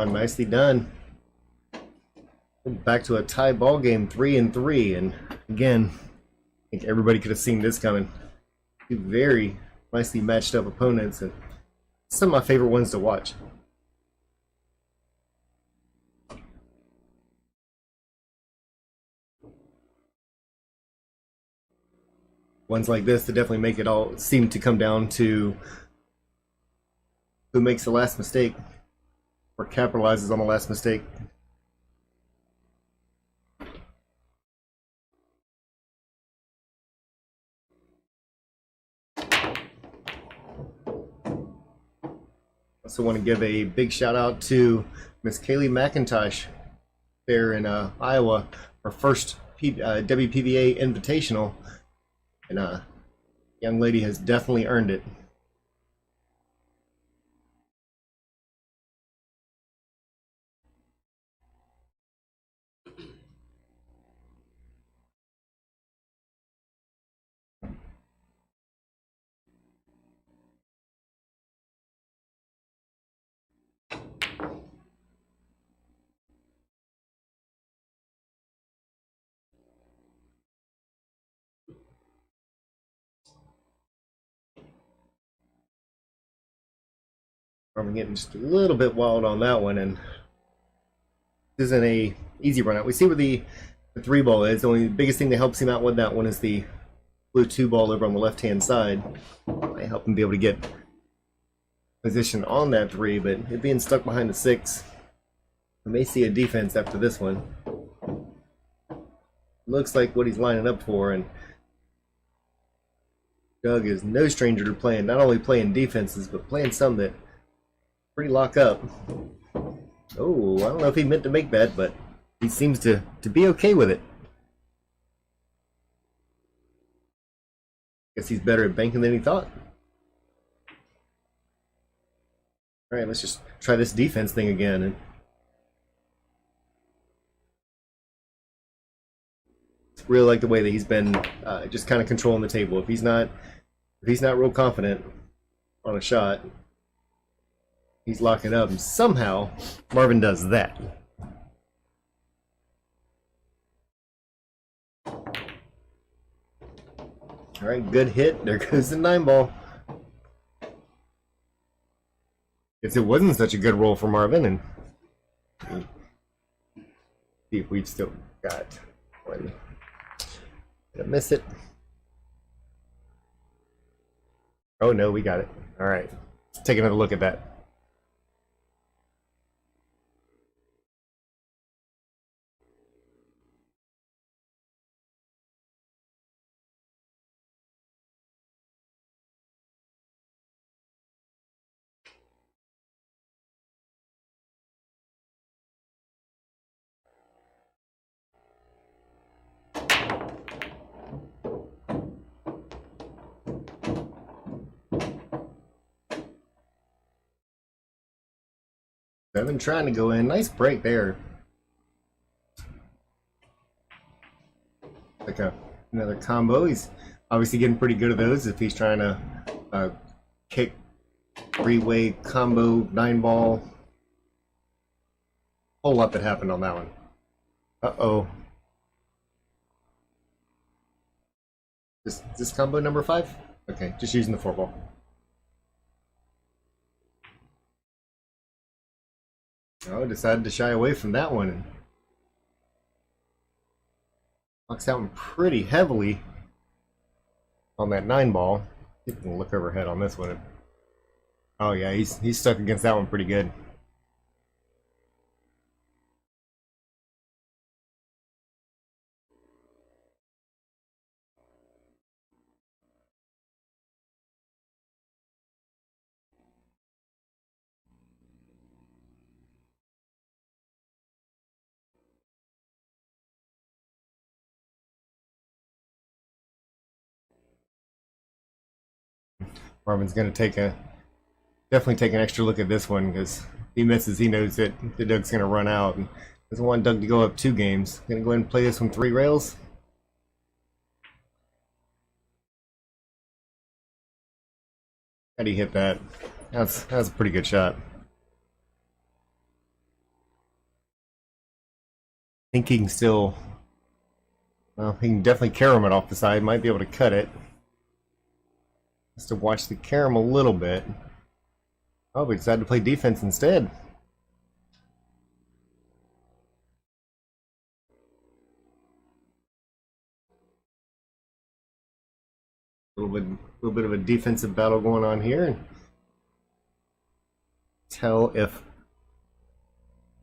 Nicely done. Back to a tie ball game, 3-3, and again, I think everybody could have seen this coming. Two very nicely matched up opponents, and some of my favorite ones to watch. Ones like this that definitely make it all seem to come down to who makes the last mistake or capitalizes on the last mistake. Also want to give a big shout out to Miss Kaylee McIntosh there in Iowa, our first WPVA Invitational, and young lady has definitely earned it. I'm getting just a little bit wild on that one, and this isn't a easy run out. We see where the 3 ball is. The only biggest thing that helps him out with that one is the blue 2 ball over on the left hand side. Might help him be able to get position on that 3, but it being stuck behind the 6, we may see a defense after this one. Looks like what he's lining up for, and Doug is no stranger to playing, not only playing defenses, but playing some that pretty lock up. Oh, I don't know if he meant to make that, but he seems to be okay with it. Guess he's better at banking than he thought. Alright, let's just try this defense thing again. And really like the way that he's been just kind of controlling the table. If he's not real confident on a shot, he's locking up, and somehow Marvin does that. All right, good hit. There goes the 9 ball. Guess it wasn't such a good roll for Marvin, and see if we've still got one. Did I miss it? Oh no, we got it. All right, let's take another look at that. I've been trying to go in. Nice break there. Like another combo. He's obviously getting pretty good at those if he's trying to kick 3-way combo 9 ball. Whole lot that happened on that one. Uh-oh. Is this combo number 5? Okay, just using the 4 ball. Oh, decided to shy away from that one. Knocks out him pretty heavily on that 9 ball. You can look overhead on this one. Oh yeah, he's stuck against that one pretty good. Marvin's going to definitely take an extra look at this one, because if he misses, he knows that the Doug's going to run out and doesn't want Doug to go up 2 games. Going to go ahead and play this one 3 rails. How do you hit that? That's a pretty good shot. I think he can still, well, he can definitely carom it off the side. Might be able to cut it. Just to watch the carom a little bit. Oh, we decided to play defense instead. A little bit of a defensive battle going on here. Tell if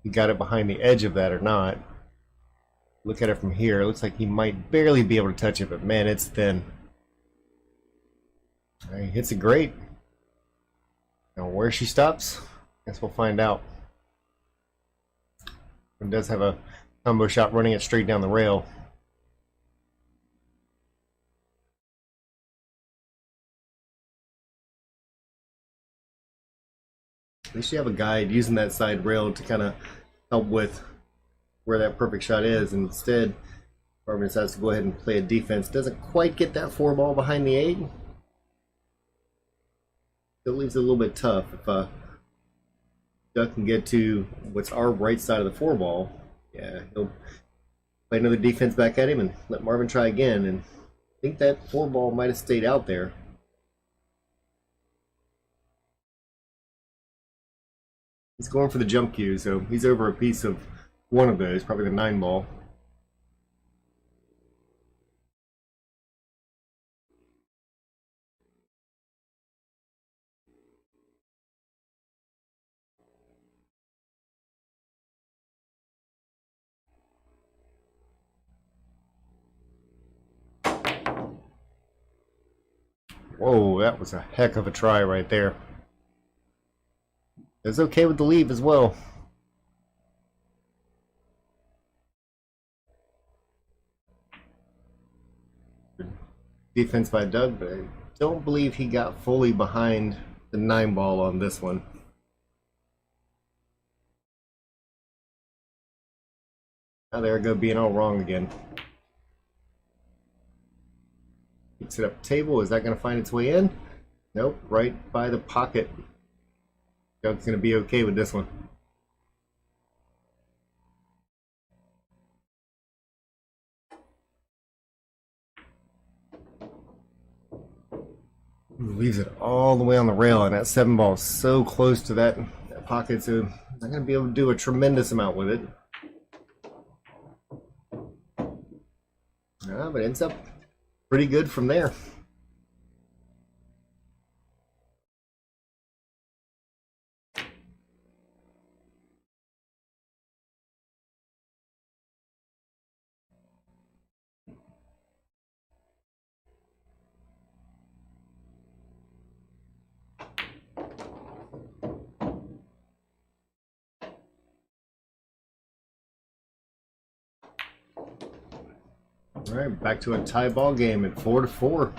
he got it behind the edge of that or not. Look at it from here. It looks like he might barely be able to touch it, but man, it's thin. He hits it great. Now where she stops, guess we'll find out. It does have a combo shot running it straight down the rail. At least you have a guide using that side rail to kind of help with where that perfect shot is. And instead, Marvin decides to go ahead and play a defense. Doesn't quite get that 4 ball behind the 8. Still leaves it a little bit tough. If Duck can get to what's our right side of the 4 ball, yeah, he'll play another defense back at him and let Marvin try again. And I think that 4 ball might have stayed out there. He's going for the jump cue, so he's over a piece of one of those, probably the 9 ball. Whoa, that was a heck of a try right there. It's okay with the leave as well. Defense by Doug, but I don't believe he got fully behind the 9 ball on this one. Now there we go, being all wrong again. Picks it up table. Is that going to find its way in? Nope, right by the pocket. Doug's going to be okay with this one. Leaves it all the way on the rail, and that 7 ball is so close to that pocket, so I'm not going to be able to do a tremendous amount with it. But it ends up pretty good from there. All right, back to a tie ball game at 4-4.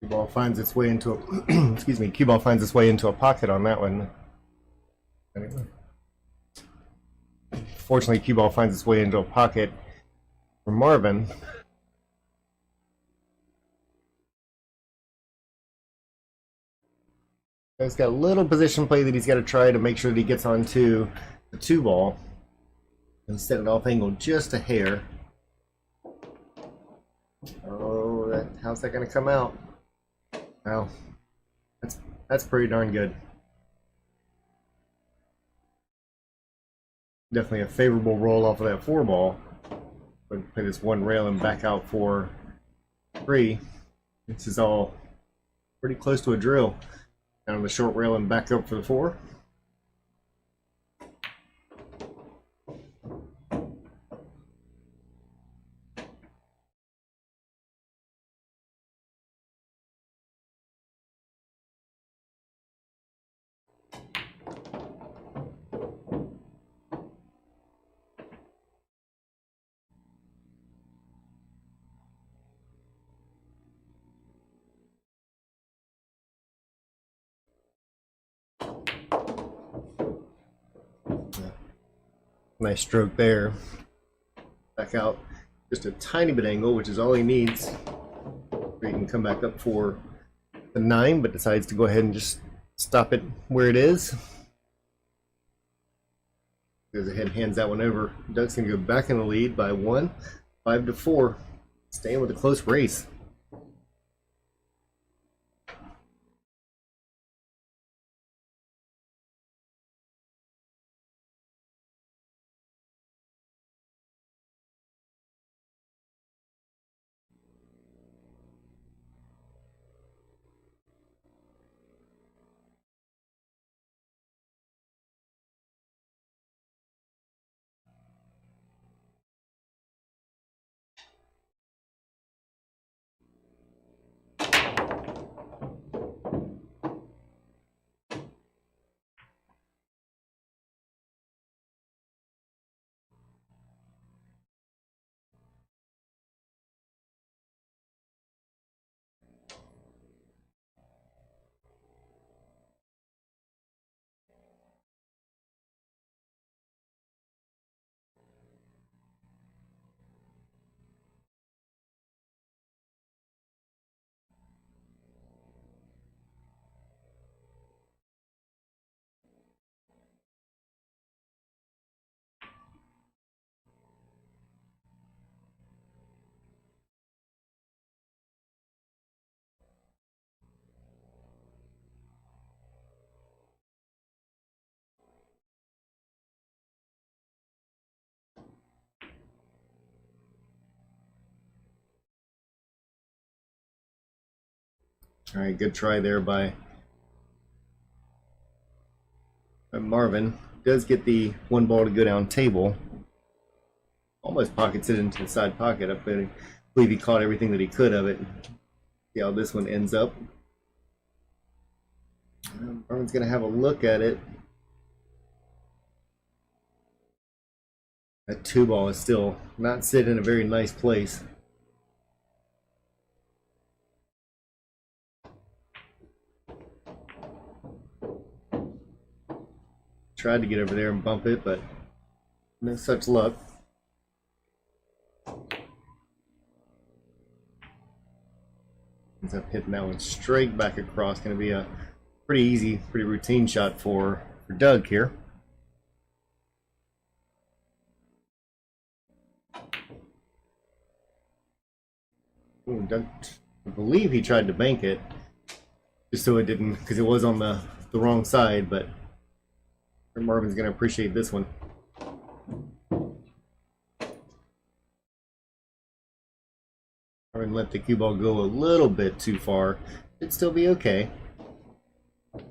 Ball finds its way into a excuse me, cue ball finds its way into a pocket on that one. Anyway. Fortunately, cue ball finds its way into a pocket for Marvin. He's got a little position play that he's got to try to make sure that he gets onto the 2 ball and set it off angle just a hair. Oh, how's that going to come out? Well, that's pretty darn good. Definitely a favorable roll off of that 4-ball. But play this one rail and back out for 3. This is all pretty close to a drill. Down the short rail and back up for the 4. Nice stroke there. Back out just a tiny bit angle, which is all he needs. He can come back up for the 9, but decides to go ahead and just stop it where it is. Goes ahead and hands that one over. Doug's going to go back in the lead by 1, 5-4. Staying with a close race. All right, good try there by Marvin. Does get the 1 ball to go down table. Almost pockets it into the side pocket. I believe he caught everything that he could of it. See how this one ends up. Marvin's going to have a look at it. That 2 ball is still not sitting in a very nice place. Tried to get over there and bump it, but no such luck. Ends up hitting that one straight back across. Going to be a pretty easy, pretty routine shot for Doug here. Ooh, Doug, I believe he tried to bank it, just so it didn't, because it was on the wrong side, but Marvin's going to appreciate this one. Marvin let the cue ball go a little bit too far. It'd still be okay.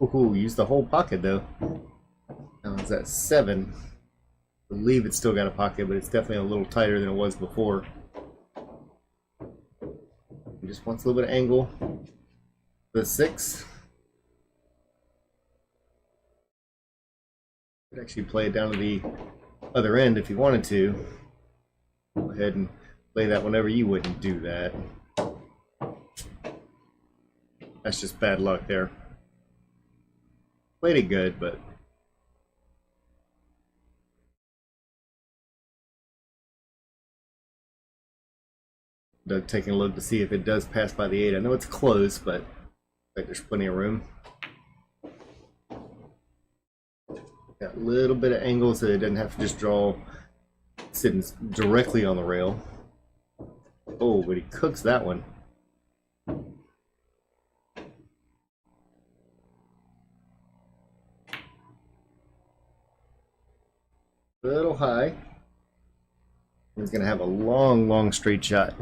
Ooh, use the whole pocket though. Now it's at 7. I believe it's still got a pocket, but it's definitely a little tighter than it was before. He just wants a little bit of angle. The 6. Could actually play it down to the other end if you wanted to. Go ahead and play that whenever you wouldn't do that. That's just bad luck there. Played it good, but Doug taking a look to see if it does pass by the 8. I know it's close, but like there's plenty of room. Got a little bit of angle so it doesn't have to just draw sitting directly on the rail. Oh, but he cooks that one. Little high. He's going to have a long, long straight shot.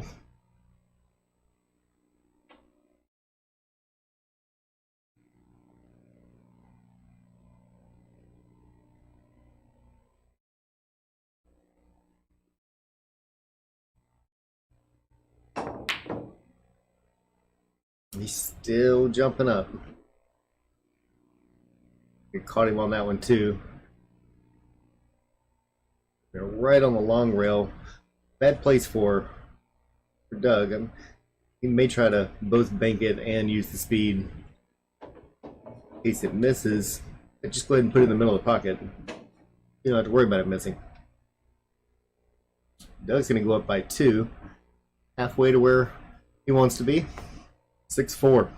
He's still jumping up. We caught him on that one too. They're right on the long rail. Bad place for Doug. He may try to both bank it and use the speed. In case it misses, just go ahead and put it in the middle of the pocket. You don't have to worry about it missing. Doug's going to go up by 2. Halfway to where he wants to be. 6-4.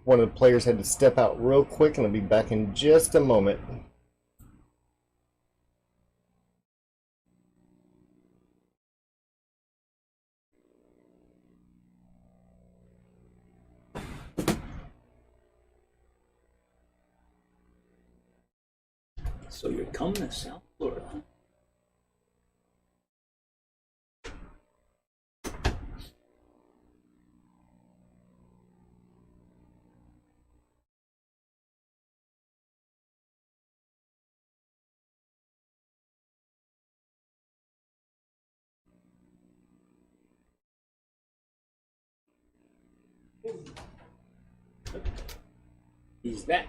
One of the players had to step out real quick, and I'll be back in just a moment. So you're coming to South Florida, huh? He's back.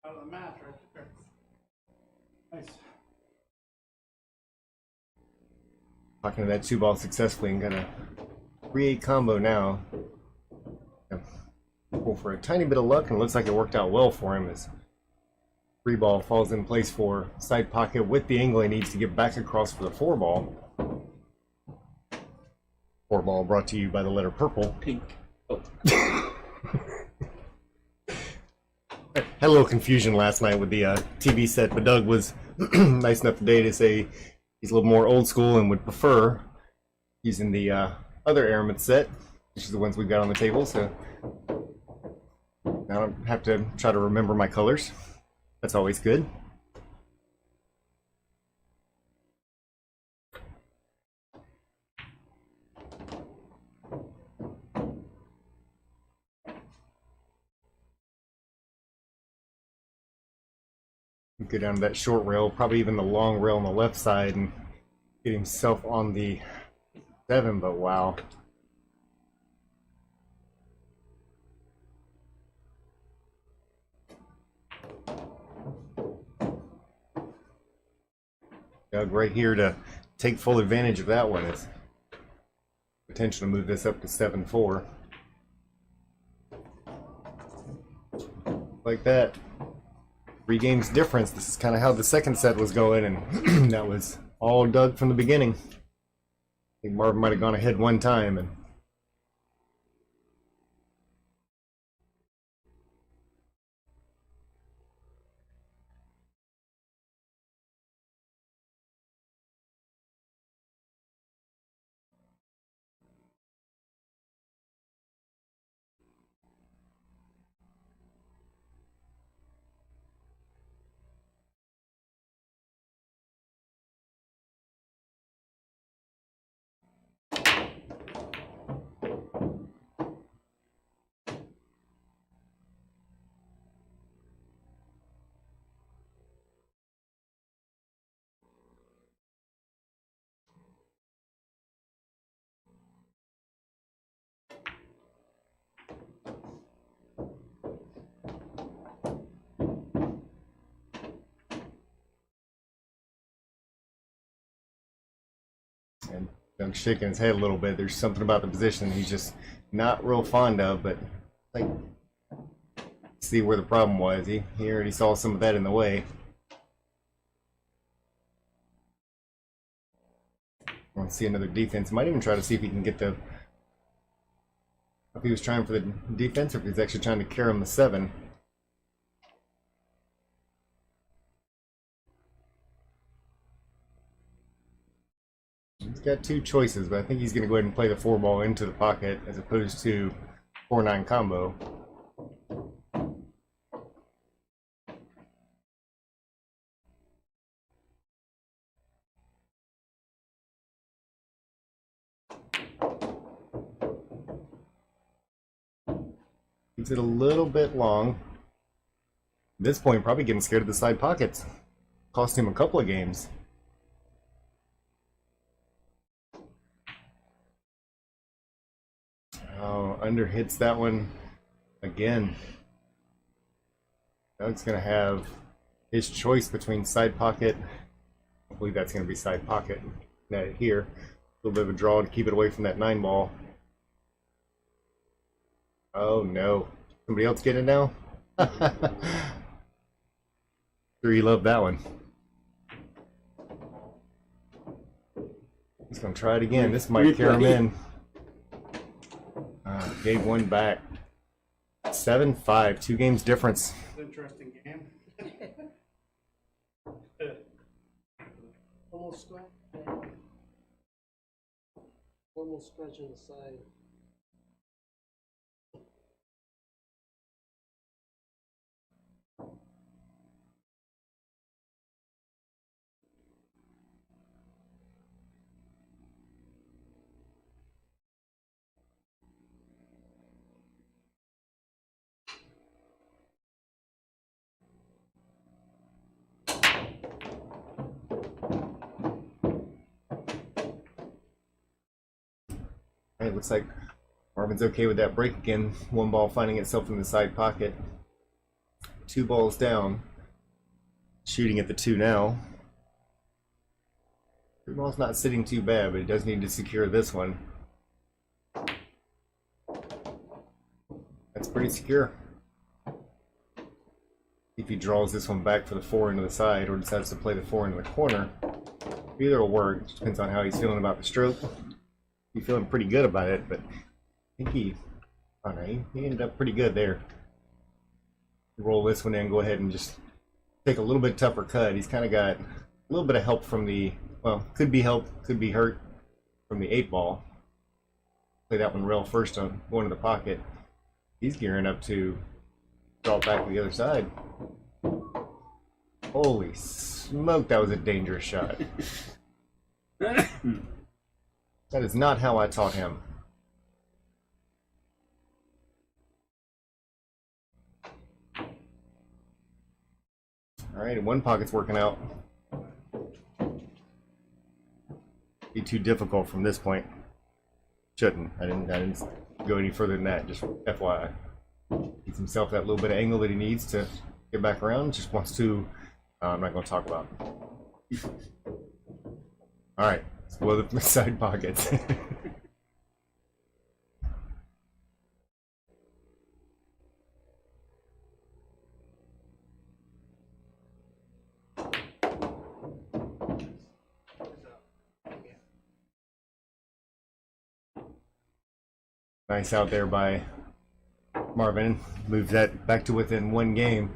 Out of the match right there. Nice. Talking to that 2-ball successfully and got a 3-8 combo now. Pull for a tiny bit of luck, and it looks like it worked out well for him as 3-ball falls in place for side pocket with the angle he needs to get back across for the 4-ball. 4-ball brought to you by the letter purple. Pink. Oh. Had a little confusion last night with the TV set, but Doug was nice enough today to say he's a little more old school and would prefer using the other Aramith set, which is the ones we've got on the table, so now I don't have to try to remember my colors. That's always good. Go down to that short rail, probably even the long rail on the left side, and get himself on the 7, but wow. Doug right here to take full advantage of that one. It's potential to move this up to 7-4. Like that. 3 games difference. This is kind of how the second set was going, and that was all Doug from the beginning. I think Marvin might have gone ahead one time, and and Doug's shaking his head a little bit. There's something about the position he's just not real fond of, but like, see where the problem was. He already saw some of that in the way. I want to see another defense. Might even try to see if he can get the, if he was trying for the defense or if he's actually trying to carry him the 7. He's got 2 choices, but I think he's going to go ahead and play the 4-ball into the pocket as opposed to 4-9 combo. Keeps it a little bit long. At this point, probably getting scared of the side pockets. Cost him a couple of games. Oh, under hits that one again. Doug's going to have his choice between side pocket. I believe that's going to be side pocket. Net here. A little bit of a draw to keep it away from that 9-ball. Oh no. Somebody else get it now? Sure you love that one. He's going to try it again. This might carry him in. Gave one back. 7-5, 2 games difference. Interesting game. Almost scratch. Almost scratching the side. It looks like Marvin's okay with that break again. 1 ball finding itself in the side pocket. 2 balls down. Shooting at the 2 now. 3 ball's not sitting too bad, but he does need to secure this one. That's pretty secure. If he draws this one back for the 4 into the side or decides to play the 4 into the corner, either will work. It depends on how he's feeling about the stroke. He's feeling pretty good about it, but I think he ended up pretty good there. Roll this one in, go ahead and just take a little bit tougher cut. He's kind of got a little bit of help from the, well, could be help, could be hurt from the 8 ball. Play that one real first on going to the pocket. He's gearing up to draw it back to the other side. Holy smoke, that was a dangerous shot. That is not how I taught him. Alright, one pocket's working out. Be too difficult from this point. Shouldn't. I didn't go any further than that, just FYI. Gives himself that little bit of angle that he needs to get back around. Just wants to, I'm not going to talk about it. Alright, let's blow the side pockets. Nice out there by Marvin. Moves that back to within 1 game.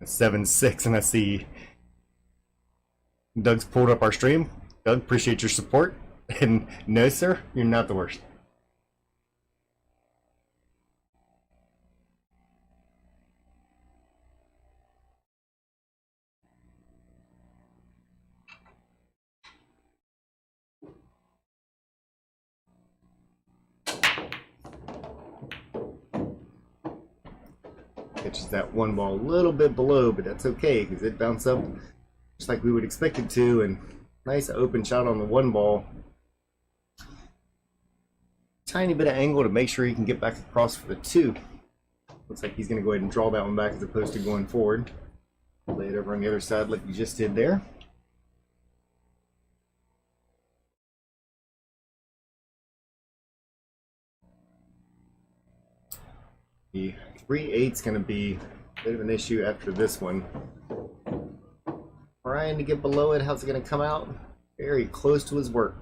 7-6, and I see Doug's pulled up our stream. Doug, appreciate your support. And no, sir, you're not the worst. Catches that 1 ball a little bit below, but that's okay because it bounced up just like we would expect it to, and nice open shot on the 1 ball. Tiny bit of angle to make sure he can get back across for the 2. Looks like he's going to go ahead and draw that one back as opposed to going forward. Lay it over on the other side like you just did there. The 3/8's going to be a bit of an issue after this one. Trying to get below it. How's it going to come out? Very close to his work.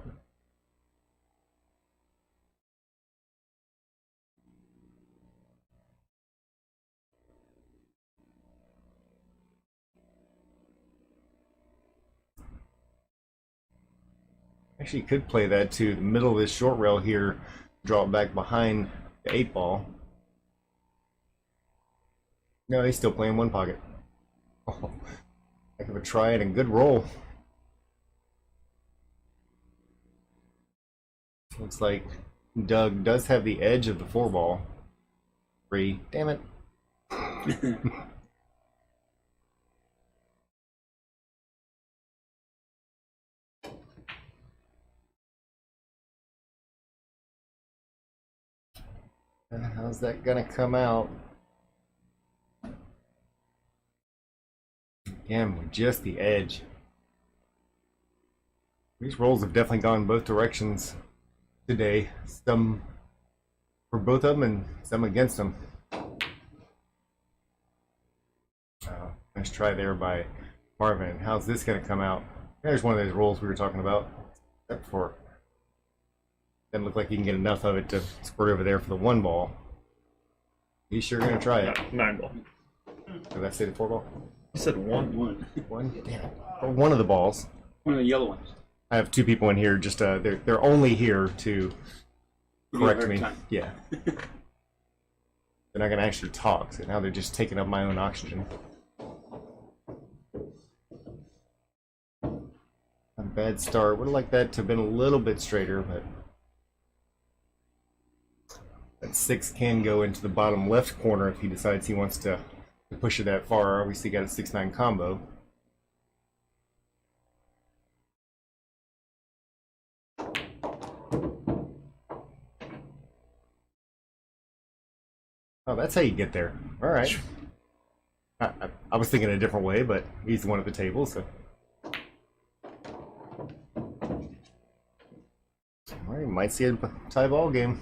Actually, could play that to the middle of this short rail here, draw it back behind the 8 ball. No, he's still playing 1 pocket. Oh, heck of a try and a good roll. Looks like Doug does have the edge of the 4 ball. 3. Damn it. How's that gonna come out? Again, with just the edge. These rolls have definitely gone both directions today. Some for both of them and some against them. Nice try there by Marvin. How's this going to come out? There's one of those rolls we were talking about. Except for doesn't look like you can get enough of it to squirt over there for the 1 ball. He's sure going to try it. 9 ball. Did I say the 4 ball? You said 1. 1? Damn it. Or one of the balls. One of the yellow ones. I have 2 people in here. Just they're only here to correct me. Time. Yeah. They're not going to actually talk. So now they're just taking up my own oxygen. A bad start. Would have liked that to have been a little bit straighter, but that 6 can go into the bottom left corner if he decides he wants to push it that far. Obviously got a 6-9 combo. Oh, that's how you get there. All right. I was thinking a different way, but he's the one at the table, so. All right, might see a tie ball game.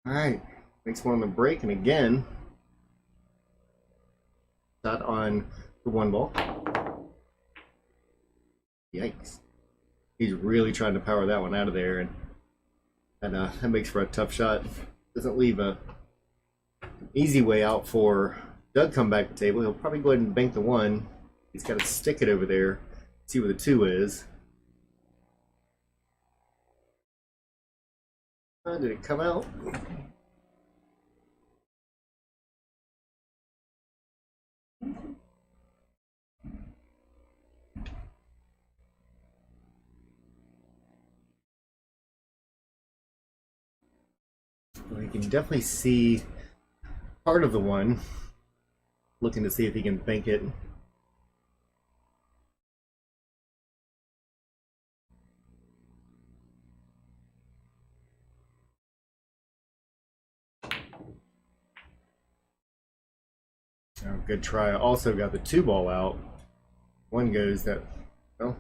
All right, next one on the break, and again, shot on the one ball. Yikes. He's really trying to power that one out of there, and that makes for a tough shot. Doesn't leave an easy way out for Doug come back to the table. He'll probably go ahead and bank the one. He's got to stick it over there, see where the two is. Did it come out? Well, you can definitely see part of the one. Looking to see if he can bank it. Oh, good try. Also got the two ball out. One goes that, well,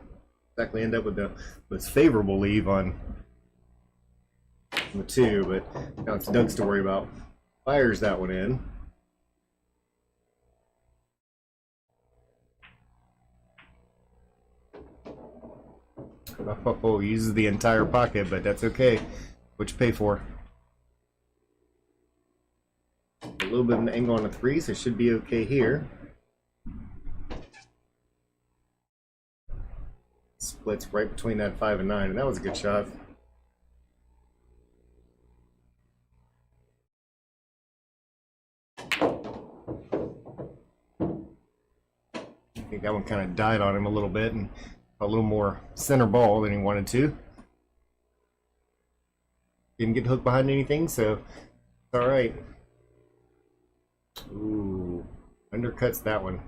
exactly end up with the most favorable leave on the two, but now it's Doug's to worry about. Fires that one in. Oh, uses the entire pocket, but that's okay. What you pay for? A little bit of an angle on a three, so it should be okay here. Splits right between that 5 and 9, and that was a good shot. I think that one kind of died on him a little bit and a little more center ball than he wanted to. Didn't get hooked behind anything, so it's all right. Ooh, undercuts that one.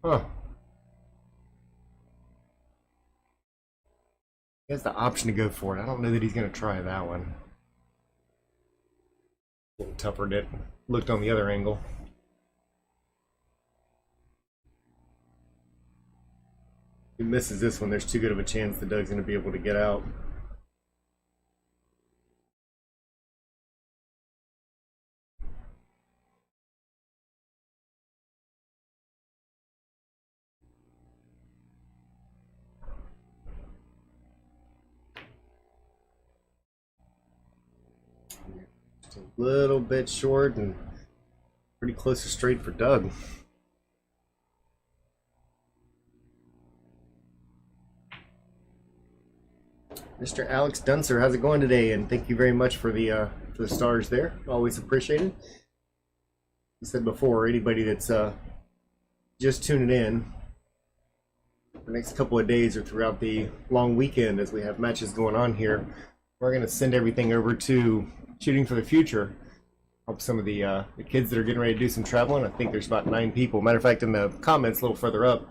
Huh. He has the option to go for it. I don't know that he's going to try that one. A little tougher than it looked on the other angle. If he misses this one, there's too good of a chance that Doug's going to be able to get out. Just a little bit short and pretty close to straight for Doug. Mr. Alex Dunser, how's it going today? And thank you very much for the stars there. Always appreciated. I said before, anybody that's just tuning in, the next couple of days or throughout the long weekend as we have matches going on here, we're going to send everything over to Shooting for the Future. Help some of the kids that are getting ready to do some traveling. I think there's about 9 people. Matter of fact, in the comments a little further up,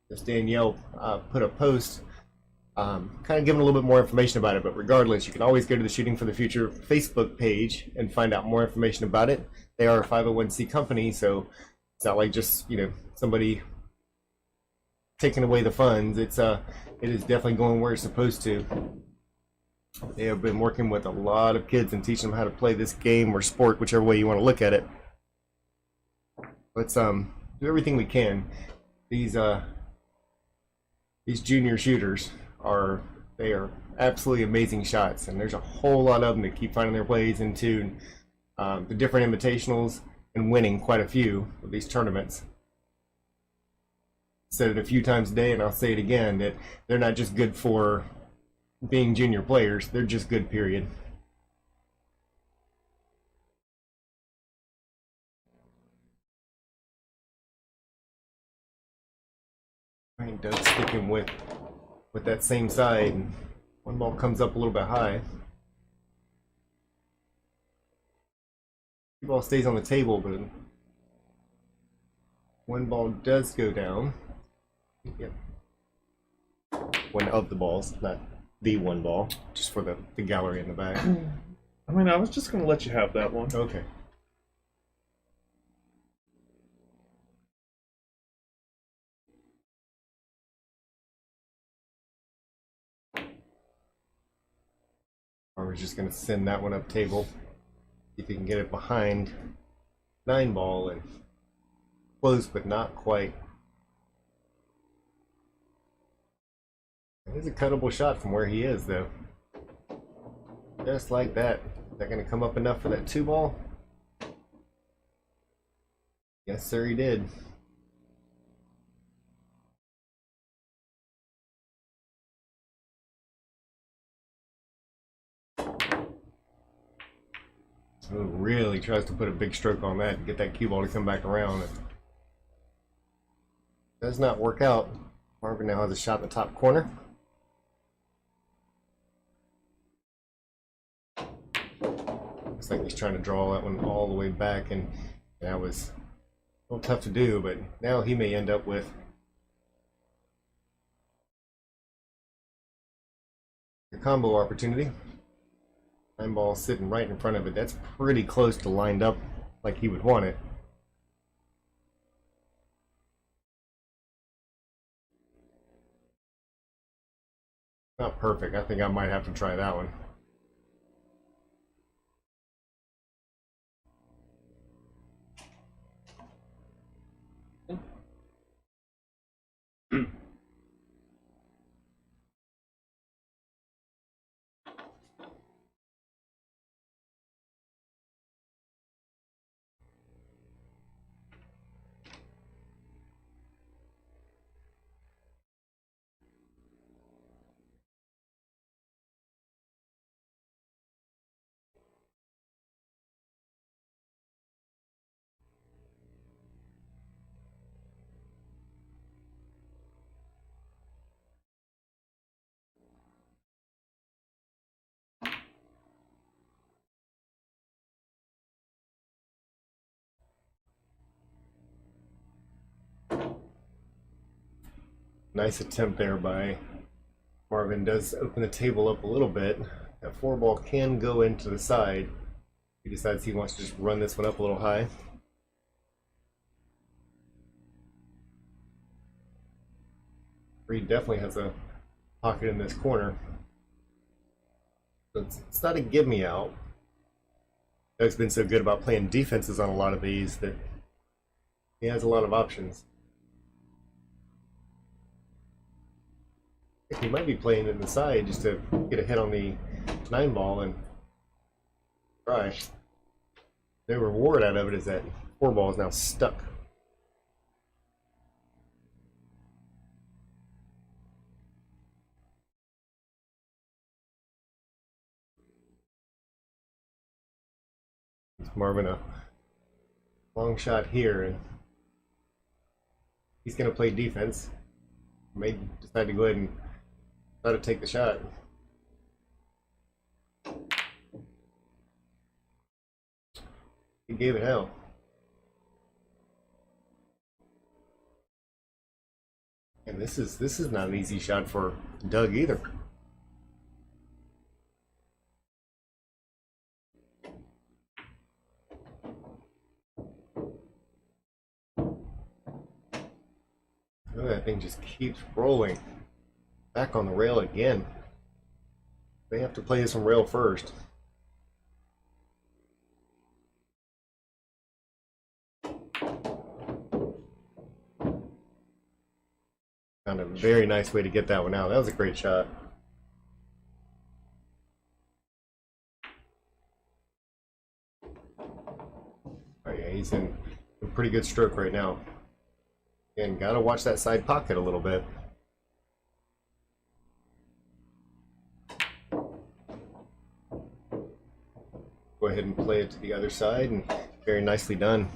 Miss Danielle put a post kind of giving a little bit more information about it, but regardless, you can always go to the Shooting for the Future Facebook page and find out more information about it. They are a 501c company, so it's not like just, you know, somebody taking away the funds. It is definitely going where it's supposed to. They have been working with a lot of kids and teaching them how to play this game or sport, whichever way you want to look at it. Let's do everything we can. These junior shooters are absolutely amazing shots, and there's a whole lot of them that keep finding their ways into the different invitationals and winning quite a few of these tournaments. Said it a few times a day, and I'll say it again, that they're not just good for being junior players, they're just good, period. I think Doug's sticking with that same side, and one ball comes up a little bit high. The ball stays on the table, but one ball does go down. Yep. One of the balls, not the one ball, just for the gallery in the back. I mean, I was just going to let you have that one. Okay. Or we're just going to send that one up table. See if you can get it behind 9 ball and close, but not quite. It is a cuttable shot from where he is, though. Just like that. Is that going to come up enough for that 2 ball? Yes, sir, he did. So really tries to put a big stroke on that and get that cue ball to come back around. It does not work out. Marvin now has a shot in the top corner. Looks like he's trying to draw that one all the way back, and that was a little tough to do, but now he may end up with a combo opportunity. 9 ball sitting right in front of it. That's pretty close to lined up like he would want it. Not perfect. I think I might have to try that one. Nice attempt there by Marvin. Does open the table up a little bit. That 4 ball can go into the side. He decides he wants to just run this one up a little high. Reed definitely has a pocket in this corner. So it's not a give me out. Doug's been so good about playing defenses on a lot of these that he has a lot of options. He might be playing in the side just to get a hit on the 9 ball and try. The reward out of it is that 4 ball is now stuck. It's Marvin a long shot here, and he's going to play defense. May decide to go ahead and try to take the shot. He gave it hell. And this is not an easy shot for Doug either. Oh, that thing just keeps rolling. Back on the rail again. They have to play some rail first. Found a very nice way to get that one out. That was a great shot. Oh yeah, he's in a pretty good stroke right now. And gotta watch that side pocket a little bit. Go ahead and play it to the other side, and very nicely done.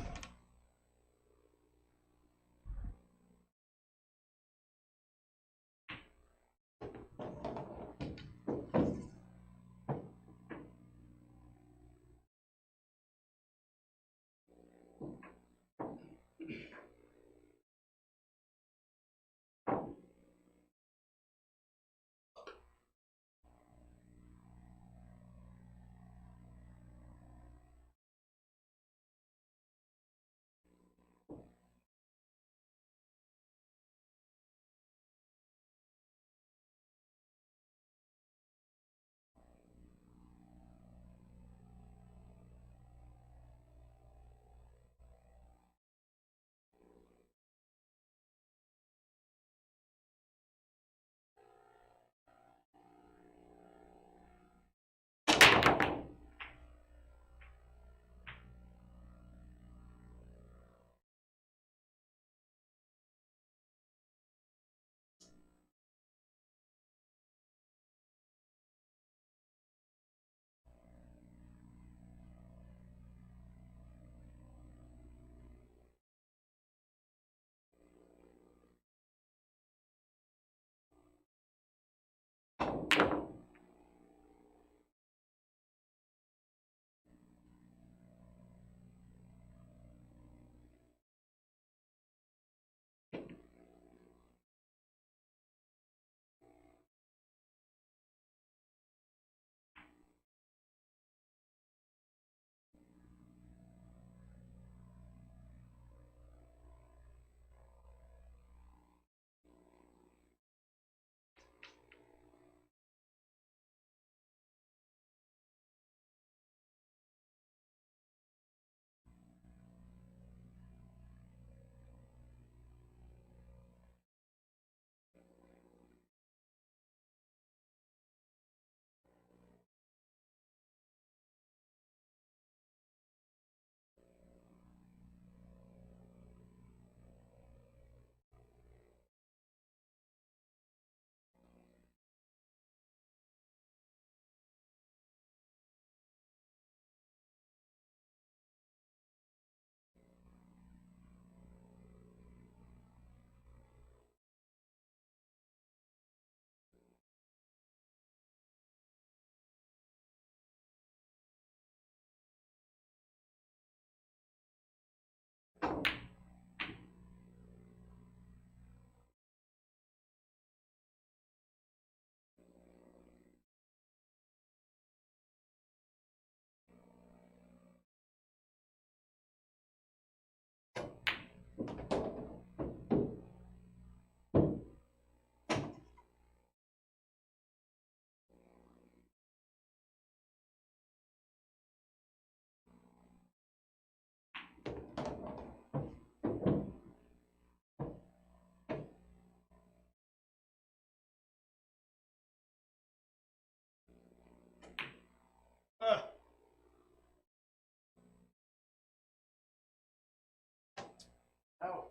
Oh.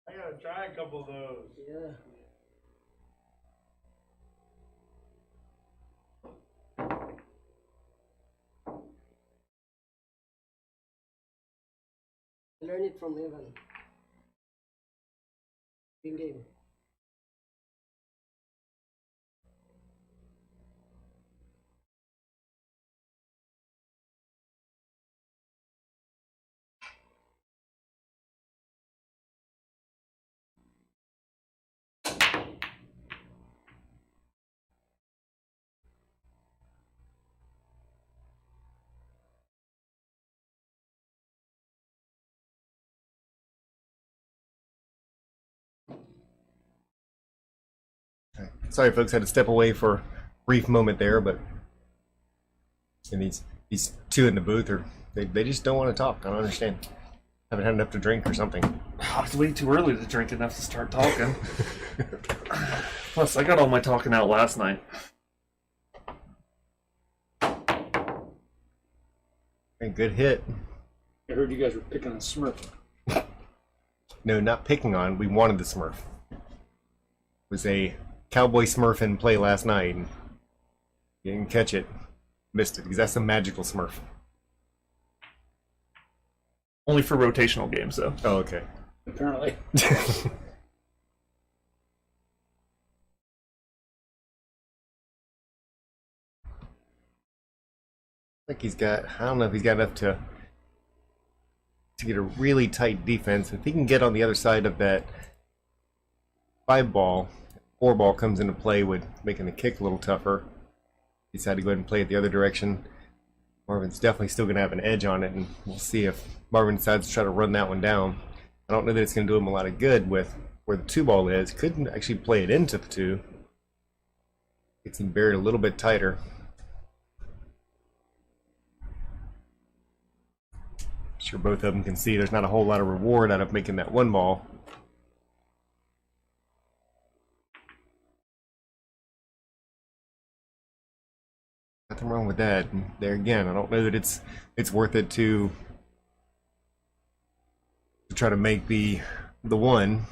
I gotta try a couple of those. Yeah. I learned it from Evan. In game. Sorry, folks, had to step away for a brief moment there, but and these two in the booth are they just don't want to talk. I don't understand. Haven't had enough to drink or something. It's way too early to drink enough to start talking. Plus, I got all my talking out last night. A good hit. I heard you guys were picking on Smurf. No, not picking on. We wanted the Smurf. It was a cowboy Smurf in play last night, and you didn't catch it. Missed it, because that's a magical Smurf. Only for rotational games, though. Oh, okay. Apparently. I think he's got, I don't know if he's got enough to get a really tight defense. If he can get on the other side of that 5-ball, 4-ball comes into play with making the kick a little tougher. He decided to go ahead and play it the other direction. Marvin's definitely still going to have an edge on it, and we'll see if Marvin decides to try to run that one down. I don't know that it's going to do him a lot of good with where the 2-ball is. Couldn't actually play it into the 2. Gets him buried a little bit tighter. Sure, both of them can see there's not a whole lot of reward out of making that 1-ball. Nothing wrong with that. And there again, I don't know that it's worth it to try to make the 1.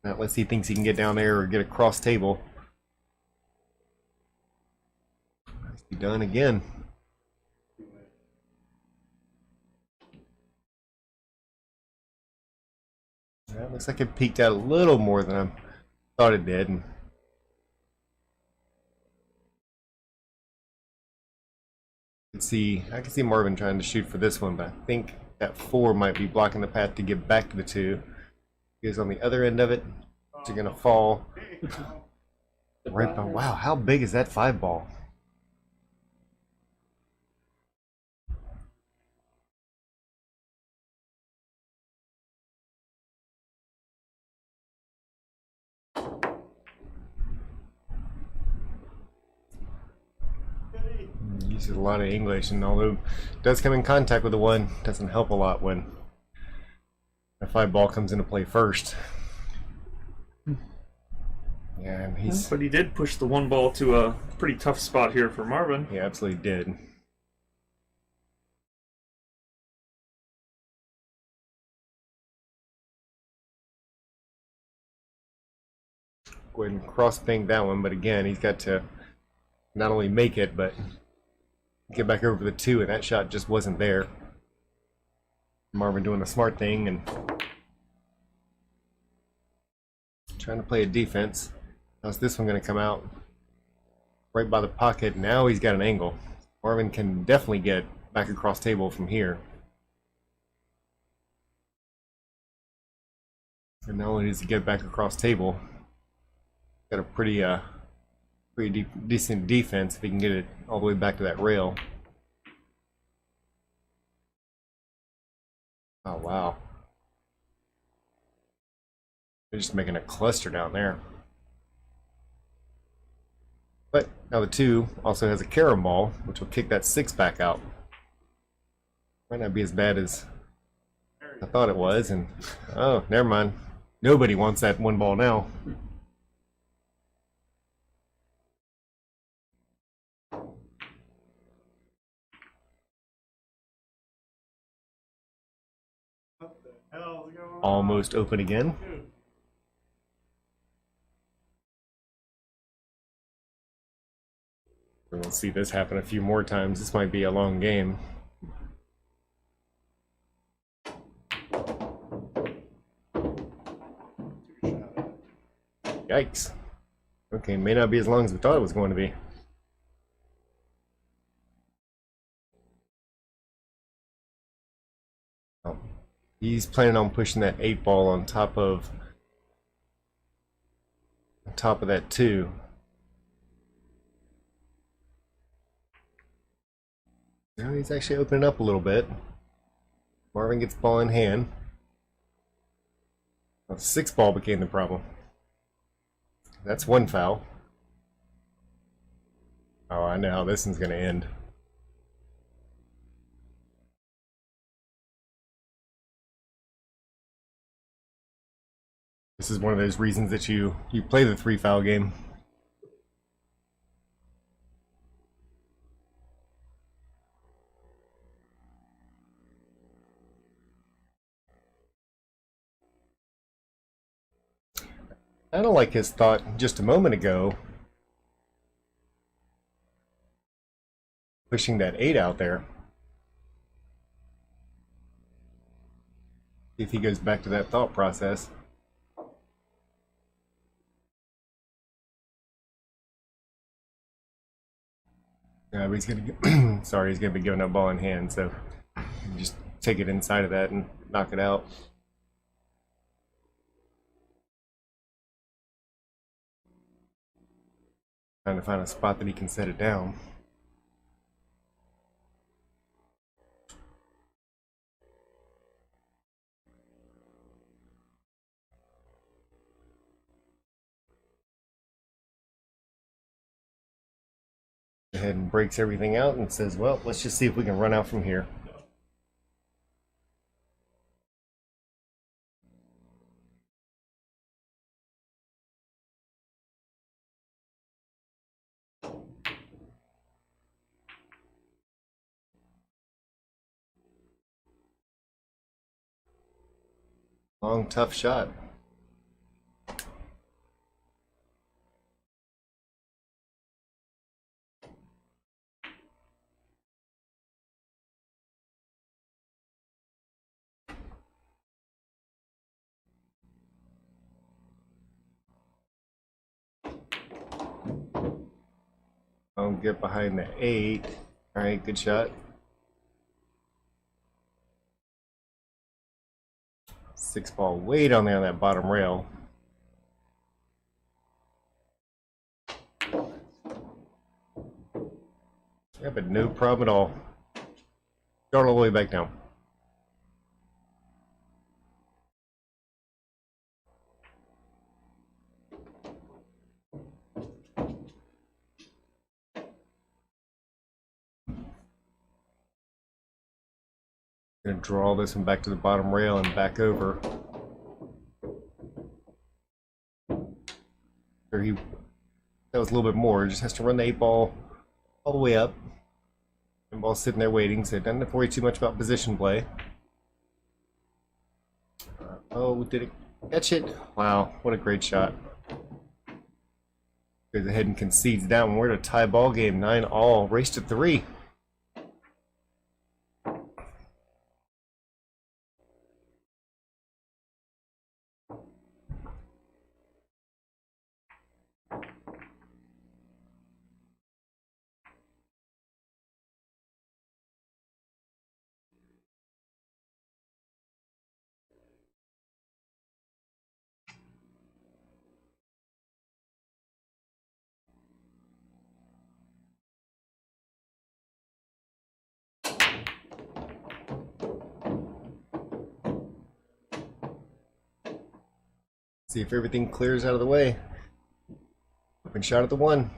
Not unless he thinks he can get down there or get across table. Nicely done again. Yeah, looks like it peaked out a little more than I thought it did. And I can see Marvin trying to shoot for this one, but I think that 4 might be blocking the path to get back to the 2. He is on the other end of it. You're gonna fall right by. Wow, how big is that 5-ball? Uses a lot of English, and although it does come in contact with the 1, doesn't help a lot when a 5-ball comes into play first. Yeah, and But he did push the 1-ball to a pretty tough spot here for Marvin. He absolutely did. Go ahead and cross-bank that one, but again, he's got to not only make it, but get back over the 2, and that shot just wasn't there. Marvin doing the smart thing and trying to play a defense. How's this one going to come out? Right by the pocket. Now he's got an angle. Marvin can definitely get back across table from here. And not only does he get back across table, got a pretty decent defense if he can get it all the way back to that rail. Oh, wow. They're just making a cluster down there. But now the 2 also has a carom ball, which will kick that 6 back out. Might not be as bad as I thought it was, and oh, never mind. Nobody wants that 1-ball now. hell's going on? Almost open again. Dude. We're gonna see this happen a few more times. This might be a long game. Took a shot at it. Yikes. Okay, may not be as long as we thought it was going to be. Oh, he's planning on pushing that 8 ball on top of that 2. Now he's actually opening up a little bit. Marvin gets ball in hand. Well, 6 ball became the problem. That's 1 foul. Oh, I know how this one's going to end. This is one of those reasons that you play the 3-foul game. I don't like his thought just a moment ago, pushing that 8 out there. See if he goes back to that thought process. Yeah, but he's gonna sorry, he's gonna be giving up ball in hand, so just take it inside of that and knock it out. Trying to find a spot that he can set it down. Go ahead and breaks everything out and says, well, let's just see if we can run out from here. Long, tough shot. I'll get behind the 8. All right, good shot. 6-ball way down there on that bottom rail. Yeah, but no problem at all. Going all the way back down. Gonna draw this one back to the bottom rail and back over. There that was a little bit more. Just has to run the 8-ball all the way up. And ball's sitting there waiting, so it doesn't have to worry too much about position play. Oh, did it catch it? Wow, what a great shot. Goes ahead and concedes that one. We're at a tie ball game, 9-all, race to 3. See if everything clears out of the way. Open shot at the 1.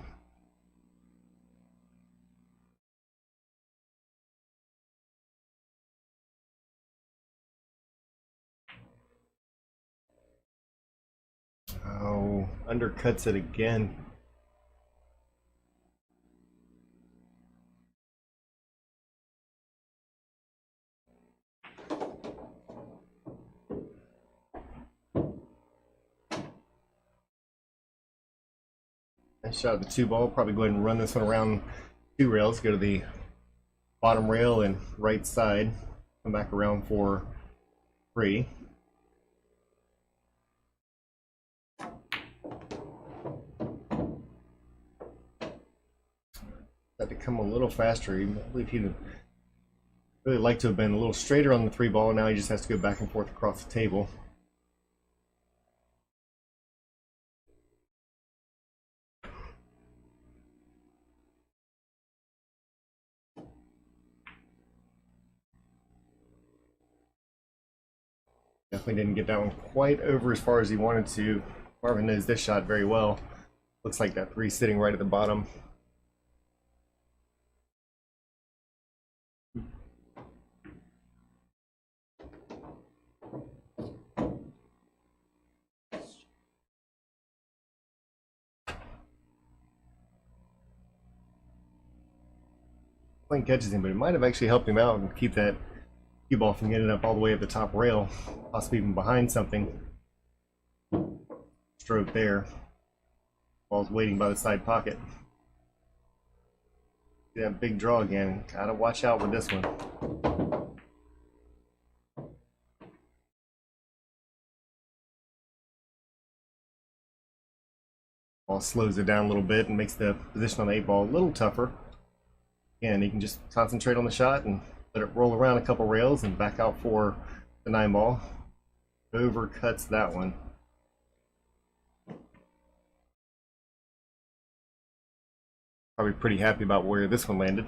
Oh, undercuts it again. Nice shot at the 2 ball. Probably go ahead and run this one around 2 rails. Go to the bottom rail and right side. Come back around for 3. Had to come a little faster. I believe he'd really like to have been a little straighter on the 3 ball. Now he just has to go back and forth across the table. Definitely didn't get that one quite over as far as he wanted to. Marvin knows this shot very well. Looks like that 3 sitting right at the bottom. Playing catches him, but it might have actually helped him out and keep that cue ball from getting up all the way at the top rail, possibly even behind something. Stroke there. Ball's waiting by the side pocket. See that big draw again. Gotta watch out with this one. Ball slows it down a little bit and makes the position on the 8 ball a little tougher. Again, you can just concentrate on the shot and let it roll around a couple rails and back out for the 9 ball. Overcuts that one. Probably pretty happy about where this one landed.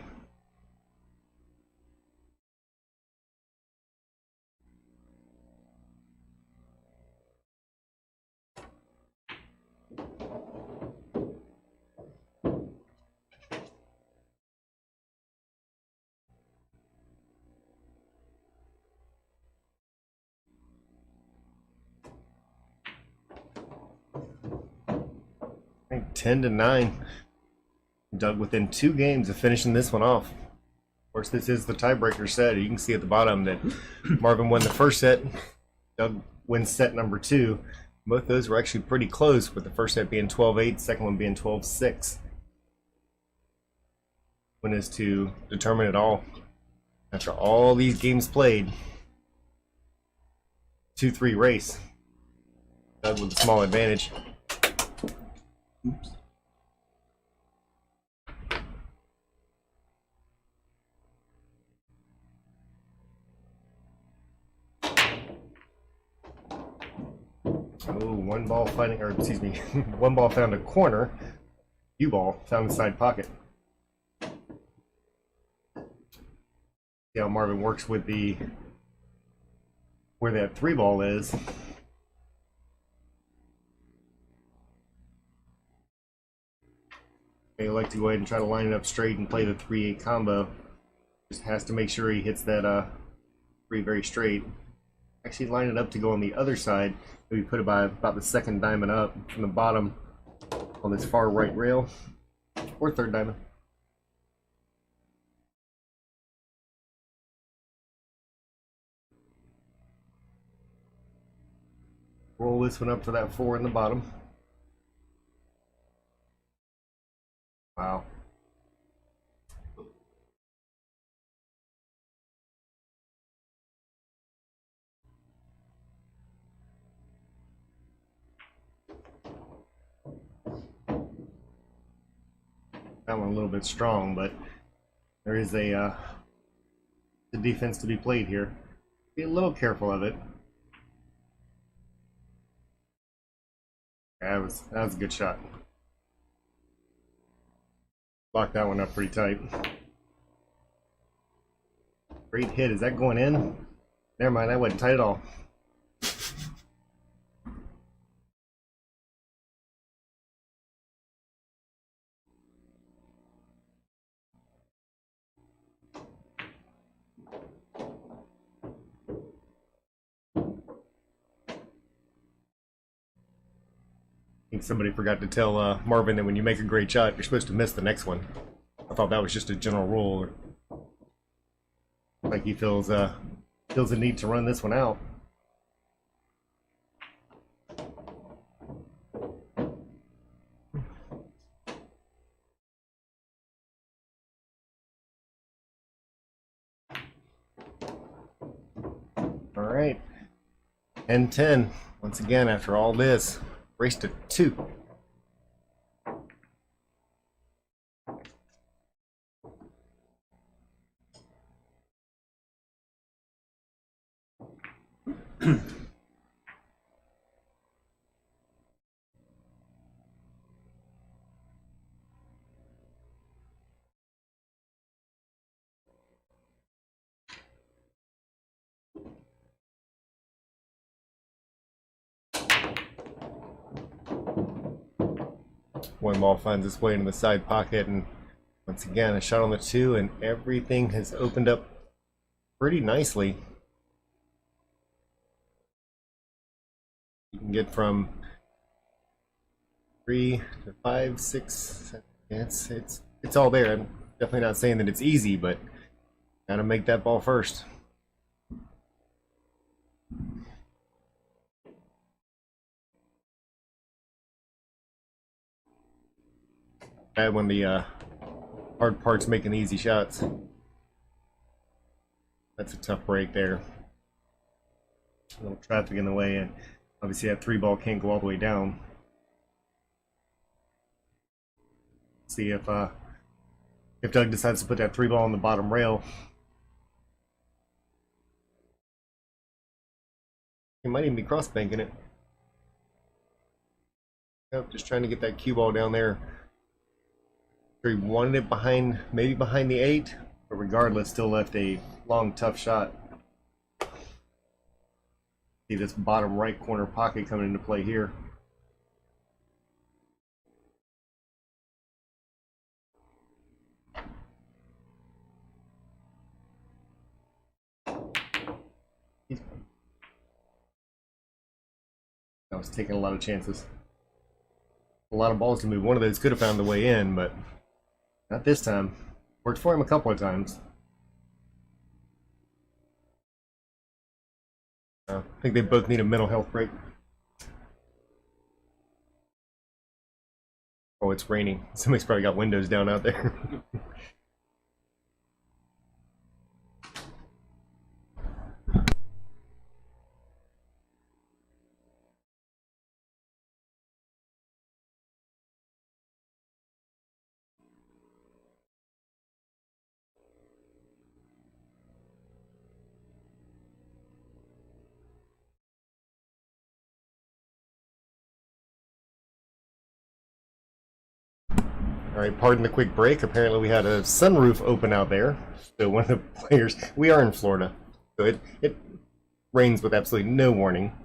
I think 10-9. Doug within 2 games of finishing this one off. Of course, this is the tiebreaker set. You can see at the bottom that Marvin won the first set. Doug wins set number 2. Both those were actually pretty close, with the first set being 12-8, second one being 12-6. One is to determine it all. After all these games played, 2-3 race. Doug with a small advantage. Oops. Oh, 1 ball finding, or excuse me, 1 ball found a corner. U ball found the side pocket. See how Marvin works with the where that 3 ball is. They like to go ahead and try to line it up straight and play the 3-8 combo. Just has to make sure he hits that 3 very straight. Actually line it up to go on the other side. Maybe put it by about the 2nd diamond up from the bottom on this far right rail, or 3rd diamond. Roll this one up for that 4 in the bottom. Wow. That one a little bit strong, but there is the defense to be played here. Be a little careful of it. That was a good shot. Locked that one up pretty tight. Great hit. Is that going in? Never mind, that wasn't tight at all. I think somebody forgot to tell Marvin that when you make a great shot, you're supposed to miss the next one. I thought that was just a general rule. Like he feels a need to run this one out. right. 10-10. Once again, after all this, race to 2. One ball finds its way into the side pocket, and once again, a shot on the 2, and everything has opened up pretty nicely. You can get from 3 to 5, 6. It's all there. I'm definitely not saying that it's easy, but gotta make that ball first. Bad when the hard part's making the easy shots. That's a tough break there. A little traffic in the way, and obviously that 3 ball can't go all the way down. See if Doug decides to put that 3 ball on the bottom rail. He might even be cross banking it. Yep, just trying to get that cue ball down there. He wanted it behind, maybe behind the 8, but regardless, still left a long, tough shot. See this bottom right corner pocket coming into play here. I was taking a lot of chances. A lot of balls to move. One of those could have found the way in, but not this time. Worked for him a couple of times. I think they both need a mental health break. Oh, it's raining. Somebody's probably got windows down out there. All right, pardon the quick break. Apparently we had a sunroof open out there. So one of the players, we are in Florida, so it rains with absolutely no warning.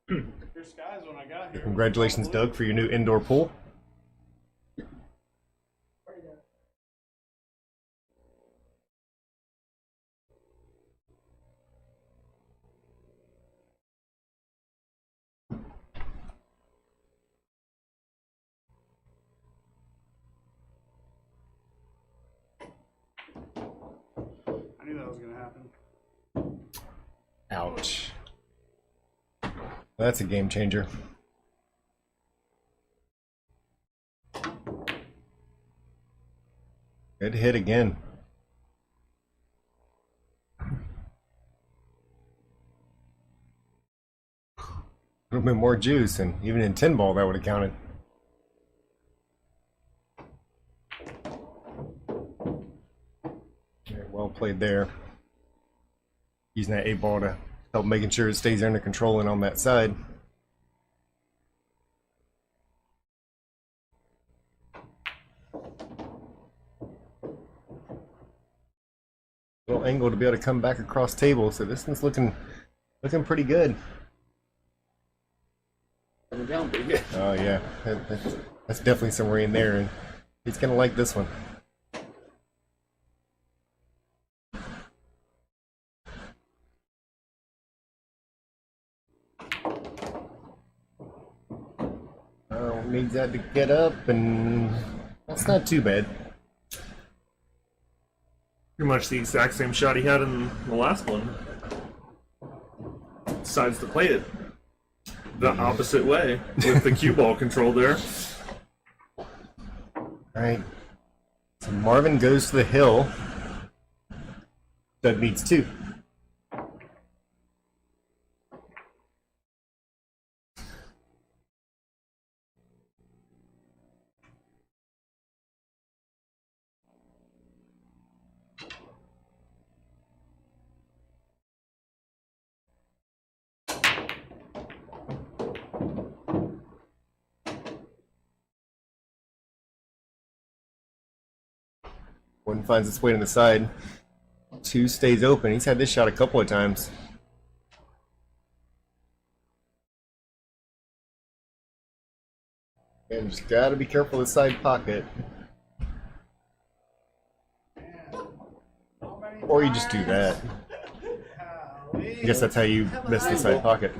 Clear skies when I got here. Congratulations, Doug, for your new indoor pool. I knew that was going to happen. Ouch. That's a game changer. Good hit again. A little bit more juice, and even in 10 ball that would have counted. Yeah, well played there. Using that 8 ball to help making sure it stays under control and on that side. Little angle to be able to come back across table, so this one's looking pretty good. Coming down pretty good. Oh yeah, that's definitely somewhere in there, and he's gonna like this one. Oh, needs that to get up, and that's not too bad. Pretty much the exact same shot he had in the last one. Decides to play it the opposite way with the cue ball control there. All right. So Marvin goes to the hill. Doug needs 2. One finds its way to the side. 2 stays open. He's had this shot a couple of times. And just gotta be careful of the side pocket. Or you just do that. I guess that's how you miss the side pocket.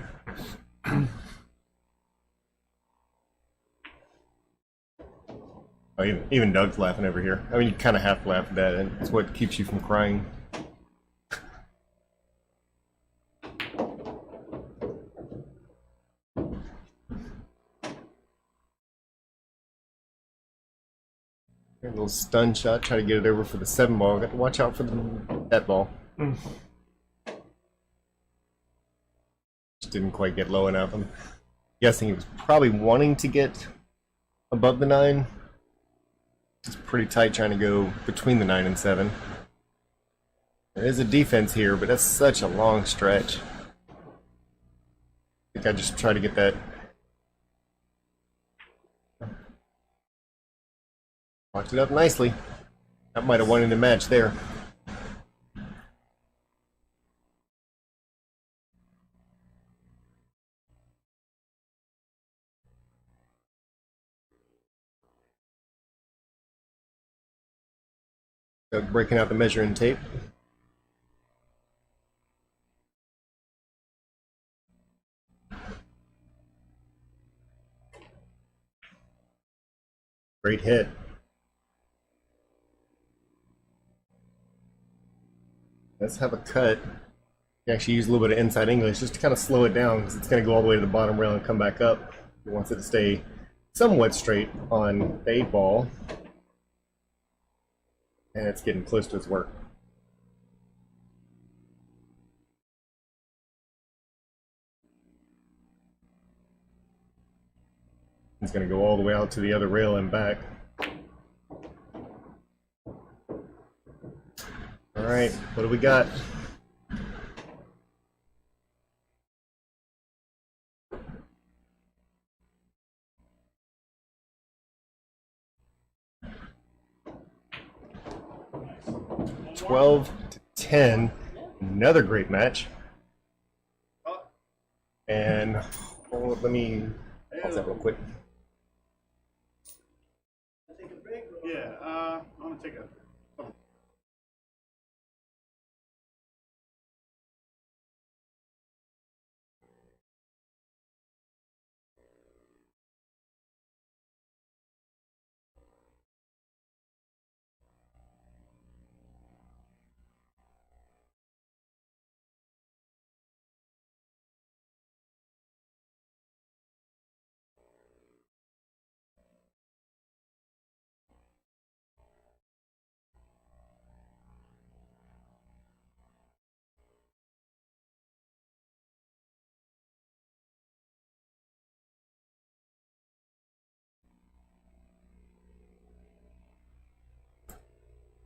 Oh, even Doug's laughing over here. I mean, you kind of have to laugh at that, and it's what keeps you from crying. A little stun shot, try to get it over for the 7 ball. Got to watch out for that ball. Just didn't quite get low enough. I'm guessing he was probably wanting to get above the 9. It's pretty tight trying to go between the 9 and 7. There is a defense here, but that's such a long stretch. I think I just try to get that. Locked it up nicely. That might have won in the match there. Doug breaking out the measuring tape. Great hit. Let's have a cut. You actually use a little bit of inside English just to kind of slow it down because it's going to go all the way to the bottom rail and come back up. He wants it to stay somewhat straight on the 8 ball. And it's getting close to its work. It's going to go all the way out to the other rail and back. All right, what do we got? $12-10, another great match. And let me pause that real quick. Yeah, I'm gonna take a.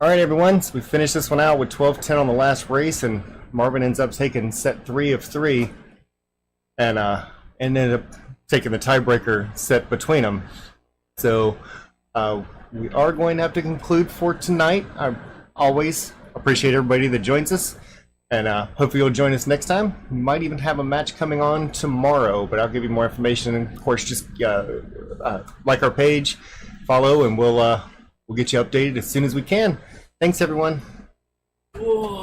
All right, everyone, so we finished this one out with 12-10 on the last race, and Marvin ends up taking set 3 of 3, and ended up taking the tiebreaker set between them. So we are going to have to conclude for tonight. I always appreciate everybody that joins us, and hopefully you'll join us next time. We might even have a match coming on tomorrow, but I'll give you more information. And of course, just like our page, follow, and we'll get you updated as soon as we can. Thanks, everyone. Whoa.